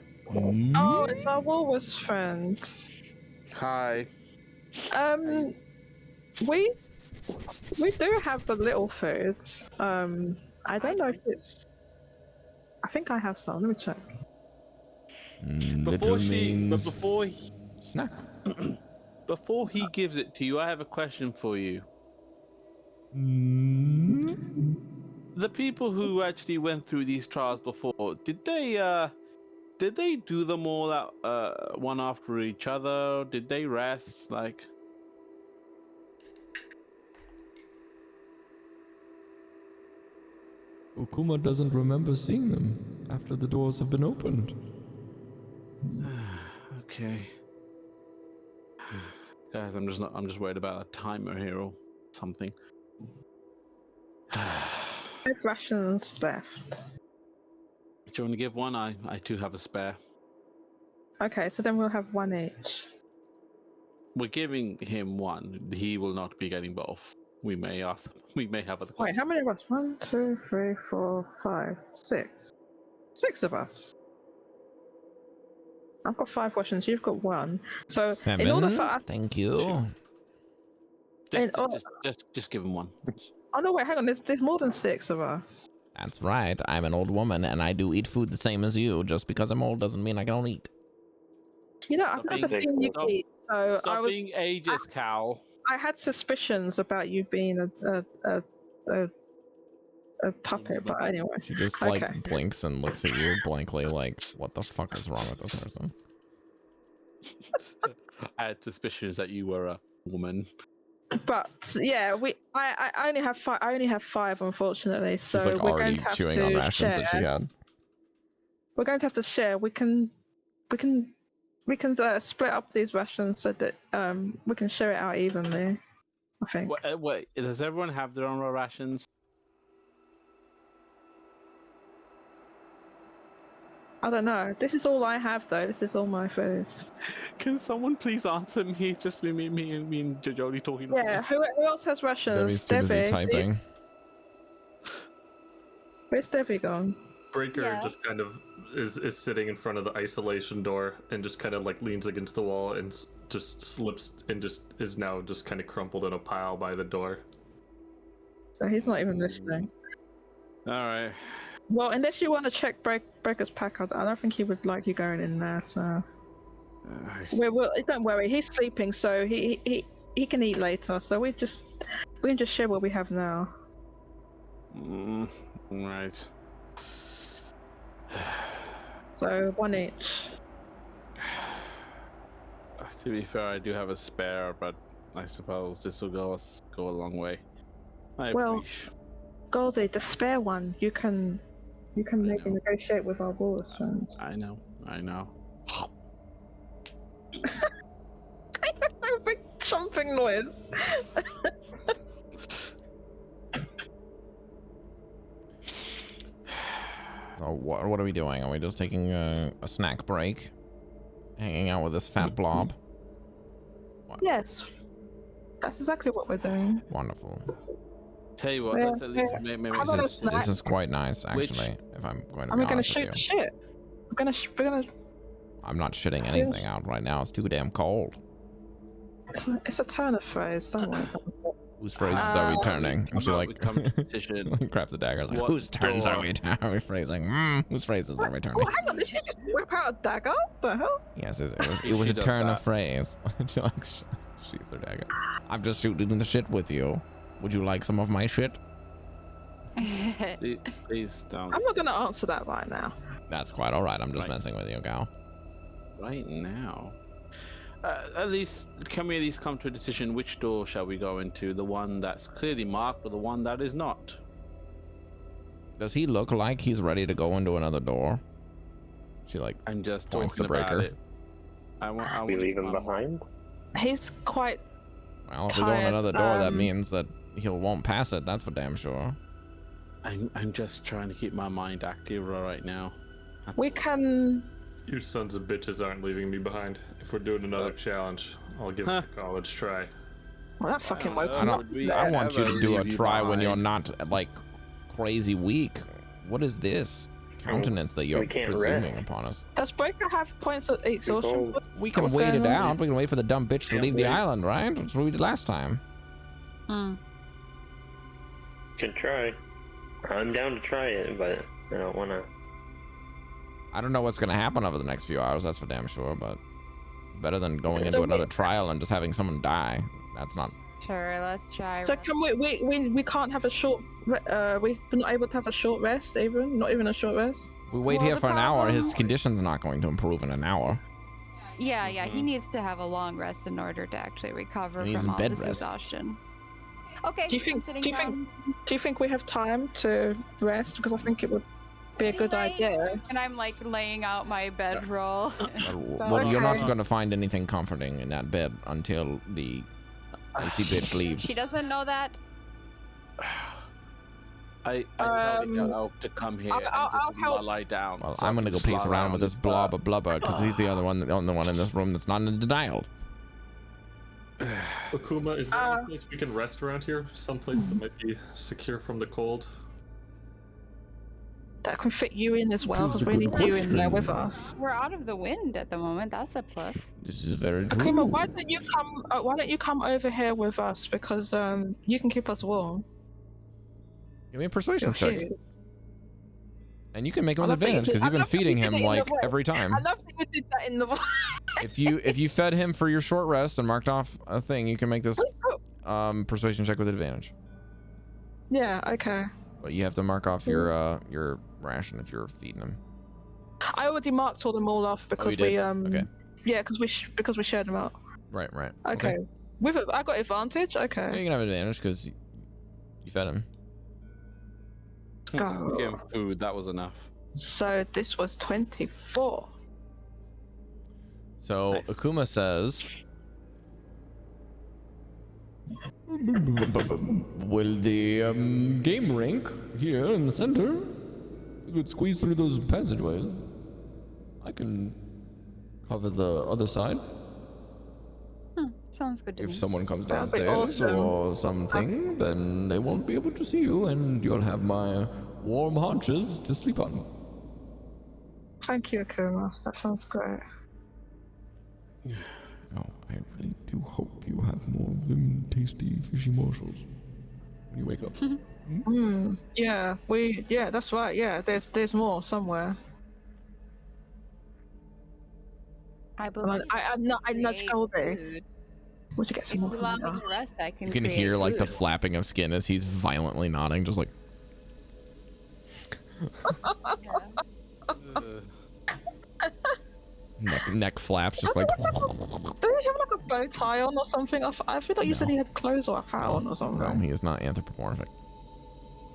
Oh, it's our walrus friends. Hi. We do have a little food. I don't know if it's... I think I have some. Let me check. Snack. Before he gives it to you, I have a question for you. The people who actually went through these trials before, did they do them all out one after each other? Did they rest? Like... Okuma doesn't remember seeing them after the doors have been opened. Okay. Guys, I'm just worried about a timer here or something. 5 rations left. Do you want to give one? I too have a spare. Okay, so then we'll have 1 each. We're giving him one. He will not be getting both. We may ask. We may have other Wait, questions. how many of us? 1, 2, 3, 4, 5, 6. 6 of us. I've got 5 questions. You've got 1. So 7. in order for us, Thank you. Just give him one. oh no, wait, hang on. There's more than 6 of us. That's right. I'm an old woman and I do eat food the same as you. Just because I'm old doesn't mean I don't eat. You know, I've Stop never being- seen you stop- eat, so Stop being ageist, Cal. I had suspicions about you being a puppet, but anyway. She just Okay. like blinks and looks at you blankly like, what the fuck is wrong with this person? I had suspicions that you were a woman. But yeah, I only have 5. I only have 5, unfortunately. So She's like we're already going to have chewing on to rations share. that she had. We're going to have to share. We can split up these rations so that we can share it out evenly. I think. Wait, does everyone have their own rations? I don't know. This is all I have, though. This is all my food. Can someone please answer me? Just me and Jodie talking. Yeah. Who else has rations? Debbie's too busy typing. Where's Devii gone? Breker Yeah. just kind of is sitting in front of the isolation door and just kind of like leans against the wall and just slips and just is now just kind of crumpled in a pile by the door. So he's not even listening. All right. Well, unless you want to check Breker's pack, I don't think he would like you going in there. So, don't worry, he's sleeping, so he can eat later. So we can just share what we have now. Right. So 1 each. To be fair, I do have a spare, but I suppose this will go a long way. Well, Goldy, the spare one, you can maybe know. negotiate with our boss friends. I know. A big chomping noise. So what are we doing? Are we just taking a snack break? Hanging out with this fat blob? Yes, that's exactly what we're doing. Wonderful. Tell you what, let's at least maybe How about a This snack? is quite nice, actually, if I'm going to Are be we gonna honest with shoot you. the shit? We're gonna. I'm not shitting anything out right now. It's too damn cold. It's a turn of phrase. Don't worry about it. Whose phrases are we turning? And she like come to a decision. grabs the dagger. Like, What whose turns door? are we phrasing? Whose phrases are we turning? Oh, hang on! Did she just whip out a dagger? What the hell? Yes, it was She a does turn that. of phrase. She like sheathes her dagger. I'm just shooting the shit with you. Would you like some of my shit? Please don't. I'm not gonna answer that right now. That's quite all right. I'm just Right. messing with you, gal. Right now. At least, can we at least come to a decision? Which door shall we go into? The one that's clearly marked, or the one that is not? Does he look like he's ready to go into another door? She like I'm just points talking to about Breker. it. I want. We leave him behind. He's quite. Well, if we go in tired, another door, that means that he won't pass it. That's for damn sure. I'm just trying to keep my mind active right now. We can. You sons of bitches aren't leaving me behind. If we're doing another challenge, I'll give it a college try. Well, that fucking woke I him don't- up. we- I want you to Ever do a leave you try when you're behind. not like crazy weak. What is this countenance that you're we can't presuming rest. upon us? Does Breker have points of exhaustion? People- We can What's wait going it on? out. We can wait for the dumb bitch to Can't leave the wait. island, right? That's what we did last time. Can try. I'm down to try it, but I don't want to. I don't know what's gonna happen over the next few hours. That's for damn sure. But better than going into So another trial and just having someone die. That's not. Sure, let's try. So can we can't have a short. We're not able to have a short rest, even not even a short rest. If we wait Well, here the for an hour, his problem- condition's not going to improve in an hour. Yeah, he needs to have a long rest in order to actually recover He needs from a all bed this rest. exhaustion. Okay. Do you think? I'm sitting Do you think? down. Do you think we have time to rest? Because I think it would be a good Anyway, idea. And I'm like laying out my bedroll. Well, you're not Okay. going to find anything comforting in that bed until the icy bitch leaves. She doesn't know that. I tell the elf to come here and I'll just help. lie down. Well, so I'm I gonna can go pace slide around with this his blubber back. blubber because he's the only one in this room that's not in denial. Akuma, is there any place we can rest around here? Some place that might be secure from the cold? That can fit you in as well, That's because a we good need you in there with question. us. We're out of the wind at the moment. That's a plus. This is very true. Akuma, why don't you come? Why don't you come over here with us? Because you can keep us warm. Give me a persuasion You're check. huge. And you can make him I an love that you advantage did- because I you've been love that you feeding did him it in the like voice. every time. I love that you did that in the voice. If you fed him for your short rest and marked off a thing, you can make this persuasion check with advantage. Yeah. Okay. But you have to mark off your ration if you're feeding him. I already marked all them all off because you did? we Okay. Yeah, because we shared them out. Right. Okay. With it, I got advantage. Yeah, Okay. you can have advantage because you fed him. Go. Give him food. That was enough. So this was 24. So Nice. Akuma says, well, the game rink here in the center, you could squeeze through those passageways. I can cover the other side Sounds good to if me. someone comes That'd be downstairs awesome. or something. Then they won't be able to see you, and you'll have my warm haunches to sleep on. Thank you, Akuma. That sounds great. Oh, I really do hope you have more of them tasty fishy morsels when you wake up. Yeah. Yeah. That's right. Yeah. There's more somewhere. I And believe. I nudge create Goldy. food. Would you get If some you more allow from me me? to rest, I can. You can create hear like the food. flapping of skin as he's violently nodding, just like. Neck flaps, just like. Does he have like a bow tie on or something? I feel like you said he had clothes or a hat on or something. No, he is not anthropomorphic.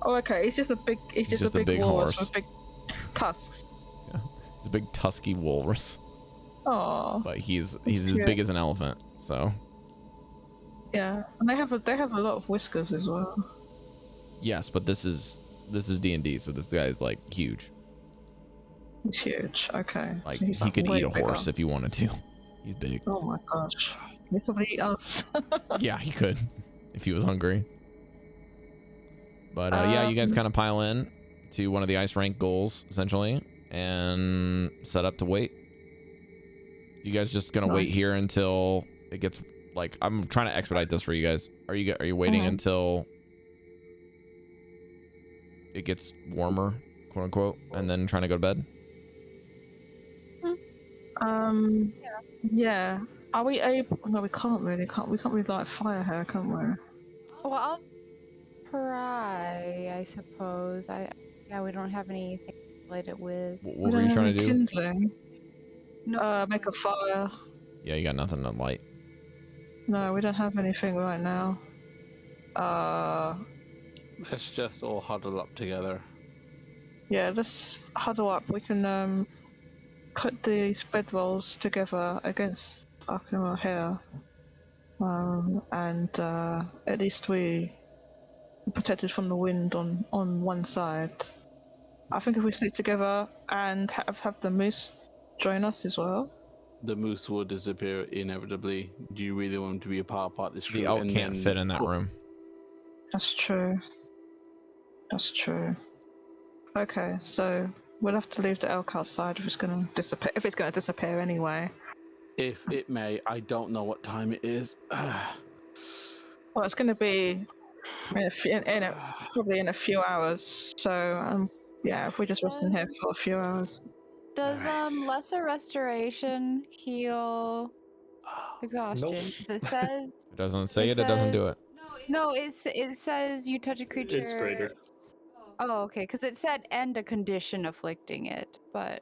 Oh, okay. He's just a big. He's just a big walrus with big tusks. Yeah. He's a big tusky walrus, Oh. but he's as cute. big as an elephant. So Yeah, and they have a lot of whiskers as well. yes, but this is D&D, so this guy's like huge. He's huge. Okay. Like So he's, he could way eat a horse bigger. if he wanted to. He's big. Oh my gosh. He probably eat us. Yeah, he could if he was hungry. But yeah, you guys kind of pile in to one of the ice rank goals essentially and set up to wait. You guys just gonna wait here until it gets like I'm trying to expedite this for you guys. Are you waiting until it gets warmer, quote unquote, and then trying to go to bed? Yeah. Are we able? No, we can't really. We can't really light a fire here, can we? Well, I'll try. I suppose. Yeah, we don't have anything to light it with. What were you trying to do? Kindling. No. Make a fire. Yeah, you got nothing to light. No, we don't have anything right now. Let's just all huddle up together. Yeah, let's huddle up. We can put these bedrolls together against Akuma here. And at least we are protected from the wind on one side. I think if we stick together and have the moose join us as well. The moose will disappear inevitably. Do you really want him to be a part of this The crew? elk And can't then fit in that room. That's true. That's true. Okay, so we'll have to leave the elk outside if it's going to disappear. If it's going to disappear anyway. If it may, I don't know what time it is. Well, it's going to be probably in a few hours. So yeah, if we just rest in here for a few hours. Does lesser restoration heal exhaustion? 'Cause it says It doesn't say it doesn't do it. no. It says you touch a creature. It's greater. Oh, okay. Because it said end a condition afflicting it, but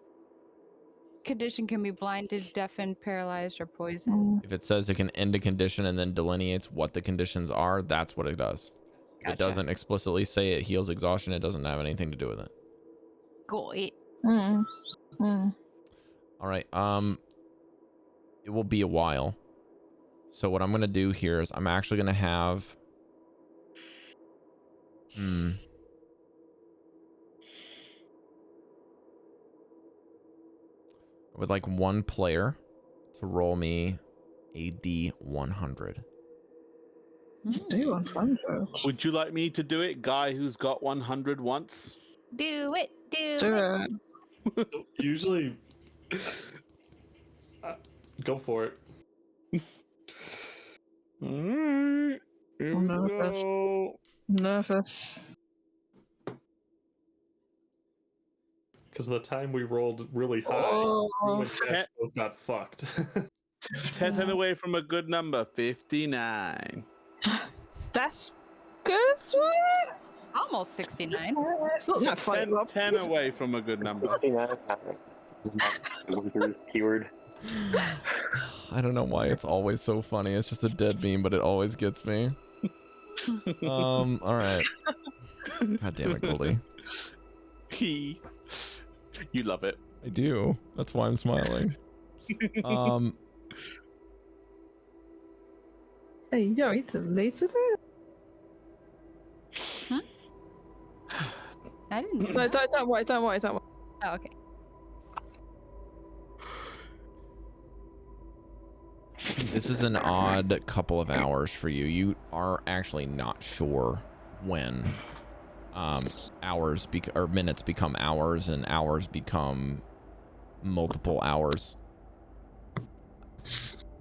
condition can be blinded, deafened, paralyzed, or poisoned. If it says it can end a condition and then delineates what the conditions are, that's what it does. If it doesn't explicitly say it heals exhaustion, it doesn't have anything to do with it. Great. All right. It will be a while. So what I'm gonna do here is I'm actually gonna have. I would like one player to roll me a D100. D100. Would you like me to do it, guy who's got 100 once? Do it. Do Do it. it. Usually, go for it. Alright. Here we Nervous. go. Nervous. Because the time we rolled really high, Oh, you and Cash both got fucked. 10 away from a good number, 59. that's good. What? Almost 69. It's not that funny. 10 away from a good number. 69. Winter's keyword. I don't know why it's always so funny. It's just a dead meme, but it always gets me. All right. God damn it, Goldy. You love it. I do. That's why I'm smiling. Hey, yo, it's later there. I didn't. No, don't worry. Oh, okay. This is an odd couple of hours for you. You are actually not sure when hours or minutes become hours and hours become multiple hours.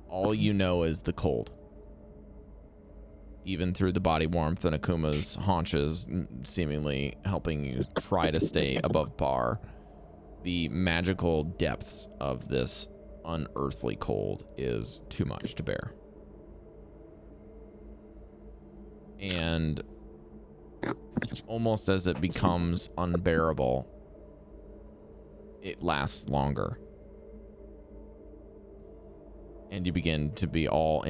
All you know is the cold. Even through the body warmth and Akuma's haunches seemingly helping you try to stay above par, the magical depths of this unearthly cold is too much to bear. And almost as it becomes unbearable, it lasts longer. And you begin to be all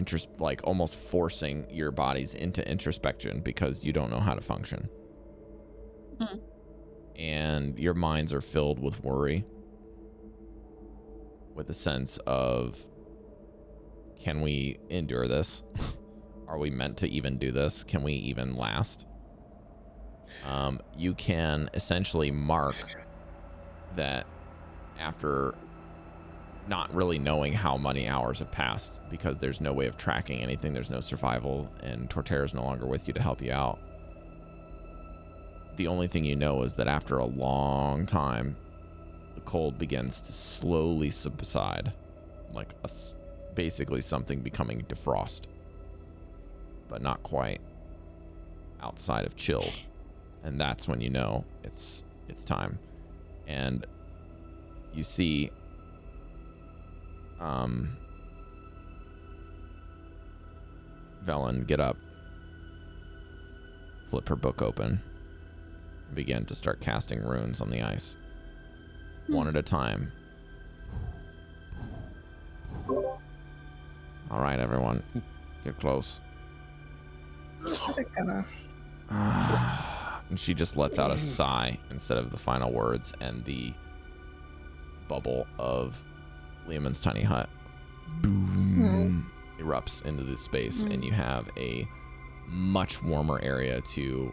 almost forcing your bodies into introspection because you don't know how to function. And your minds are filled with worry, with a sense of, can we endure this? Are we meant to even do this? Can we even last? You can essentially mark that after not really knowing how many hours have passed, because there's no way of tracking anything. There's no survival, and Torterra is no longer with you to help you out. The only thing you know is that after a long time, the cold begins to slowly subside, like basically something becoming defrost, but not quite outside of chilled. And that's when you know it's time. And you see Velen get up, flip her book open, and begin to start casting runes on the ice. One at a time. All right, everyone, get close. And she just lets out a sigh instead of the final words, and the bubble of Leomund's tiny hut boom erupts into the space, and you have a much warmer area to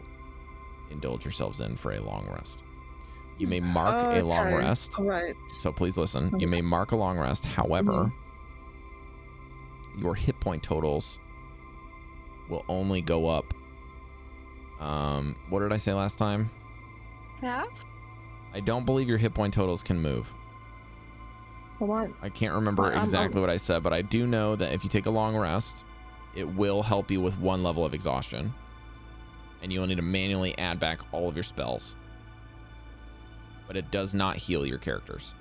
indulge yourselves in for a long rest. You may mark a long rest. Right. So please listen. You may mark a long rest. However, your hit point totals will only go up. What did I say last time? Half? I don't believe your hit point totals can move. What? I can't remember exactly what I said, but I do know that if you take a long rest, it will help you with 1 level of exhaustion. And you will need to manually add back all of your spells. But it does not heal your characters.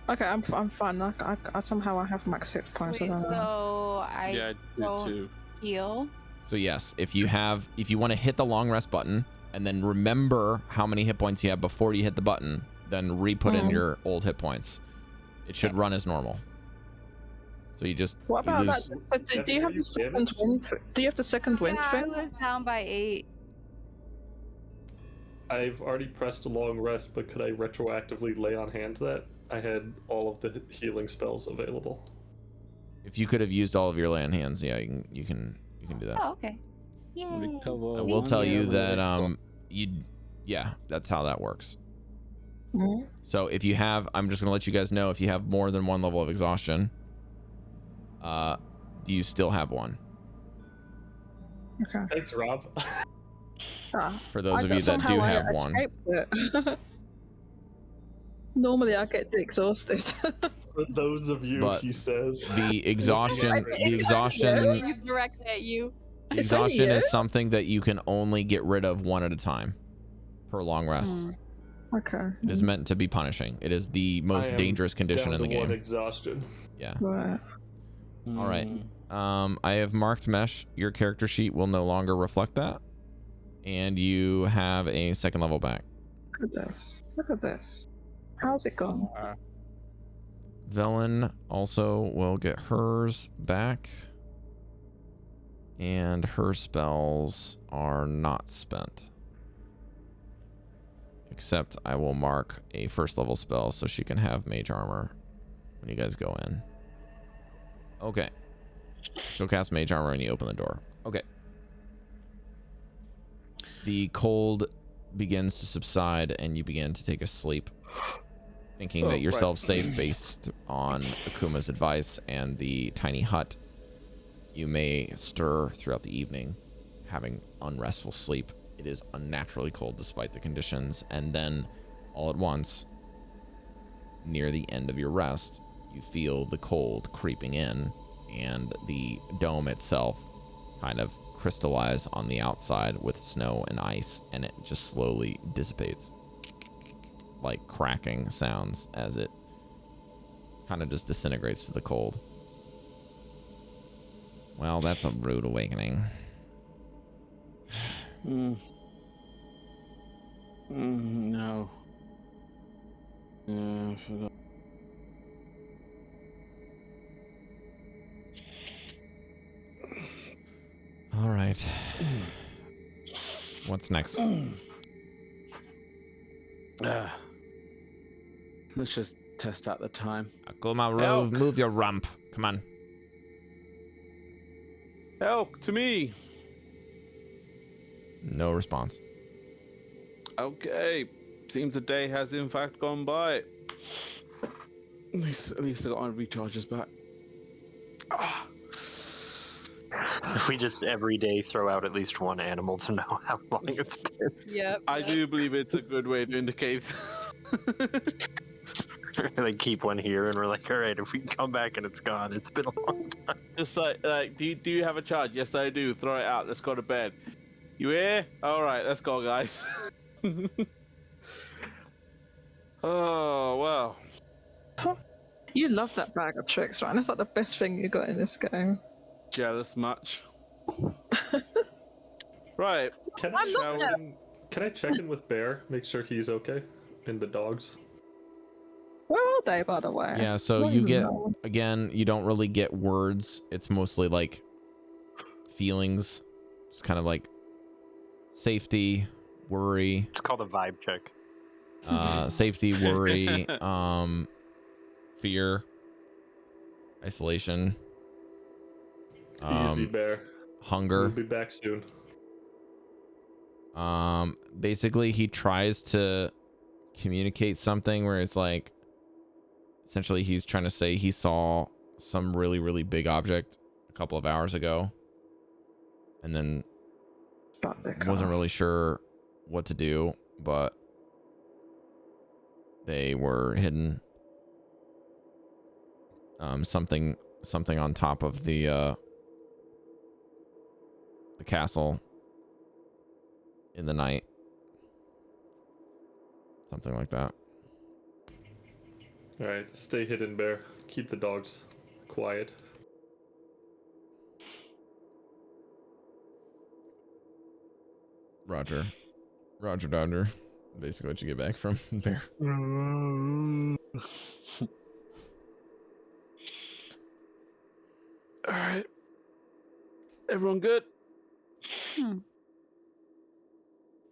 Okay, I'm fine. I somehow I have max hit points. Wait, I don't know. so I do too. heal. So yes, if you want to hit the long rest button and then remember how many hit points you have before you hit the button, then re-put in your old hit points. It should run as normal. So you just What about lose... that? So do you have the second wind? Do you have the second wind Yeah, I thing? was down by 8. I've already pressed a long rest, but could I retroactively lay on hands that? I had all of the healing spells available. If you could have used all of your lay on hands, yeah, you can do that. Oh, okay. Yay. I will tell you that yeah, that's how that works. Mhm. So if you have, I'm just gonna let you guys know, if you have more than one level of exhaustion, do you still have one? Okay. Thanks, Rob. For those of you that do have one. Escaped it. Normally I get exhausted. For those of you, But he says. The exhaustion, It's the only exhaustion, You directly at you. the It's only exhaustion you. is something that you can only get rid of one at a time per long rest. Hmm. Okay. It is meant to be punishing. It is the I most am dangerous condition down in the to one game. exhaustion. Yeah. Right. All right. I have marked Mesh. Your character sheet will no longer reflect that. And you have a second level back. Look at this. Look at this. How's it gone? Velen also will get hers back. And her spells are not spent. Except I will mark a first level spell so she can have mage armor when you guys go in. Okay. She'll cast mage armor when you open the door. Okay. The cold begins to subside and you begin to take a sleep, thinking that yourself safe based on Akuma's advice and the tiny hut. You may stir throughout the evening, having unrestful sleep. It is unnaturally cold despite the conditions, and then all at once, near the end of your rest, you feel the cold creeping in, and the dome itself kind of crystallize on the outside with snow and ice, and it just slowly dissipates, like cracking sounds as it kind of just disintegrates to the cold. Well, that's a rude awakening. No. Yeah, I forgot. All right. What's next? Let's just test out the time. Akuma, Elk. move your rump. Come on. Elk, to me. No response. Okay. Seems the day has in fact gone by. At least I got my recharges back. Ah. If we just every day throw out at least one animal to know how long it's been. Yep. I do believe it's a good way to indicate. Like keep one here and we're like, all right, if we come back and it's gone, it's been a long time. Just like do you have a charge? Yes, I do. Throw it out. Let's go to bed. You here? All right, let's go, guys. Oh, well. You love that bag of tricks, right? That's like the best thing you got in this game. Jealous much? Right. Can I'm not I, jealous. can I check in with Bear? Make sure he's okay? And the dogs? Where are they, by the way? Yeah, so I don't you even get, know. again, you don't really get words. It's mostly like feelings. It's kind of like safety, worry. It's called a vibe check. Safety, worry, fear, isolation, Easy, Bear. hunger. We'll be back soon. Basically he tries to communicate something where it's like, essentially he's trying to say he saw some really, really big object a couple of hours ago and then wasn't really sure what to do, but they were hidden. Something on top of the castle in the night. Something like that. Alright, stay hidden, Bear. Keep the dogs quiet. Roger. Roger Dodger. Basically what you get back from Bear. Alright. Everyone good?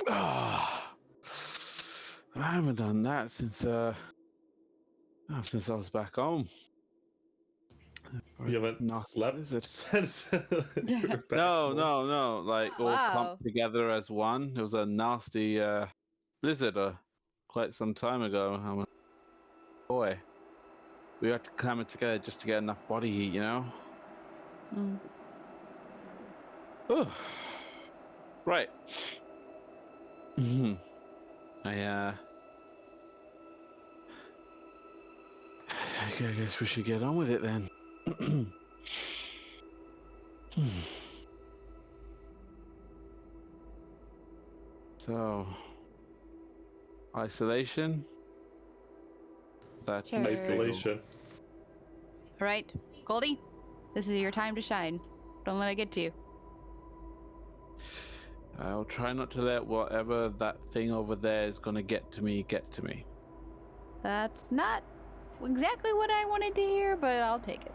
Ah. I haven't done that since I was back home. You haven't No, slept is it? since you were back home? No. Like all Wow. clumped together as one. It was a nasty blizzard a quite some time ago. I'm a boy. We had to clam it together just to get enough body heat, you know? Mm. Ooh. Right. I guess we should get on with it then. So, isolation. That's Sure. Isolation. All right, Goldy, this is your time to shine. Don't let it get to you. I'll try not to let whatever that thing over there is gonna get to me. That's not exactly what I wanted to hear, but I'll take it.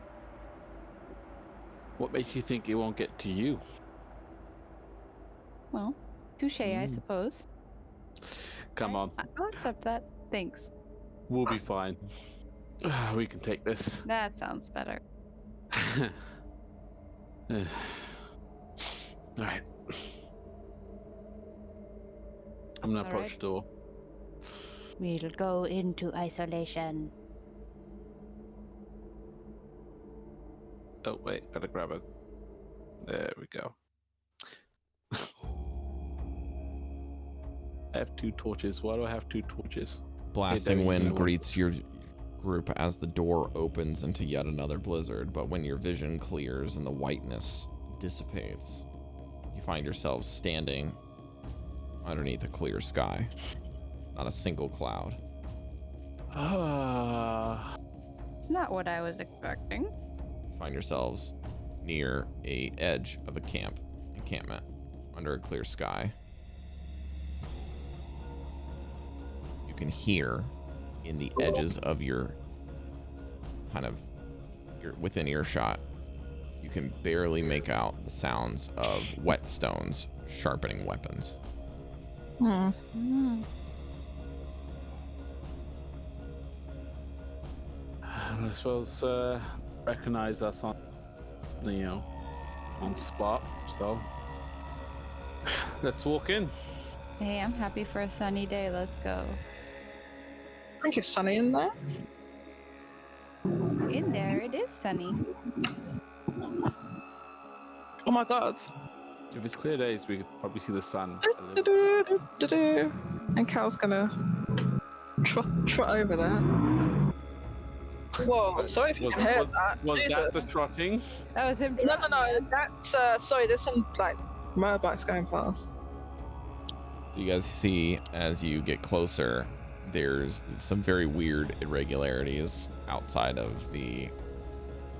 What makes you think it won't get to you? Well, touche, I suppose. Come on, I'll accept that. Thanks. we'll be fine. We can take this. That sounds better. All right. I'm gonna approach the door. We'll go into isolation. Oh wait, gotta grab it. There we go. I have 2 torches. Why do I have 2 torches? Blasting Devii, wind you know what? greets your group as the door opens into yet another blizzard, but when your vision clears and the whiteness dissipates, you find yourselves standing underneath a clear sky. Not a single cloud. It's not what I was expecting. You find yourselves near a edge of a encampment under a clear sky. You can hear in the edges of your within earshot, you can barely make out the sounds of whetstones sharpening weapons. Hmm. I suppose recognize us on, on spot. So let's walk in. Hey, I'm happy for a sunny day. Let's go. I think it's sunny in there. In there, it is sunny. Oh my god. If it's clear days, we could probably see the sun. Do-do-do-do-do. And Cal's gonna trot over there. Whoa, sorry if you can hear that. Was Jesus. that the trotting? That was him. No, that's, sorry, there's some, motorbikes going past. So you guys see as you get closer, there's some very weird irregularities outside of the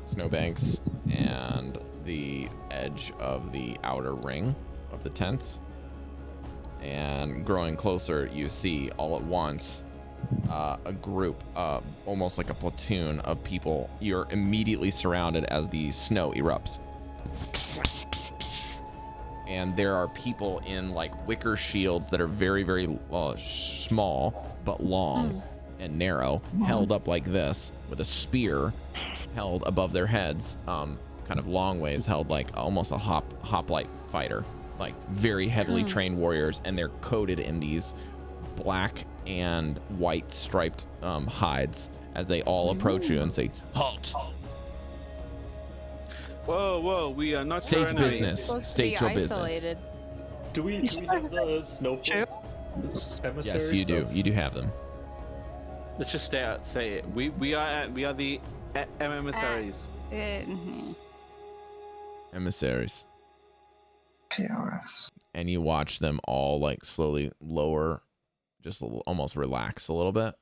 snowbanks and the edge of the outer ring of the tents. And growing closer, you see all at once a group, almost like a platoon of people. You're immediately surrounded as the snow erupts. And there are people in like wicker shields that are very, very small, but long and narrow, held up like this with a spear held above their heads, kind of long ways, held like almost a hoplite fighter, like very heavily trained warriors, and they're coated in these black and white striped hides as they all approach you and say, "Halt! Whoa, we are not State your enemy. business. Supposed to State be your business." isolated. Do we have the snowflakes? Emissary Yes, you do. stuff? You do have them. Let's just say it. We are the emissaries. Emissaries. PRS. And you watch them all like slowly lower, just almost relax a little bit.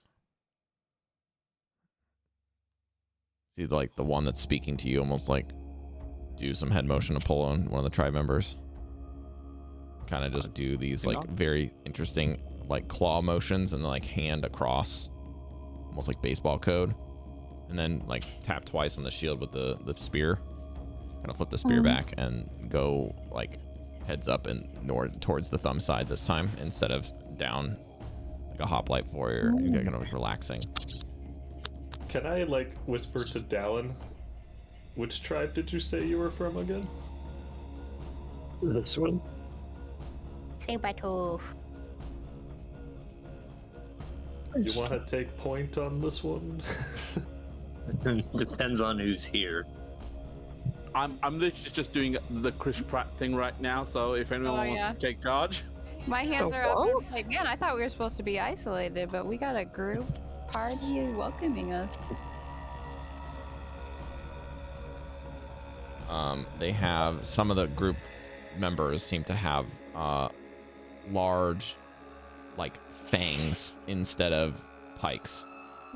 See, like the one that's speaking to you almost like do some head motion to pull on one of the tribe members. Kind of just do these like very interesting like claw motions and like hand across, almost like baseball code, and then like tap twice on the shield with the spear. Kind of flip the spear back and go like heads up and towards the thumb side this time instead of down like a hoplite warrior. You're kind of relaxing. Can I like whisper to Dallan? Which tribe did you say you were from again? This one. Saber-tooth. You want to take point on this one? Depends on who's here. I'm literally just doing the Chris Pratt thing right now. So if anyone wants yeah. to take charge, My hands Oh, are up. whoa. I'm just like, man, I thought we were supposed to be isolated, but we got a group party welcoming us. They have some of the group members seem to have large, like fangs instead of pikes.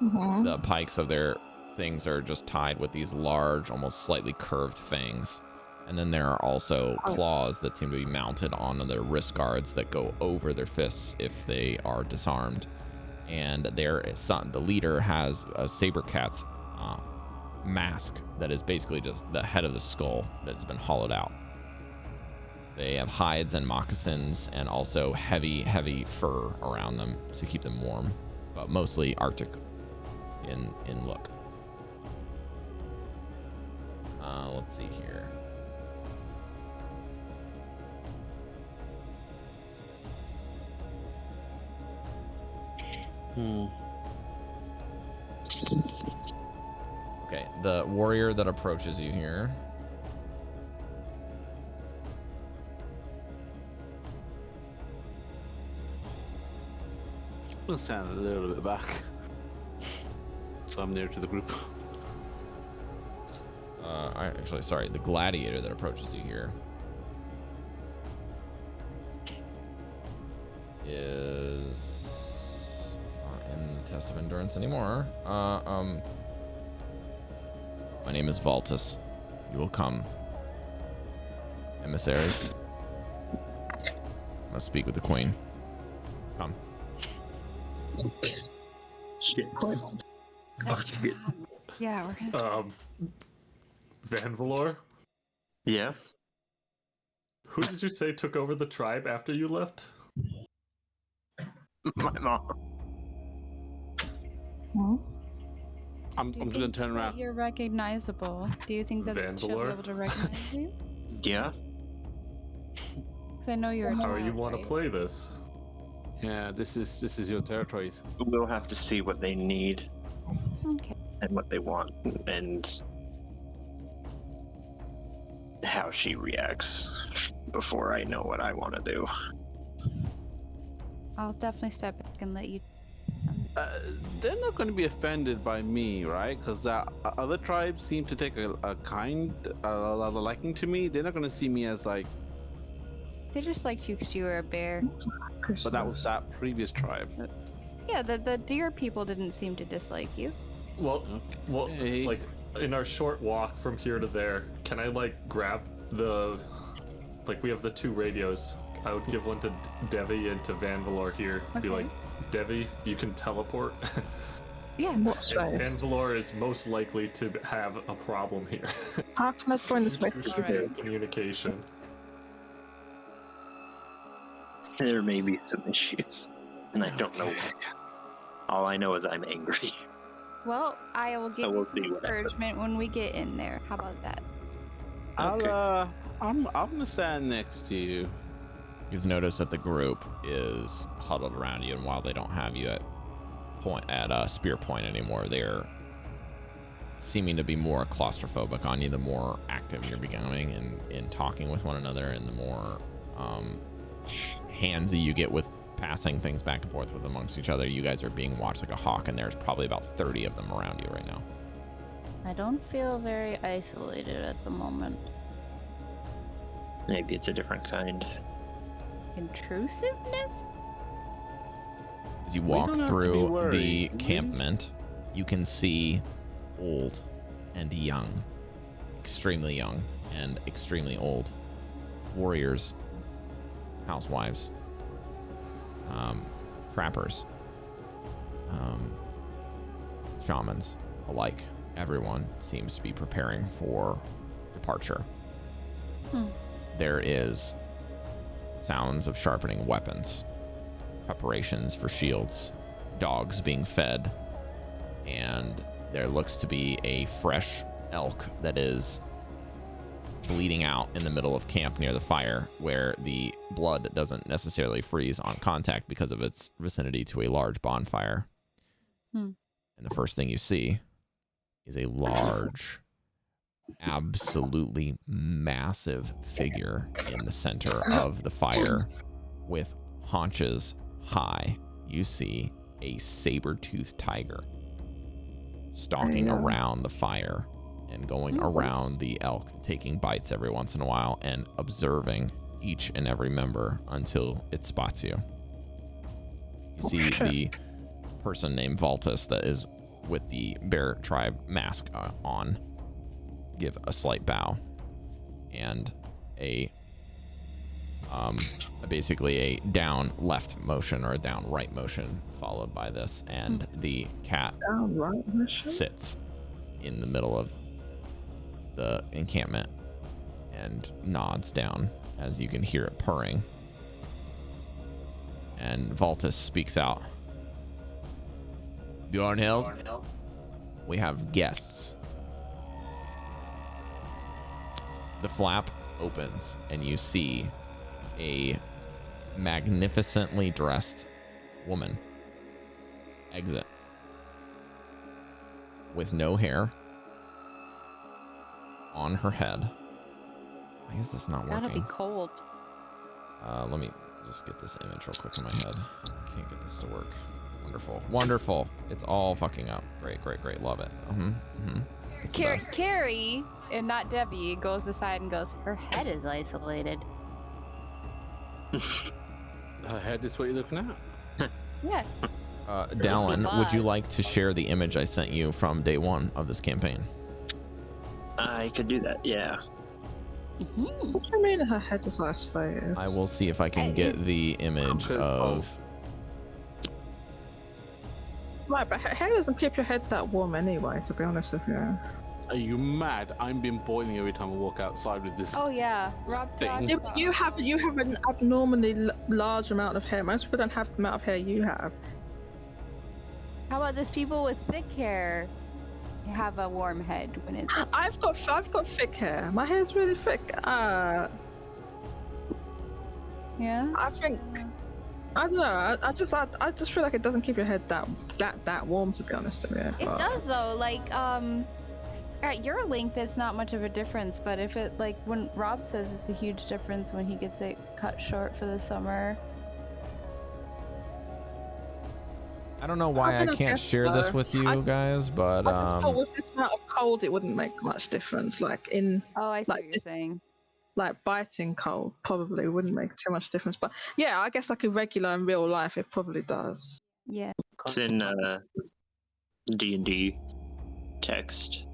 Mhm. The pikes of their things are just tied with these large, almost slightly curved fangs. And then there are also claws that seem to be mounted on their wrist guards that go over their fists if they are disarmed. And the leader has a saber cat's mask that is basically just the head of the skull that's been hollowed out. They have hides and moccasins and also heavy fur around them to keep them warm, but mostly Arctic in look. Let's see here. Okay, the warrior that approaches you here. I'm gonna stand a little bit back, so I'm near to the group. Sorry, the gladiator that approaches you here is not in the test of endurance anymore. My name is Valtus. You will come. Emissaries. Must speak with the queen. Come. Shit. Yeah, we're gonna. Vanvalor? Yeah. Who did you say took over the tribe after you left? My mom. Hmm? I'm Do you just gonna think turn that around. You're recognizable. Do you think that she'll be Vanvalor? able to recognize you? Yeah. 'Cause I know you're. How you want want to play this? Yeah, this is your territories. We'll have to see what they need Okay. and what they want and how she reacts before I know what I want to do. I'll definitely step back and let you. They're not going to be offended by me, right? Because other tribes seem to take a liking to me. They're not going to see me as like. They just liked you because you were a bear. But that was that previous tribe. Yeah, the deer people didn't seem to dislike you. Well, Okay. like in our short walk from here to there, can I like grab we have the two radios. I would give one to Devii and to Vanvalor here. Be Okay. like, Devii, you can teleport. Yeah. What space? Vanvalor is most likely to have a problem here. How can I find this message to Share do? communication. There may be some issues, and I don't know what. All I know is I'm angry. Well, I will give So we'll you some see what happens. encouragement when we get in there. How about that? I'll I'm gonna stand next to you. You guys notice that the group is huddled around you, and while they don't have you at spear point anymore, they're seeming to be more claustrophobic on you the more active you're becoming in talking with one another, and the more handsy you get with passing things back and forth with amongst each other. You guys are being watched like a hawk, and there's probably about 30 of them around you right now. I don't feel very isolated at the moment. Maybe it's a different kind. Intrusiveness? As you We walk don't have to be through worried, the do we? encampment, you can see old and young, extremely young and extremely old warriors, housewives, trappers, shamans alike. Everyone seems to be preparing for departure. There is sounds of sharpening weapons, preparations for shields, dogs being fed, and there looks to be a fresh elk that is bleeding out in the middle of camp near the fire, where the blood doesn't necessarily freeze on contact because of its vicinity to a large bonfire. Hmm. And the first thing you see is a large, absolutely massive figure in the center of the fire with haunches high. You see a saber-toothed tiger stalking around the fire and going around the elk, taking bites every once in a while and observing each and every member until it spots you. You see the person named Valtus that is with the bear tribe mask on give a slight bow and basically a down left motion or a down right motion followed by this, and the cat sits in the middle of the encampment and nods down as you can hear it purring. And Valtus speaks out. Bjornhild, we have guests. The flap opens and you see a magnificently dressed woman exit with no hair on her head. Why is this not working? Gotta be cold. Let me just get this image real quick in my head. I can't get this to work. Wonderful. Wonderful. It's all fucking up. Great, great, great. Love it. Cari, and not Devii, goes aside and goes, her head is isolated. Her head is what you're looking at? Yeah. Dallan, would you like to share the image I sent you from day one of this campaign? I could do that, yeah. What do you mean her head is isolated? I will see if I can get the image of... Right, but hair doesn't keep your head that warm anyway, to be honest with you. Are you mad? I'm been boiling every time I walk outside with this. Oh yeah, Rob. Thing. Yeah, but you have an abnormally large amount of hair. Most people don't have the amount of hair you have. How about this? People with thick hair have a warm head when it's. I've got thick hair. My hair's really thick. Yeah. I think. I don't know. I just feel like it doesn't keep your head that warm, to be honest with you. It does though. Like at your length, it's not much of a difference. But if it like when Rob says it's a huge difference when he gets it cut short for the summer. I don't know why I can't share this with you guys, but I thought with this amount of cold, it wouldn't make much difference. Like in I see like what you're saying. Like biting cold probably wouldn't make too much difference. But yeah, I guess like in regular in real life, it probably does. Yeah. It's in D&D text.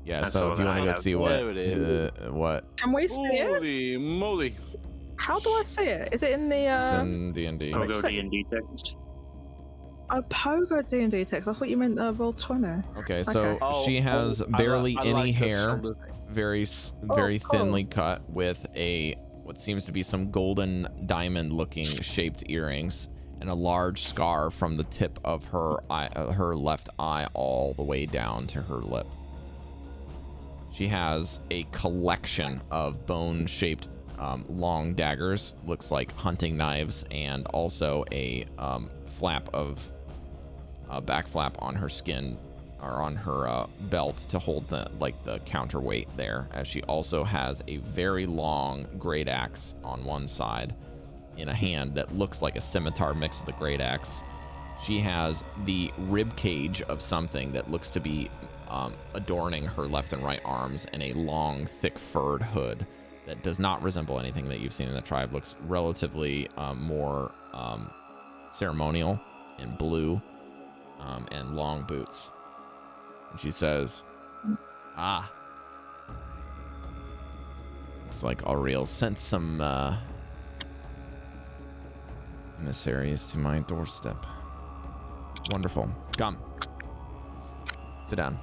yeah. That's So all if you that want I to go have. see what There it is. what Can we see it? Holy moly! How do I see it? Is it in the is in D&D. I'll go D&D text. Pogo D&D text? I thought you meant Roll20. Okay, so she has barely any hair, very thinly cut, with what seems to be some golden diamond-looking shaped earrings, and a large scar from the tip of her left eye all the way down to her lip. She has a collection of bone-shaped long daggers, looks like hunting knives, and also a back flap on her skin or on her belt to hold the counterweight there, as she also has a very long great axe on one side in a hand that looks like a scimitar mixed with a great axe. She has the rib cage of something that looks to be adorning her left and right arms, and a long thick furred hood that does not resemble anything that you've seen in the tribe. Looks relatively more ceremonial and blue, and long boots. And she says, looks like Auriel sent some emissaries to my doorstep. Wonderful. Come. Sit down.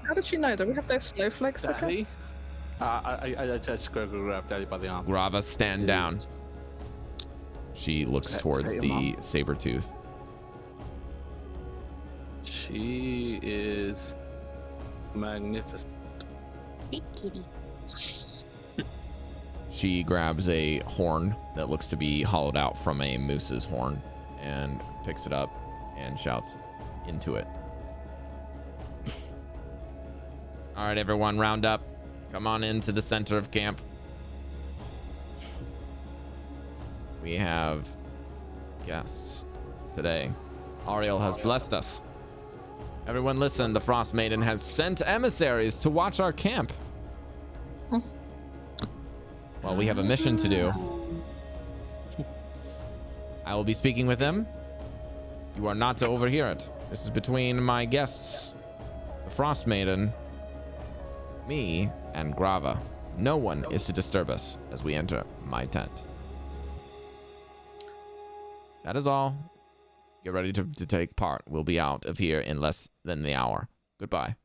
How did she know? Do we have those snowflakes? Daddy? I just grab Daddy by the arm. Grava, stand down. She looks towards the saber-tooth. She is magnificent. Big kitty. She grabs a horn that looks to be hollowed out from a moose's horn and picks it up and shouts into it. All right, everyone, round up. Come on into the center of camp. We have guests today. Ariel has blessed us. Everyone listen, the Frost Maiden has sent emissaries to watch our camp. Well, we have a mission to do. I will be speaking with them. You are not to overhear it. This is between my guests, the Frost Maiden, me, and Grava. No one is to disturb us as we enter my tent. That is all. Get ready to take part. We'll be out of here in less than the hour. Goodbye.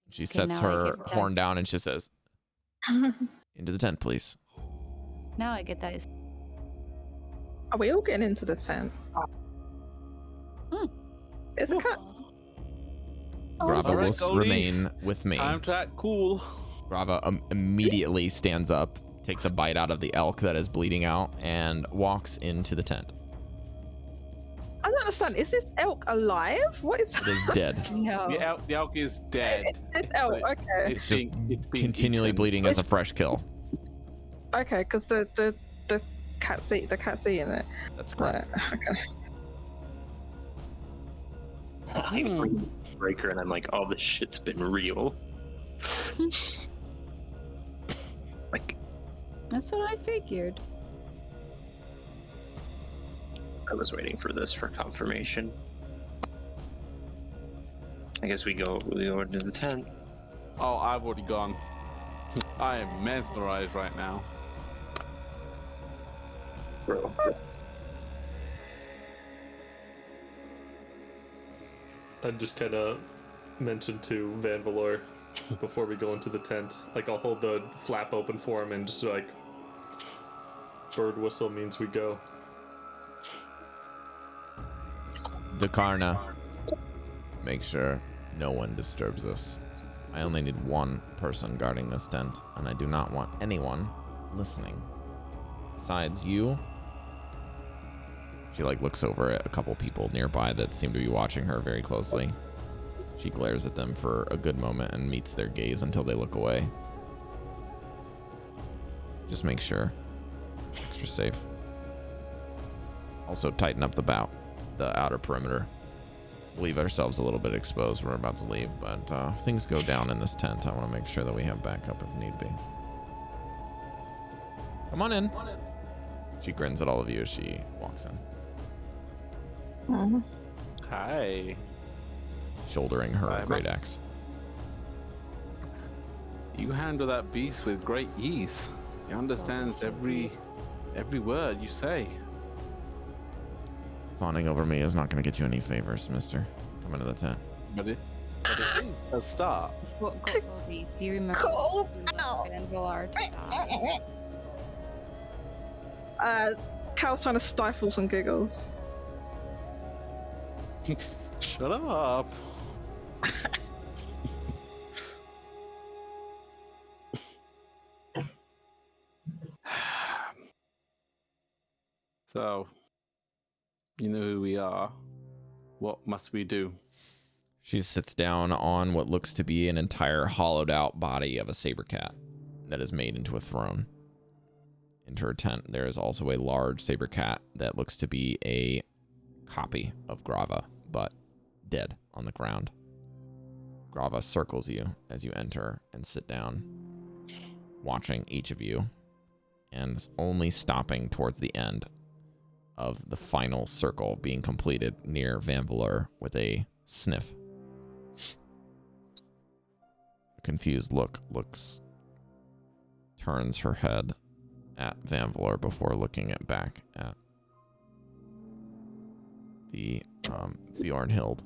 She sets her horn down and she says, into the tent, please. Now I get that. Are we all getting into the tent? It's a cut. Grava All right, will Goldy. remain with me. Time to act cool. Grava immediately stands up, takes a bite out of the elk that is bleeding out, and walks into the tent. I don't understand. Is this elk alive? What is It is dead. No. The elk is dead. It's elk, But okay. It's Just being continually eaten. bleeding as a fresh kill. Okay, because the cat's eating it. That's correct. Right, okay. I bring Breker and I'm like, oh, this shit's been real. Like, That's what I figured. I was waiting for this for confirmation. I guess we go into the tent. Oh, I've already gone. I am mesmerized right now. Bro. I just kind of mentioned to Vanvalor before we go into the tent. Like, I'll hold the flap open for him and just like, bird whistle means we go. Dakarna, make sure no one disturbs us. I only need one person guarding this tent, and I do not want anyone listening. Besides you. She looks over at a couple people nearby that seem to be watching her very closely. She glares at them for a good moment and meets their gaze until they look away. Just make sure. Extra safe. Also tighten up the outer perimeter. Leave ourselves a little bit exposed. We're about to leave, but if things go down in this tent, I want to make sure that we have backup if need be. Come on in. She grins at all of you as she walks in. Hi. Shouldering her I great must- axe. You handle that beast with great ease. He understands every word you say. Fawning over me is not going to get you any favors, mister. Come into the tent. But it is a start. Goldy, do you remember Cool. Vanvalor Cal's trying to stifle some giggles. Shut up. So, you know who we are. What must we do? She sits down on what looks to be an entire hollowed out body of a saber cat that is made into a throne. Into her tent, there is also a large saber cat that looks to be a copy of Grava, but dead on the ground. Grava circles you as you enter and sit down, watching each of you, and only stopping towards the end of the final circle being completed near Vanvalor with a sniff. A confused turns her head at Vanvalor before looking back at the Bjornhild,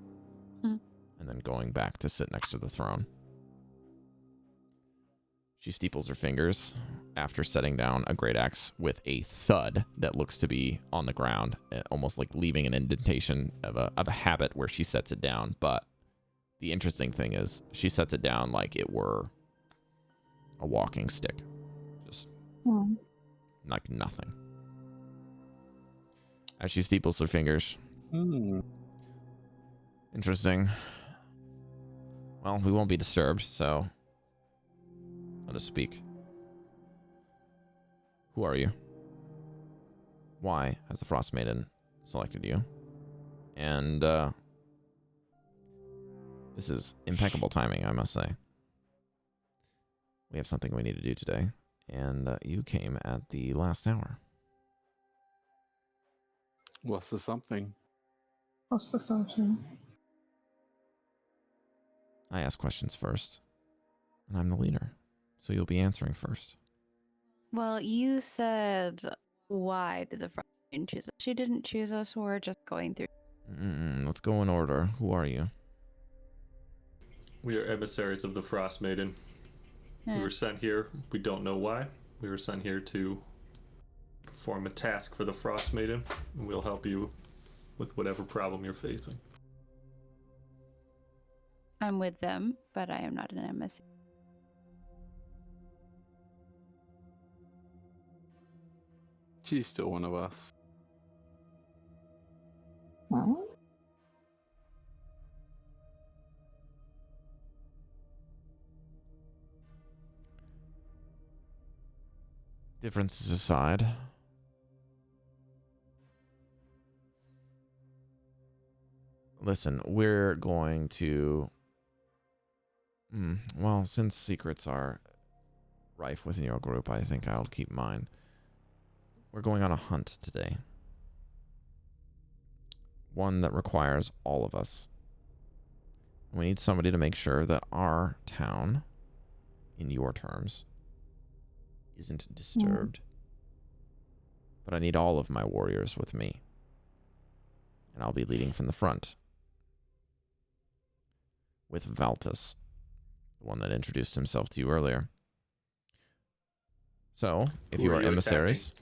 and then going back to sit next to the throne. She steeples her fingers after setting down a great axe with a thud that looks to be on the ground, almost like leaving an indentation of a habit where she sets it down. But the interesting thing is she sets it down like it were a walking stick. Just like nothing. As she steeples her fingers, Interesting. Well, we won't be disturbed, so let us speak. Who are you? Why has the Frost Maiden selected you? And this is impeccable timing, I must say. We have something we need to do today, and you came at the last hour. What's the something? What's the something? I ask questions first, and I'm the leader, so you'll be answering first. Well, you said, why did the Frost Maiden choose us? She didn't choose us. We're just going through. Let's go in order. Who are you? We are emissaries of the Frost Maiden. We were sent here. We don't know why. We were sent here to perform a task for the Frost Maiden, and we'll help you with whatever problem you're facing. I'm with them, but I am not an emissary. She's still one of us. Huh? Differences aside, listen, we're going to... well, since secrets are rife within your group, I think I'll keep mine. We're going on a hunt today. One that requires all of us. We need somebody to make sure that our town, in your terms, isn't disturbed. But I need all of my warriors with me. And I'll be leading from the front. With Valtus, the one that introduced himself to you earlier. So, if you are emissaries...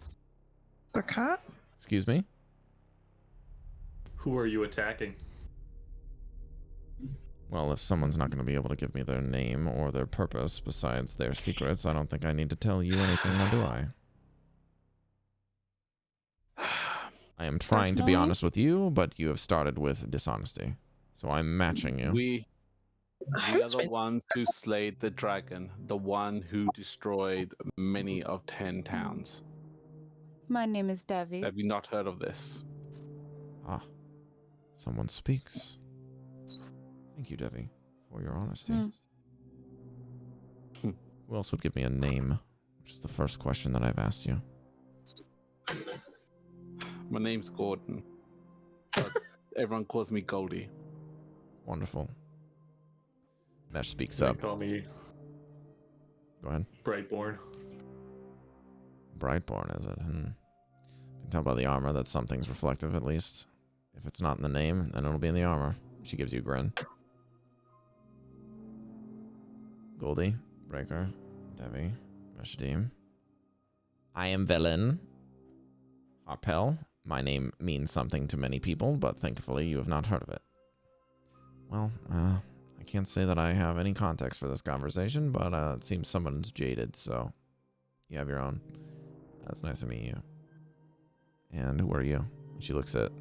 The cat? Excuse me? Who are you attacking? Well, if someone's not going to be able to give me their name or their purpose besides their secrets, I don't think I need to tell you anything, now do I? I am trying to be honest with you, but you have started with dishonesty. So I'm matching you. We are the ones who slayed the dragon, the one who destroyed many of 10 towns. My name is Devii. Have you not heard of this? Ah, someone speaks. Thank you, Devii, for your honesty. Who else would give me a name? Which is the first question that I've asked you. My name's Gordon, but everyone calls me Goldy. Wonderful. Mesh speaks They up. call me Go ahead. Brightborn. Brightborn, is it? Can tell by the armor that something's reflective, at least. If it's not in the name, then it'll be in the armor. She gives you a grin. Goldy, Breker, Devii, Meshadieme. I am Villain. Harpel. My name means something to many people, but thankfully you have not heard of it. Well, I can't say that I have any context for this conversation, but it seems someone's jaded, so you have your own. That's nice to meet you. And who are you? She looks at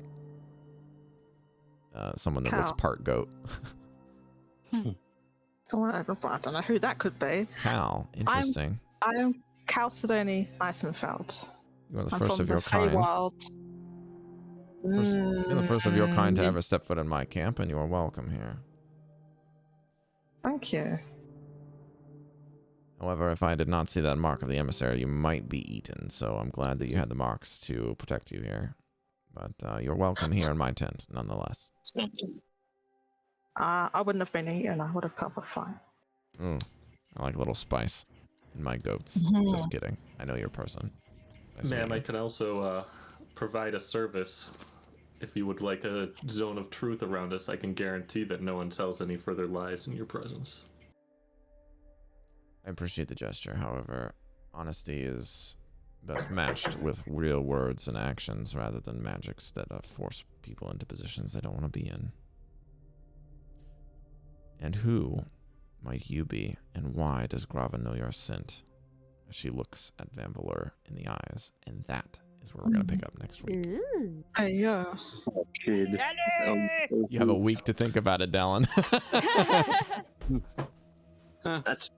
someone that looks part goat. Someone, I don't know who that could be. Cal, interesting. I'm Chalcedony Eisenfeld. You are the I'm first from of your the kind. Feywild. You're the first of your kind to ever step foot in my camp, and you are welcome here. Thank you. However, if I did not see that mark of the emissary, you might be eaten, so I'm glad that you had the marks to protect you here. But you're welcome here in my tent, nonetheless. I wouldn't have been eaten. I would have come fine. I like a little spice in my goats. Just kidding. I know your person. Nice Ma'am, I meeting can also provide a service. If you would like a zone of truth around us, I can guarantee that no one tells any further lies in your presence. I appreciate the gesture. However, honesty is best matched with real words and actions rather than magics that force people into positions they don't want to be in. And who might you be, and why does Grava know your scent? As she looks at Vanvalor in the eyes, and that is where we're gonna pick up next week. Hey, yeah. Oh, kid. You have a week to think about it, Dallan. That's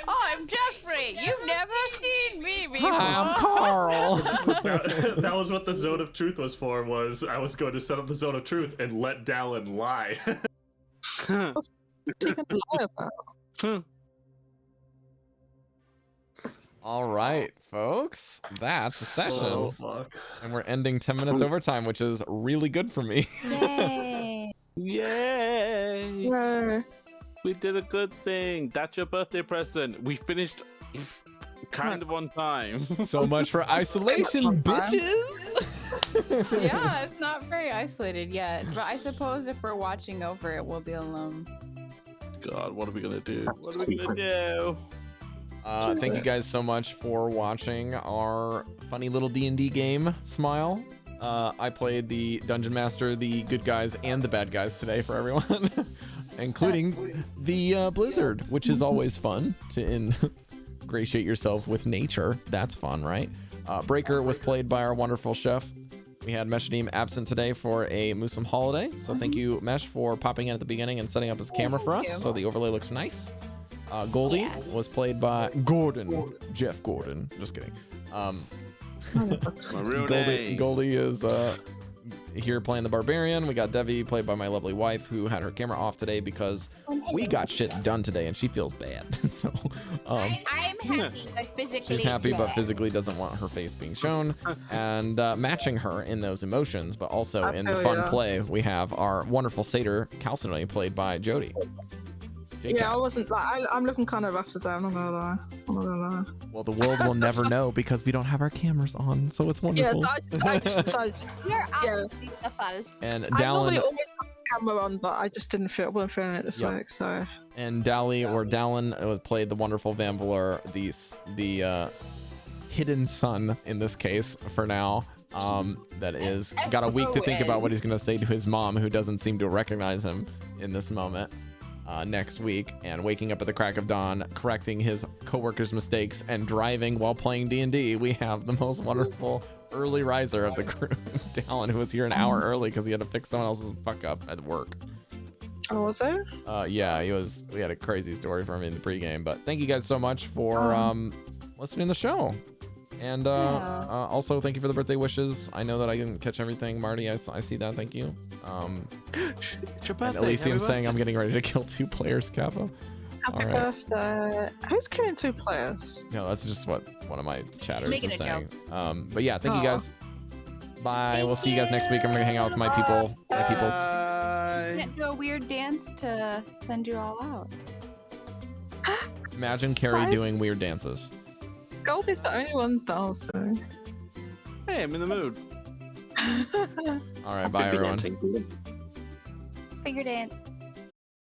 I'm Jeffrey. You've never seen me before. Hi, I'm Carl. That was what the Zone of Truth was for, was I was going to set up the Zone of Truth and let Dallan lie. What's he gonna lie about? All right, folks, that's the session. Oh, fuck. And we're ending 10 minutes overtime, which is really good for me. Yay. Yay! Yeah. We did a good thing. That's your birthday present. We finished kind of on time. So much for isolation, bitches. Yeah, it's not very isolated yet, but I suppose if we're watching over it, we'll be alone. God, what are we gonna do? What are we gonna do? Thank you guys so much for watching our funny little D&D game, Smile. I played the Dungeon Master, the good guys, and the bad guys today for everyone, including the Blizzard, which is always fun to ingratiate yourself with nature. That's fun, right? Breker was played by our wonderful chef. We had Meshadieme absent today for a Muslim holiday, so thank you, Mesh, for popping in at the beginning and setting up his camera for us, so the overlay looks nice. Goldy was played by Jeff Gordon. Just kidding. My real name. Goldy is here playing the Barbarian. We got Devii played by my lovely wife, who had her camera off today because we got shit done today and she feels bad. So I'm happy, but physically. she's happy, but physically doesn't want her face being shown. And matching her in those emotions, but also in the fun play, we have our wonderful satyr Chalcedony played by Jodie. Yeah, I wasn't like I'm looking kind of rough today. I'm not gonna lie. Well, the world will never know because we don't have our cameras on, so it's wonderful. You're obviously the fault. And I normally Dallan always have the camera on, but I just wasn't feeling it this week. So. And Dallan was played the wonderful Vanvalor, the hidden son in this case for now. That is got a week to think about what he's gonna say to his mom, who doesn't seem to recognize him in this moment. Next week, and waking up at the crack of dawn, correcting his coworkers' mistakes, and driving while playing D&D. We have the most wonderful early riser of the crew, Dallan, who was here an hour early because he had to fix someone else's fuck up at work. Oh, was there? Yeah, we had a crazy story for him in the pregame, but thank you guys so much for listening to the show. And also thank you for the birthday wishes. I know that I didn't catch everything, Marty. I see that. Thank you. It's your birthday. And Elysium saying I'm getting ready to kill 2 players, Kappa. Happy birthday. Who's killing 2 players? No, that's just what one of my chatters Making is a saying. But yeah, thank you guys. Bye. We'll see you guys next week. I'm gonna hang out with my peoples. Can't do a weird dance to send you all out. Imagine Cari doing weird dances. Goldy's the only one dancing. Hey, I'm in the mood. All right, bye everyone. Finger dance.